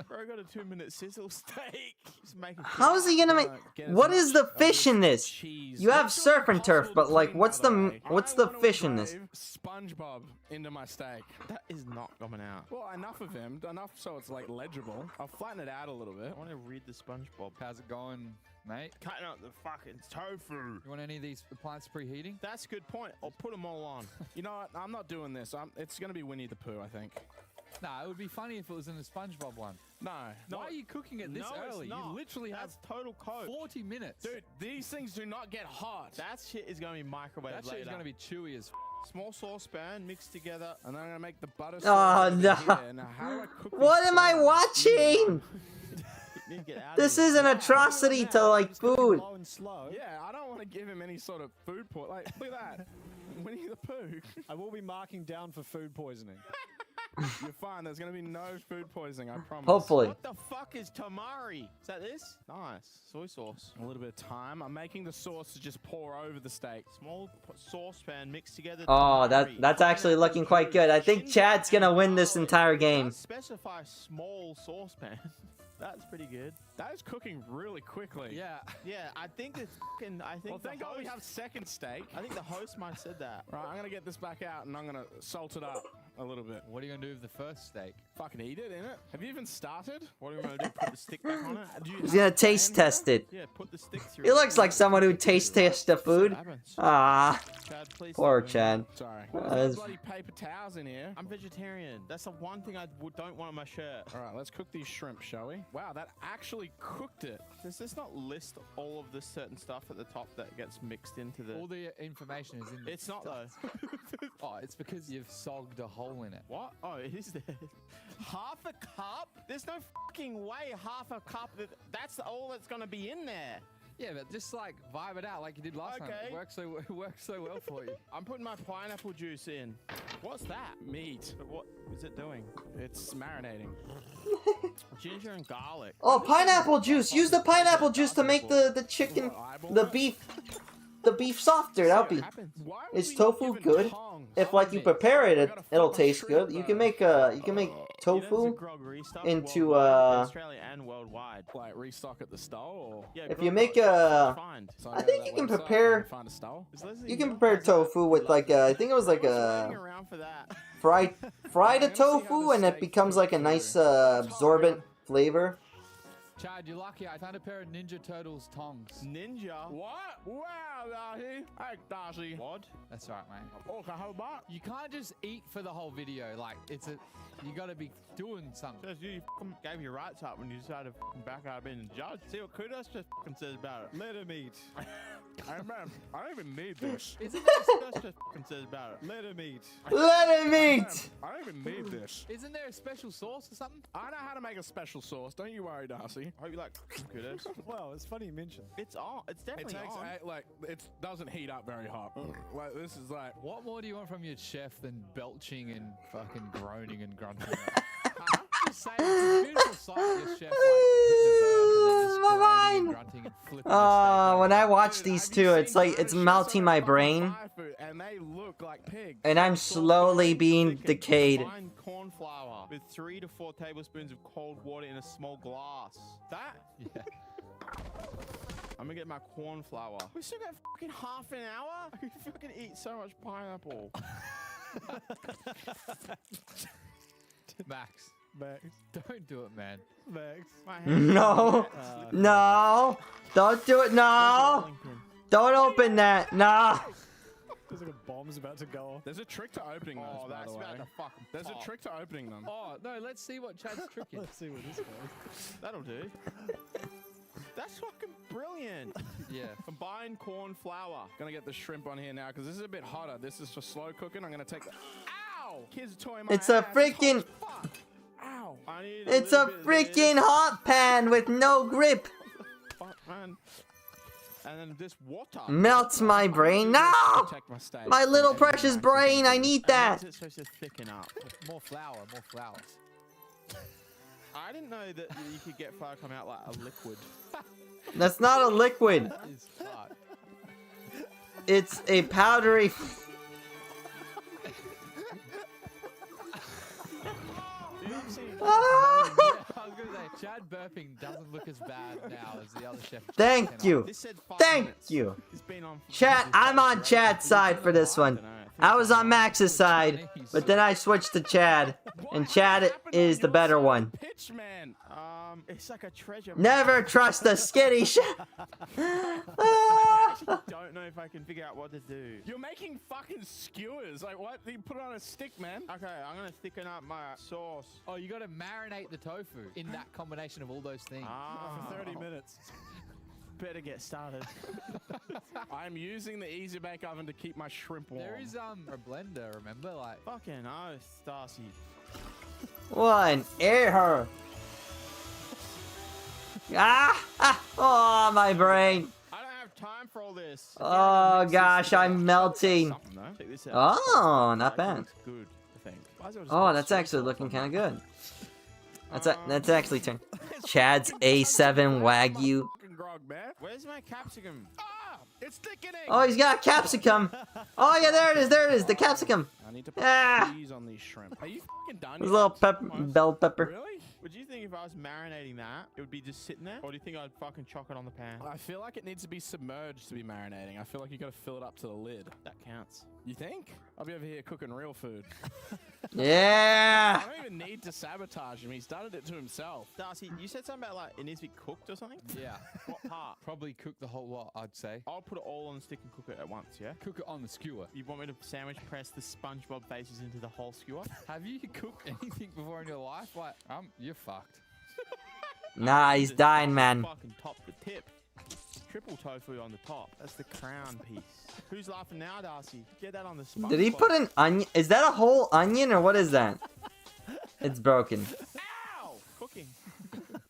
Bro got a 2-minute sizzle steak. Just making How is he gonna make? What is the fish in this? You have surf and turf, but like, what's the fish in this? SpongeBob into my steak. That is not coming out. Well, enough of him. Enough so it's like legible. I'll flatten it out a little bit. I want to read the SpongeBob. How's it going, mate? Cutting out the fucking tofu. You want any of these appliances preheating? That's a good point. I'll put them all on. You know what? I'm not doing this. It's gonna be Winnie the Pooh, I think. Nah, it would be funny if it was in the SpongeBob one. No. Why are you cooking it this early? It's not. You literally have That's total coke. 40 minutes. Dude, these things do not get hot. That shit is going to be microwaved That shit later. is going to be chewy as Small saucepan mixed together. And then I'm gonna make the butter Oh, sauce over no. here. Now, how do I cook What these am I sauces? watching? This is an atrocity to like food. Slow and slow. Yeah, I don't want to give him any sort of food point. Like, look at that. Winnie the Pooh. I will be marking down for food poisoning. You're fine. There's gonna be no food poisoning. I promise. Hopefully. What the fuck is tamari? Is that this? Nice. Soy sauce. A little bit of time. I'm making the sauce to just pour over the steak. Small saucepan mixed together. Oh, tamari. that's actually looking quite good. I think Chad's gonna win this entire game. Specify small saucepan. That's pretty good. That is cooking really quickly. Yeah. Yeah, I think it's fucking. I think. Well, thank God we have second steak. I think the host might have said that. Right, I'm gonna get this back out and I'm gonna salt it up a little bit. What are you going to do with the first steak? Fucking eat it, innit? Have you even started? What are we gonna do? Put the stick back on it? Do you He's have gonna a taste plan test here? it. Yeah, put the stick through. He looks like someone who taste tests the food. Ah, Chad, please poor stop Chad. Sorry. That There's is- bloody paper towels in here. I'm vegetarian. That's the one thing I don't want on my shirt. All right, let's cook these shrimp, shall we? Wow, that actually cooked it. Does this not list all of this certain stuff at the top that gets mixed into the... All the information is in the It's not though. Oh, it's because you've sogged a hole in it. What? Oh, it is there. Half a cup? There's no fucking way half a cup. That's all that's gonna be in there. Yeah, but just like vibe it out like you did last time. It works so well for you. I'm putting my pineapple juice in. What's that? Meat. But what is it doing? It's marinating. Ginger and garlic. Oh, pineapple juice! Use the pineapple juice to make the chicken, the beef softer. That'll be. Is tofu good? If like you prepare it, it'll taste good. You can make tofu into Australia and worldwide. Like restock at the stall. Or... Yeah, if you make a, I think you can prepare. You can prepare tofu with like I think it was like a fry the tofu, and it becomes like a nice absorbent flavor. Chad, you're lucky. I found a pair of Ninja Turtles tongs. Ninja? What? Wow, Darcy. Hey, Darcy. What? That's right, mate. Oh, can I have that? You can't just eat for the whole video. Like, you gotta be doing something. Says you fucking gave your rights up when you decided to fucking back out of being a judge. See what Kudos just fucking says about it. Let him eat. Hey, man, I don't even need this. Isn't that what Kudos just fucking says about it? Let him eat. Let him eat. I don't even need this. Isn't there a special sauce or something? I know how to make a special sauce. Don't you worry, Darcy. I hope you like Kudos. Well, it's funny you mention. It's on. It's definitely It takes on. like it doesn't heat up very hot. Like this is like. What more do you want from your chef than belching and fucking groaning and grunting? Just saying, it's a beautiful sight. Your chef like hitting the burp and then just groaning and grunting and flipping. When I watch these two, it's like it's melting my brain, And they look like pigs. and I'm slowly being decayed. Fine corn flour with 3 to 4 tablespoons of cold water in a small glass. That? Yeah. I'm gonna get my corn flour. We still got fucking half an hour? I can fucking eat so much pineapple. Max. Don't do it, man. Max. No, no, don't do it. No, don't open that. No. There's like a bomb's about to go off. There's a trick to opening those, Oh, by that's the way. about to fucking There's pop. a trick to opening them. Oh, no, let's see what Chad's trick is. Let's see what this goes. That'll do. That's fucking brilliant. Yeah. Combine corn flour. Gonna get the shrimp on here now because this is a bit hotter. This is for slow cooking. I'm gonna take the. Ow! Kids toy in my It's a ass. freaking. Ow! I need It's a little bit of this. freaking hot pan with no grip. Fuck, man. And then this water. Melts my brain. No! Protect my steak. My little precious brain. I need that. It's supposed to thicken up. More flour, more flour. I didn't know that you could get flour come out like a liquid. That's not a liquid. That is fuck. It's a powdery. I was gonna say, Chad burping doesn't look as bad now as the other chef. Thank you. Thank you. Chat, I'm on Chad's side for this one. I was on Max's side, but then I switched to Chad, and Chad is the better one. Pitch man. It's like a treasure. Never trust a skinny chef. I actually don't know if I can figure out what to do. You're making fucking skewers. Like what? You put it on a stick, man. Okay, I'm gonna thicken up my sauce. Oh, you gotta marinate the tofu in that combination of all those things. For 30 minutes. Better get started. I'm using the Easy Bake Oven to keep my shrimp warm. There is a blender, remember? Like Fucking oath, Darcy. One error. Oh, my brain. I don't have time for all this. Oh gosh, I'm melting. Check this out. Oh, not bad. Looks good, I think. Why is there just Oh, got that's sauce actually all looking over kind it? of good. That's actually turned. Chad's A7 Wagyu. Fucking grog, man. Where's my capsicum? Ah, it's thickening. Oh, he's got capsicum. Oh yeah, there it is. There it is. The capsicum. I need to put Ah. cheese on these shrimp. Are you fucking done? His yet? little bell pepper. Really? Would you think if I was marinating that, it would be just sitting there? Or do you think I'd fucking chuck it on the pan? I feel like it needs to be submerged to be marinating. I feel like you gotta fill it up to the lid. That counts. You think? I'll be over here cooking real food. Yeah. I don't even need to sabotage him. He's done it to himself. Darcy, you said something about like it needs to be cooked or something? Yeah. What part? Probably cook the whole lot, I'd say. I'll put it all on the stick and cook it at once, yeah? Cook it on the skewer. You want me to sandwich press the SpongeBob faces into the whole skewer? Have you cooked anything before in your life? Like, you're fucked. Nah, he's dying, man. Fucking top the tip. Triple tofu on the top. That's the crown piece. Who's laughing now, Darcy? Get that on the SpongeBob. Did he put an onion? Is that a whole onion or what is that? It's broken. Ow! Cooking.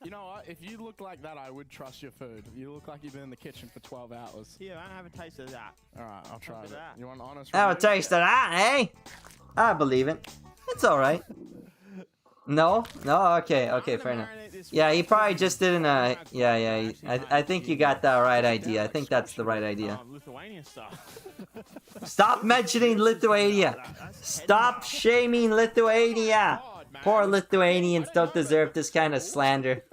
You know what? If you look like that, I would trust your food. You look like you've been in the kitchen for 12 hours. Here, I have a taste of that. All right, I'll try Look it. at that. You want an honest Have a review? taste of that, eh? I believe it. It's all right. No? No? Okay, okay, fair enough. Yeah, he probably just didn't, yeah, I think you got the right idea. I think that's the right idea. Lithuanian stuff. Stop mentioning Lithuania! Stop shaming Lithuania! Poor Lithuanians don't deserve this kind of slander.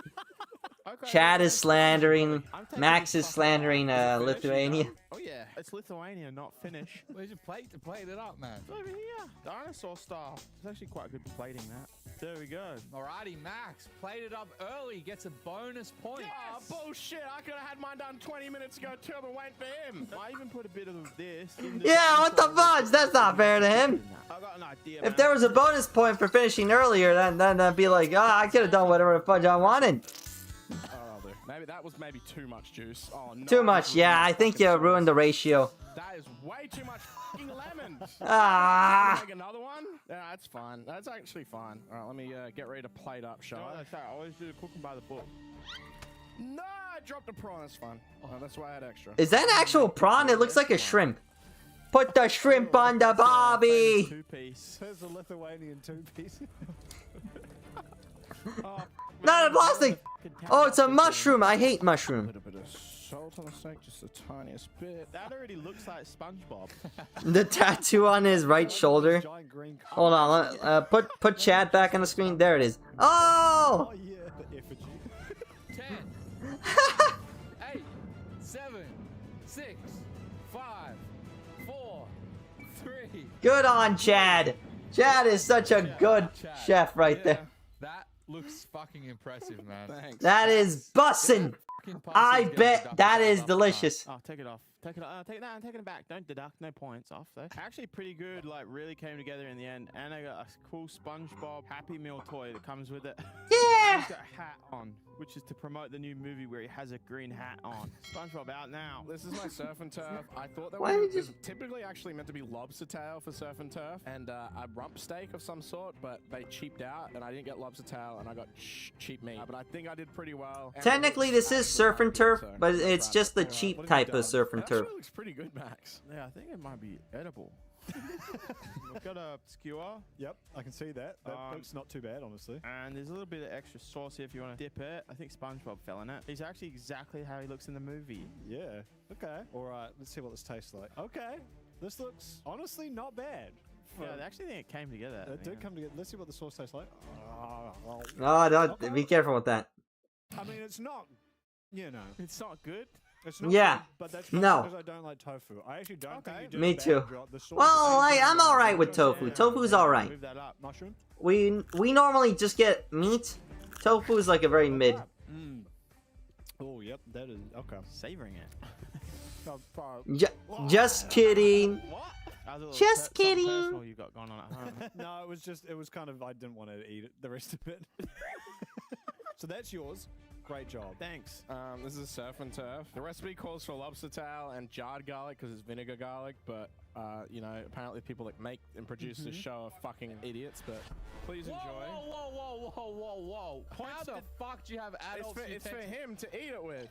Chad is slandering, Max is slandering Lithuania. Oh yeah, it's Lithuania, not Finnish. Where's your plate to plate it up, man? It's over here. Dinosaur style. It's actually quite good for plating that. There we go. Alrighty, Max. Plate it up early. Gets a bonus point. Oh, bullshit. I could have had mine done 20 minutes ago too, but wait for him. I even put a bit of this in the Yeah, what the fudge? That's not fair to him. I got an idea, If there was a bonus point for finishing earlier, then I'd be like, oh, I could have done whatever the fudge I wanted. Oh, I'll do. Maybe that was maybe too much juice. Oh, no. Too much, yeah, I think you ruined the ratio. That is way too much fucking lemon. Ah. Make another one? Yeah, that's fine. That's actually fine. All right, let me get ready to plate up, shall No, I? that's right. I always do the cooking by the book. No, I dropped a prawn. That's fine. Oh, that's why I had extra. Is that an actual prawn? It looks like a shrimp. Put the shrimp on the barbie. Two-piece. There's a Lithuanian two-piece. Not a plastic. Oh, it's a mushroom. I hate A mushroom. little bit of salt on the steak, just the tiniest bit. That already looks like SpongeBob. The tattoo on his right shoulder. Giant green Hold on. Put Chad back on the screen. There it is. Oh! Oh yeah, the effigy. 10, 8, 7, 6, 5, 4, 3. Good on Chad. Chad is such a good chef right there. That looks fucking impressive, man. Thanks. That is bussin'. fucking I pussies gonna bet deduct that the is points off the delicious. Oh, take it off. Take it off. Take that and take it back. Don't deduct. No points off though. Actually, pretty good. Like, really came together in the end. And I got a cool SpongeBob Happy Meal toy that comes with it. Yeah. He's got a hat on, which is to promote the new movie where he has a green hat on. SpongeBob out now. This is my surf and turf. I thought that Why was would you- typically actually meant to be lobster tail for surf and turf and a rump steak of some sort, but they cheaped out and I didn't get lobster tail and I got cheap meat. But I think I did pretty well. And Technically, this is surf and turf, but it's just the cheap type of surf and That turf. actually looks pretty good, Max. Yeah, I think it might be edible. We've got a skewer. Yep, I can see that. That looks not too bad, honestly. And there's a little bit of extra sauce here if you want to dip it. I think SpongeBob fell in it. He's actually exactly how he looks in the movie. Yeah. Okay. All right. Let's see what this tastes like. Okay. This looks honestly not bad. Yeah, I actually think it came together. It did come together. Let's see what the sauce tastes like. Oh, don't be careful with that. I mean, it's not. You know, it's not good. It's not Yeah. good, but that's No. because I don't like tofu. I actually don't think you did Me a bad too. job. The sauce Well, tastes I'm good. all right with tofu. Tofu's all right. Move that up. Mushroom. We normally just get meat. Tofu is like a very mid. Oh, yep. That is okay. Savoring it. Just kidding. That was a little Just something kidding. personal you got going on at home. No, it was kind of, I didn't want to eat it, the rest of it. So that's yours. Great job. Thanks. This is surf and turf. The recipe calls for lobster tail and jarred garlic because it's vinegar garlic, but you know, apparently people that make and produce this show are fucking idiots. But please enjoy. Whoa. How the fuck do you have adults? It's for him to eat it with.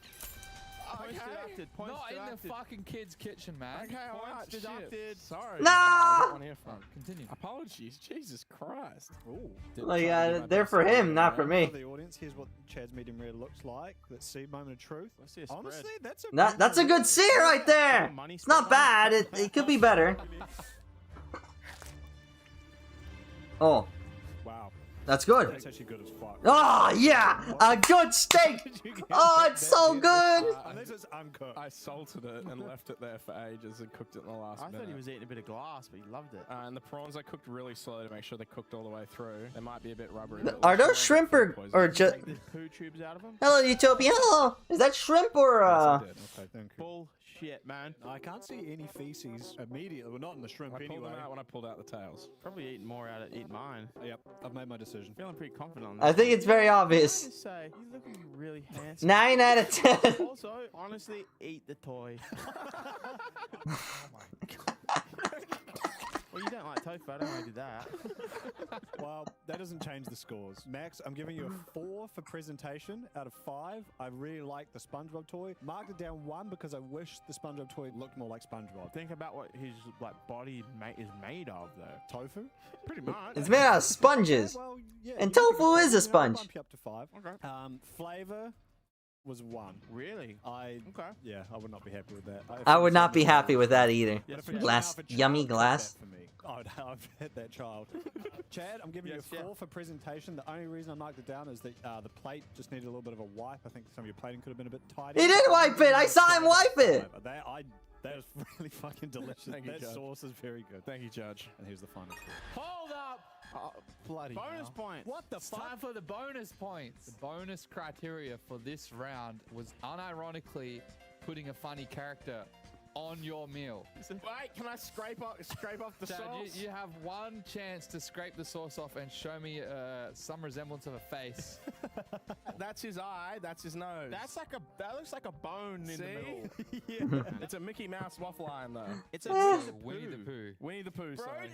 Points deducted. Points Not deducted. in the fucking kid's kitchen, man. Okay, all right, Points deducted. Sorry. No! I don't want to hear from. Continue. Apologies. Jesus Christ. Ooh. Like, they're for him, not for me. For the audience, here's what Chad's medium rare looks like. Let's see, moment of truth. Let's see a Honestly, spread. that's That's a good sear right there. It's not bad. It could be better. Oh, Wow. that's good. That's actually good as fuck. Oh yeah, a good steak. Oh, it's so good. Unless it's uncooked. I salted it and left it there for ages and cooked it in the last I minute. thought he was eating a bit of glass, but he loved it. And the prawns I cooked really slow to make sure they cooked all the way through. They might be a bit rubbery. Are those shrimp or just? Take the poo tubes out of them. Hello, Utopia. Hello. Is that shrimp or Okay, thank you. Bullshit, man. I can't see any feces immediately. Well, not in the shrimp I pulled anyway. them out when I pulled out the tails. Probably eating more out of eating mine. Yep, I've made my decision. Feeling pretty confident on this. I think it's very obvious. Just say, you looking really handsome. 9 out of 10. Also, honestly, eat the toy. Well, you don't like tofu, I don't want to do that. Well, that doesn't change the scores. Max, I'm giving you a 4 for presentation out of 5. I really like the SpongeBob toy. Marked it down 1 because I wish the SpongeBob toy looked more like SpongeBob. Think about what his body is made of, though. Tofu? Pretty much. It's made out of sponges. Well, yeah, And you can tofu is a I'll sponge. bump you up to 5. Okay. Flavor was 1. Really? Yeah, I would not be happy with that. I would not be happy with that either. But if Glass, now if a yummy child did glass. that for me, I've had that child. Chad, I'm giving you a 4 for presentation. The only reason I marked it down is that the plate just needed a little bit of a wipe. I think some of your plating could have been a bit tighter. He did wipe it. I saw him wipe it. That is really fucking delicious. Thank you, That Judge. sauce is very good. Thank you, Judge. And here's the final score. Hold up. Bloody Bonus point. What the It's fuck? time for the bonus points. The bonus criteria for this round was unironically putting a funny character on your meal. Wait, can I scrape off the Chad, sauce? you have one chance to scrape the sauce off and show me some resemblance of a face. That's his eye. That's his nose. That looks like a bone in the See? middle. It's a Mickey Mouse waffle iron, though. It's a Winnie the Pooh. Winnie the Pooh, sorry.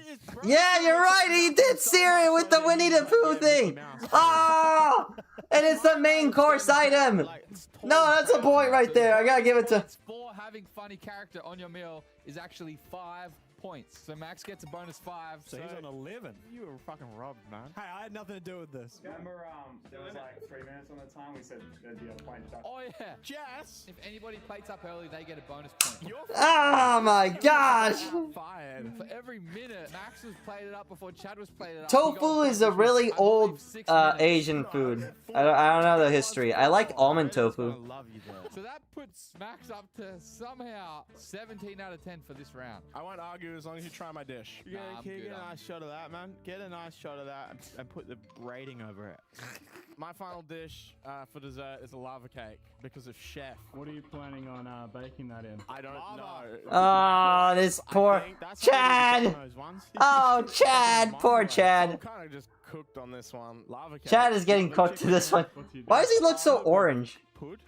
Yeah, you're right. He did sear it with the Winnie the Pooh thing. Oh, and it's the main course item. No, that's a point right there. I gotta give it to. For having funny character on your meal is actually 5 points. So Max gets a bonus 5. So he's on 11. You were fucking robbed, man. Hey, I had nothing to do with this. Remember, there was like 3 minutes on the time. We said there'd be a point. Oh yeah. Jess. If anybody plates up early, they get a bonus point. Oh my gosh. Fired. For every minute Max was plated up before Chad was plated up. Tofu is a really old Asian food. I don't know the history. I like almond tofu. So that puts Max up to somehow 17 out of 10 for this round. I won't argue as long as you try my dish. Can you get a nice shot of that, man? Get a nice shot of that and put the rating over it. My final dish for dessert is a lava cake because of Chef. What are you planning on baking that in? I don't know. Oh, this poor Chad. Oh, Chad, poor Chad. I'm kind of just cooked on this one. Lava cake. Chad is getting cooked to this one. Why does he look so orange? Pud?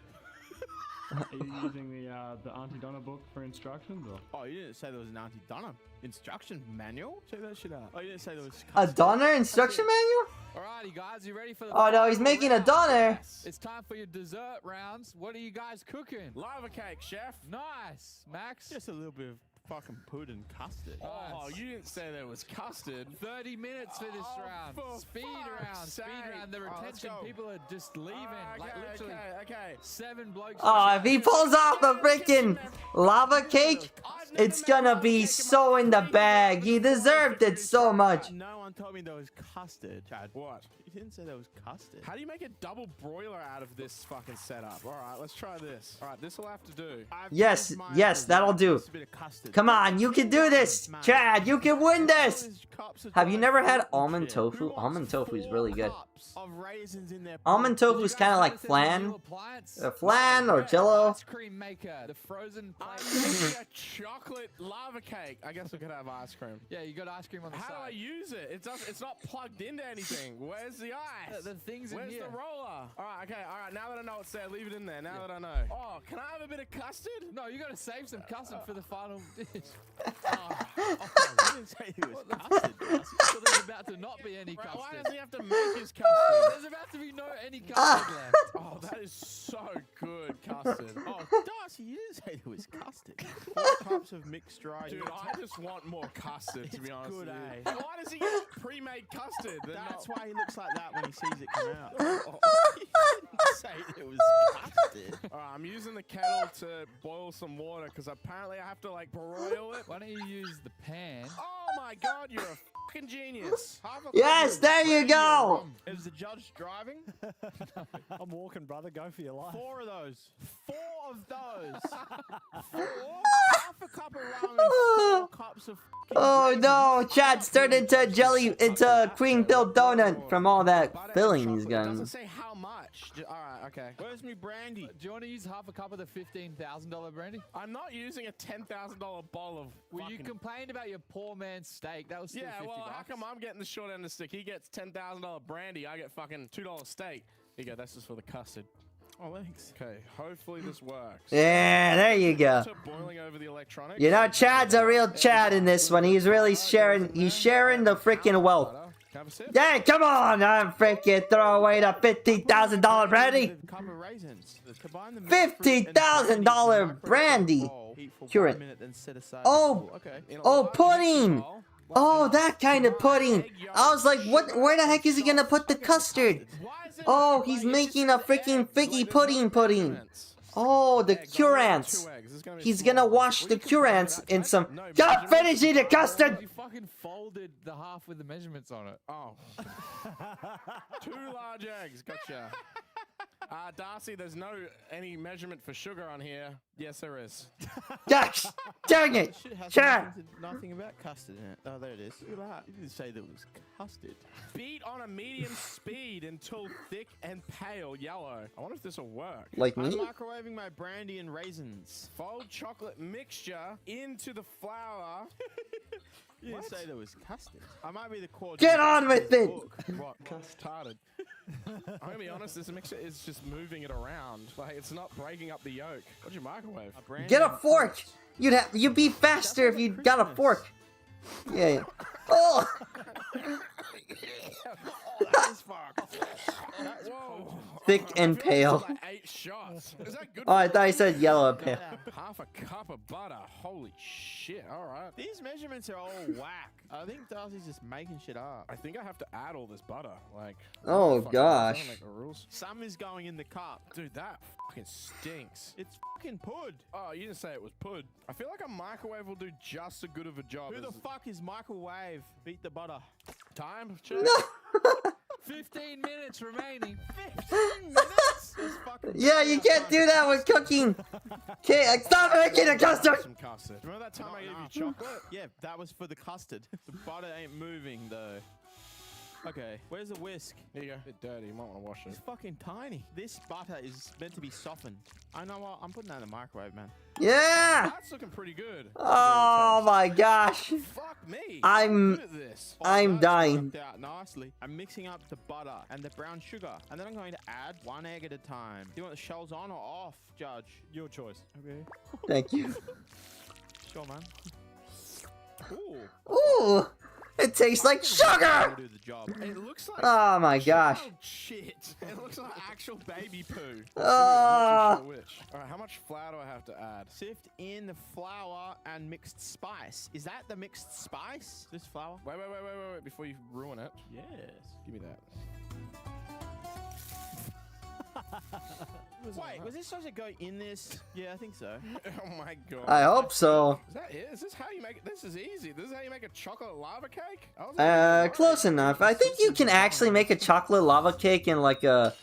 Are you using the Auntie Donna book for instructions? Or? Oh, you didn't say there was an Auntie Donna instruction manual? Check that shit out. Oh, you didn't say there was A Donner instruction manual? Alrighty, guys, you ready for the? Oh no, he's making a Donner. It's time for your dessert rounds. What are you guys cooking? Lava cake, Chef. Nice, Max. Just a little bit of fucking pudding and custard. Oh, you didn't say there was custard. 30 minutes for this round. Speed round. Speed round. The retention. People are just leaving. Like literally. Okay. 7 blokes. Oh, if he pulls off the freaking lava cake, it's gonna be so in the bag. He deserved it so much. No one told me there was custard. Chad, what? You didn't say there was custard. How do you make a double broiler out of this fucking setup? All right, let's try this. All right, this will have to do. Yes, yes, that'll do. Come on, you can do this, Chad. You can win this. Have you never had almond tofu? Almond tofu is really good. Almond tofu is kind of like flan, flan or Jello. Ice cream maker. The frozen. A chocolate lava cake. I guess we could have ice cream. Yeah, you got ice cream on the side. How do I use it? It's not plugged into anything. Where's the ice? The thing's in here. Where's the roller? All right, okay, all right. Now that I know it's there, leave it in there. Now that I know. Oh, can I have a bit of custard? No, you got to save some custard for the final dish. You didn't say it was custard. So there's about to not be any custard. Why does he have to make his custard? There's about to be any custard left. Oh, that is so good, custard. Oh, Darcy, you didn't say there was custard. 4 cups of mixed dry. Dude, I just want more custard, to be honest good, with eh? you. Why does he get pre-made custard? That's why he looks like that when he sees it come out. You didn't say it was custard. Alright, I'm using the kettle to boil some water because apparently I have to like broil it. Why don't you use the pan? Oh my god, you're a fucking genius. Yes, there you go. Is the judge driving? I'm walking, brother. Go for your life. 4 of those. 4 of those. 4? Half a cup of ramen, 4 cups of Oh no, Chad's turned into a cream-filled donut from all that filling he's It gotten. doesn't say how much. Alright, okay. Where's me brandy? Do you want to use half a cup of the $15,000 brandy? I'm not using a $10,000 bowl of Well, you complained about your poor man's steak. That was still yeah, $50. well, how come I'm getting the short end of the stick? He gets $10,000 brandy. I get fucking $2 steak. Here you go. That's just for the custard. Oh, thanks. Okay, hopefully this works. Yeah, there you go. Boiling over the electronics. You know, Chad's a real Chad in this one. He's really sharing. He's sharing the freaking wealth. Yeah, come on! I'm freaking throw away the $50,000 brandy. $50,000 brandy. Current. Oh, pudding. Oh, that kind of pudding. I was like, what? Where the heck is he gonna put the custard? Oh, he's making a freaking figgy pudding. Oh, the curants. He's gonna wash the curants in some. God, finish eating the custard. You fucking folded the half with the measurements on it. Oh. 2 large eggs. Gotcha. Darcy, there's any measurement for sugar on here. Yes, there is. Gosh, dang it. Chad. Nothing about custard in it. Oh, there it is. Look at that. You didn't say there was custard. Beat on a medium speed until thick and pale yellow. I wonder if this will work. Like me? I'm microwaving my brandy and raisins. Fold chocolate mixture into the flour. You didn't say there was custard. I might be the core. Get on with it. What? Custarded. I'm gonna be honest, this mixture is just moving it around. Like, it's not breaking up the yolk. What'd you microwave? Get a fork. You'd be faster if you got a fork. Yeah. Oh. That's fucked. Whoa. Thick and pale. 8 shots. Is that good? Oh, I thought he said yellow and pale. Half a cup of butter. Holy shit. All right. These measurements are all whack. I think Darcy's just making shit up. I think I have to add all this butter. Like. Oh fuck, gosh. I don't make the rules. Some is going in the cup. Dude, that fucking stinks. It's fucking pud. Oh, you didn't say it was pud. I feel like a microwave will do just as good of a job. Who the fuck is microwave? Beat the butter. Time? Check. 15 minutes remaining. 15 minutes? Yeah, you can't do that with cooking. Okay, stop making a custard. Some custard. Remember that time I gave you chocolate? Yeah, that was for the custard. The butter ain't moving though. Okay, where's the whisk? Here you go. A bit dirty. You might want to wash it. It's fucking tiny. This butter is meant to be softened. I know what. I'm putting that in the microwave, man. Yeah. That's looking pretty good. Oh my gosh. Fuck me. I'm good at this. dying. Out nicely. I'm mixing up the butter and the brown sugar, and then I'm going to add 1 egg at a time. Do you want the shells on or off, Judge? Your choice. Okay. Thank you. Sure, man. Ooh. Ooh. It tastes like sugar. Do the job. It looks like Oh my gosh. shit. It looks like actual baby poo. Oh. All right, how much flour do I have to add? Sift in the flour and mixed spice. Is that the mixed spice? This flour? Wait, before you ruin it. Yes. Give me that. Wait, was this supposed to go in this? Yeah, I think so. Oh my god. I hope so. Is that it? Is this how you make it? This is easy. This is how you make a chocolate lava cake? Close enough. I think you can actually make a chocolate lava cake in like a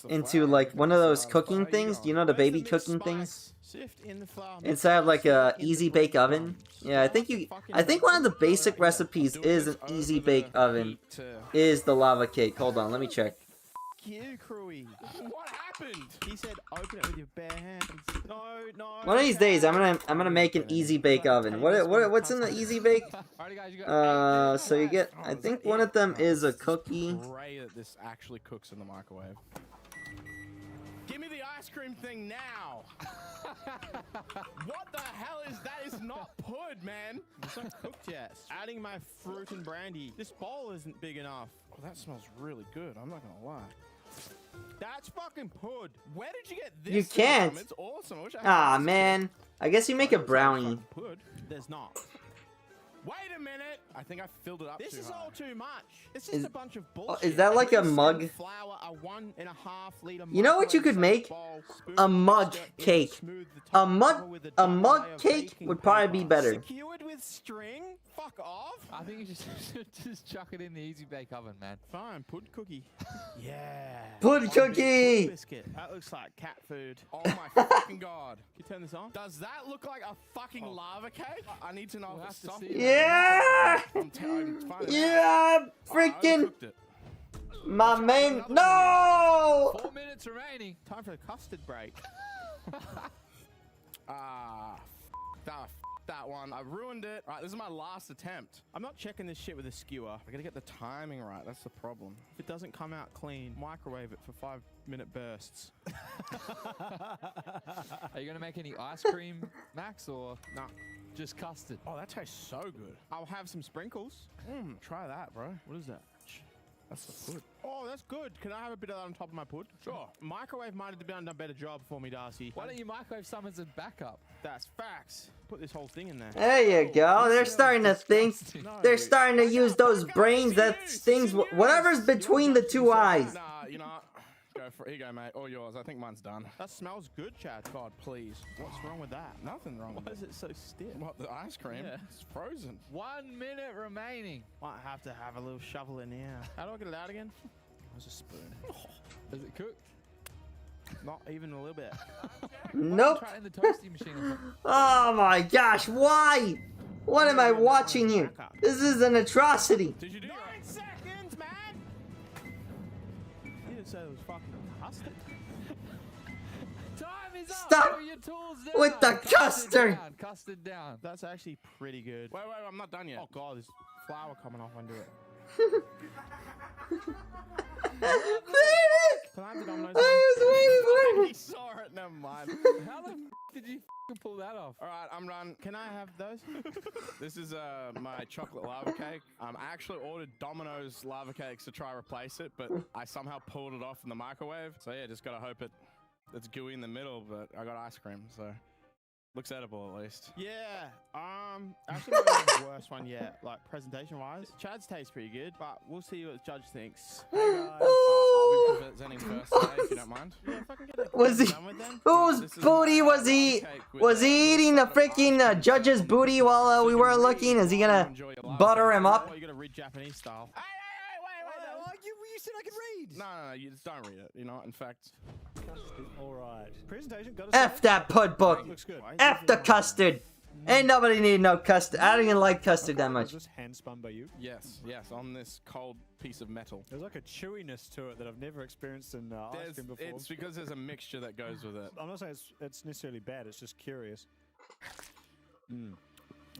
into like one of those cooking things. Do you know the baby cooking things? Sift in the flour. Inside of like a easy bake oven. Yeah, I think one of the basic recipes is an easy bake oven. Is the lava cake. Hold on, let me check. You, Crewy. What happened? He said open it with your bare hands. No. One of these days, I'm gonna make an easy bake oven. What's in the easy bake? So you get. I think one of them is a cookie. Pray that this actually cooks in the microwave. Give me the ice cream thing now. What the hell is that? Is not pud, man. It's not cooked yet. Adding my fruit and brandy. This bowl isn't big enough. Oh, that smells really good. I'm not gonna lie. That's fucking pud. Where did you get this? You can't. From? It's awesome. I wish I had Ah this man, I guess you make a brownie. Pud. There's not. Wait a minute. I think I filled it up This too is high. all too much. It's just a bunch of bullshit. Is that like a mug? Flour, a 1.5 liter. You know what you could make? A mug cake. A mug cake would probably be better. Secured with string? Fuck off. I think you just chuck it in the easy bake oven, man. Fine, pud cookie. Yeah. Pud cookie. Biscuit. That looks like cat food. Oh my fucking god. Can you turn this on? Does that look like a fucking lava cake? I need to know We'll if it's have to soft. see Yeah. Yeah. Freaking. My main. No. 4 minutes remaining. Time for a custard break. That one. I ruined it. All right, this is my last attempt. I'm not checking this shit with a skewer. I gotta get the timing right. That's the problem. If it doesn't come out clean, microwave it for 5-minute bursts. Are you gonna make any ice cream, Max, or nah, just custard? Oh, that tastes so good. I'll have some sprinkles. Try that, bro. What is that? That's the pud. Oh, that's good. Can I have a bit of that on top of my pud? Sure. Microwave might have done a better job for me, Darcy. Why don't you microwave some as a backup? That's facts. Put this whole thing in there. There you go. They're starting to think. They're starting to use those brains. That things. Whatever's between the two eyes. Nah, you know. Go for it. Here you go, mate. All yours. I think mine's done. That smells good, Chad. God, please. What's wrong with that? Nothing wrong Why with is it. it so stiff? What, the ice cream? Yeah. It's frozen. 1 minute remaining. Might have to have a little shovel in here. How do I get it out again? There's a spoon. Is it cooked? Not even a little bit. Nope. Try it in the toasty machine or something. Oh my gosh, why? What am I watching here? This is an atrocity. Did you do 9 seconds, man! You didn't say it was fucking custard. Time is up. Stop Put your tools down. with the custard. Down. Custard down. That's actually pretty good. Wait, I'm not done yet. Oh god, there's flour coming off under it. Can I have the Domino's? I was waiting for He saw it. Never mind. How the did you pull that off? All right, I'm done. Can I have those? This is my chocolate lava cake. I actually ordered Domino's lava cakes to try replace it, but I somehow pulled it off in the microwave. So yeah, just gotta hope it's gooey in the middle, but I got ice cream, so looks edible at least. Yeah. Actually, maybe the worst one yet. Like presentation-wise, Chad's tastes pretty good, but we'll see what the judge thinks. Hey guys. I'll be presenting first today, if you don't mind. Yeah, if I can get it Was he? done with then. Whose booty was he? Was he eating the freaking judge's booty while we were looking? Is he gonna butter him up? Oh, you gotta read Japanese style. Hey, wait. You said I could read. No, you just don't read it. You know, in fact. All right. Presentation. Got F that pud book. Looks good. F the custard. Ain't nobody need no custard. I don't even like custard that much. Was this hand spun by you? Yes, on this cold piece of metal. There's like a chewiness to it that I've never experienced in ice cream before. It's because there's a mixture that goes with it. I'm not saying it's necessarily bad, it's just curious.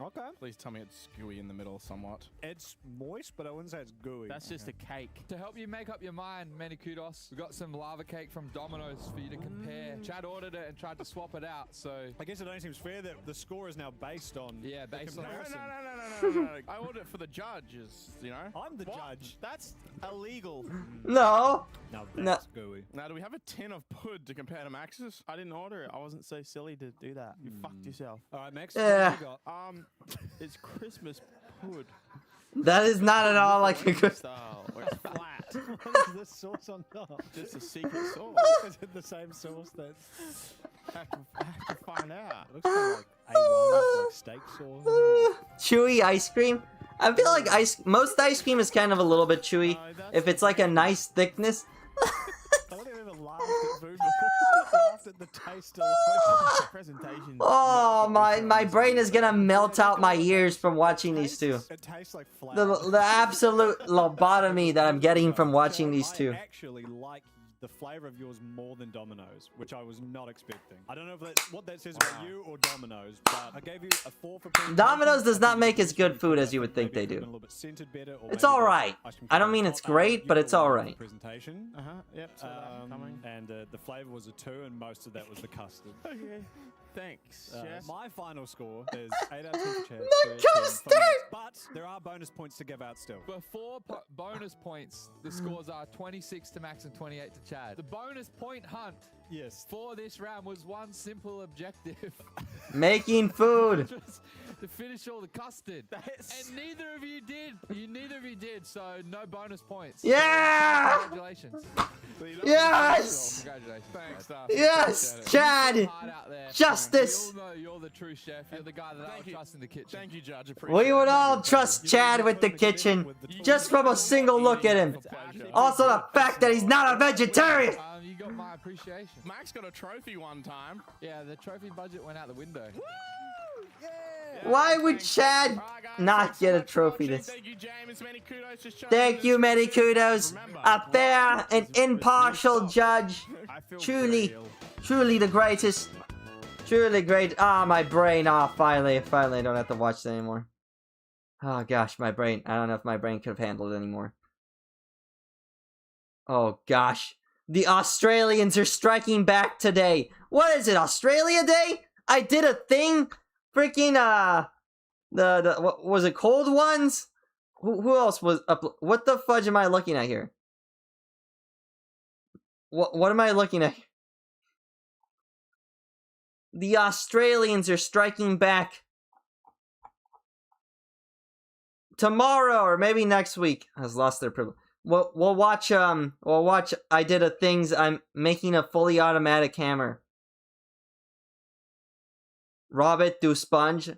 Okay. Please tell me it's gooey in the middle somewhat. It's moist, but I wouldn't say it's gooey. That's just a cake. To help you make up your mind, many kudos. We got some lava cake from Domino's for you to compare. Chad ordered it and tried to swap it out, so I guess it only seems fair that the score is now based on based on No. I ordered it for the judges, you know? I'm the judge. That's illegal. No. Now that's gooey. Now, do we have a tin of pud to compare to Max's? I didn't order it. I wasn't so silly to do that. You fucked yourself. All right, Max. Yeah. What you got? It's Christmas pud. That is not at all like a good. Style. It's flat. What is this sauce on top? Just a secret sauce. Is it the same sauce that? have to find out. It looks kind of like A1, like steak sauce. Chewy ice cream. I feel like most ice cream is kind of a little bit chewy if it's like a nice thickness. I don't even laughed at food before. Laughed at the taste alone. The presentation. Oh, my brain is gonna melt out my ears from watching these two. It tastes like flour. The absolute lobotomy that I'm getting from watching these two. I actually like the flavor of yours more than Domino's, which I was not expecting. I don't know if that's what that says about you or Domino's, but I gave you a 4 for presentation. Domino's does not make as good food as you would think they do. It's alright. I don't mean it's great, but it's alright. Presentation. Yep. Coming. And the flavor was a 2, and most of that was the custard. Okay. Thanks, Chef. My final score is 8 out of 10 for Chad. The custard! But there are bonus points to give out still. Before bonus points, the scores are 26 to Max and 28 to Chad. The bonus point hunt for this round was one simple objective. Making food. To finish all the custard. And neither of you did. Neither of you did, so no bonus points. Yeah! Congratulations. Yes! Congratulations. Thanks, Star. Yes, Chad! Justice! We all know you're the true chef. You're the guy that I would trust in the kitchen. Thank you, Judge. Appreciate We would all trust Chad with the kitchen, just from a single look at him. Also the fact that he's not a vegetarian! You got my appreciation. Max got a trophy one time. Yeah, the trophy budget went out the window. Why would Chad not get a trophy this? Thank you, James. Many kudos. Thank you, many kudos. A fair and impartial judge. Truly the greatest. Truly great. Ah, my brain. Ah, finally I don't have to watch that anymore. Oh gosh, my brain. I don't know if my brain could have handled it anymore. Oh gosh. The Australians are striking back today. What is it, Australia Day? I did a thing. Freaking, what was it, Cold Ones? Who else was up? What the fudge am I looking at here? What am I looking at? The Australians are striking back. Tomorrow, or maybe next week. Has lost their privilege. We'll watch, I did a things, I'm making a fully automatic hammer. Robert do Sponge,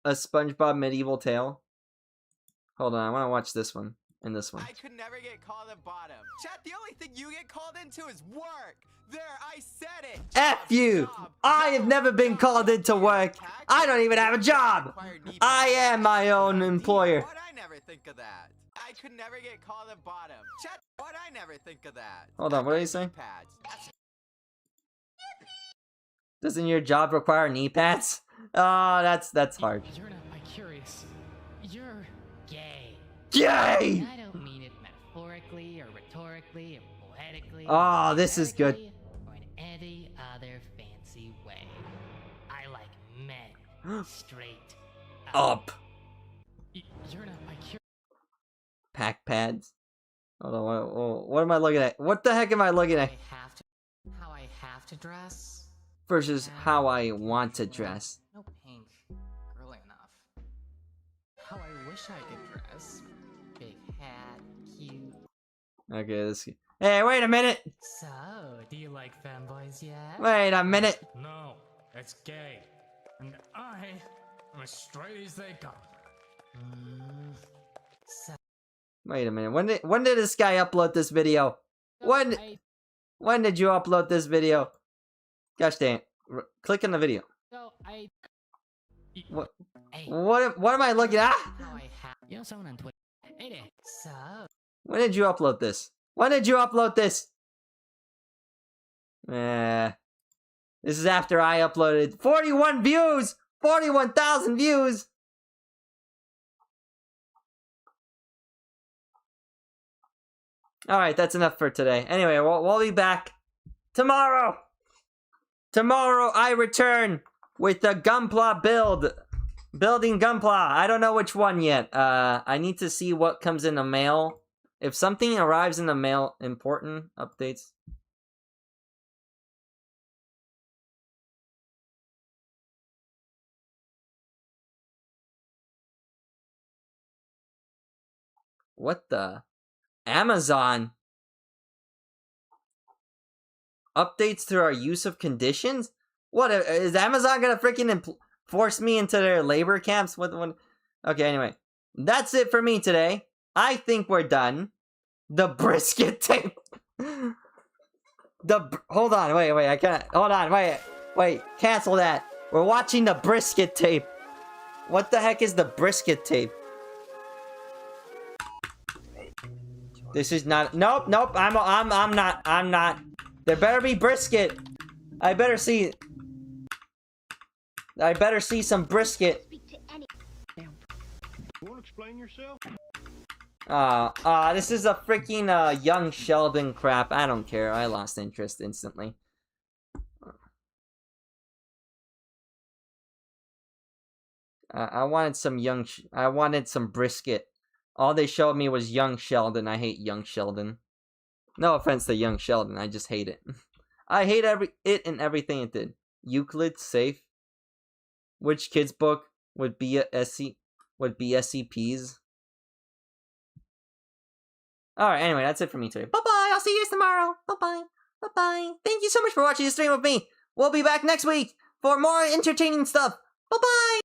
a SpongeBob medieval tale. Hold on, I want to watch this one and this one. I could never get called a bottom. Chat, the only thing you get called into is work. There, I said it. F you! I have never been called into work. I don't even have a job. I am my own employer. Why'd I never think of that? I could never get called a bottom. Chat, why'd I never think of that? Hold on, what are you saying? Pads. Doesn't your job require knee pads? Oh, that's hard. You're not bi-curious. You're gay. Gay! I don't mean it metaphorically or rhetorically or poetically. Oh, this is good. Or in any other fancy way. I like men. Straight Up. You're not bi-curious. Pack pads. Hold on, what am I looking at? What the heck am I looking at? How I have to dress. Versus how I want to dress. No pink. Girly enough. How I wish I could dress. Big hat. Cute. Okay, this. Hey, wait a minute! So, do you like femboys yet? Wait a minute! No, it's gay. And I am as straight as they come. Wait a minute. When did this guy upload this video? When did you upload this video? Gosh dang it. Click on the video. So What am I looking at? So, When did you upload this? When did you upload this? This is after I uploaded 41 views! 41,000 views! Alright, that's enough for today. Anyway, we'll be back tomorrow! Tomorrow I return with the Gunpla build. Building Gunpla. I don't know which one yet. I need to see what comes in the mail. If something arrives in the mail, important updates. What the? Amazon? Updates to our use of conditions? What, is Amazon gonna freaking force me into their labor camps? What? Okay, anyway. That's it for me today. I think we're done. The brisket tape. Hold on, wait, I can't. Hold on, wait, cancel that. We're watching the brisket tape. What the heck is the brisket tape? This is not. Nope. I'm not. There better be brisket. I better see some brisket. You want to explain yourself? This is a freaking young Sheldon crap. I don't care. I lost interest instantly. I wanted some brisket. All they showed me was young Sheldon. I hate young Sheldon. No offense to young Sheldon, I just hate it. I hate it and everything it did. Euclid, safe. Which kid's book would be SCPs? Alright, anyway, that's it for me today. Bye-bye, I'll see you guys tomorrow. Bye-bye. Bye-bye. Thank you so much for watching the stream with me. We'll be back next week for more entertaining stuff. Bye-bye!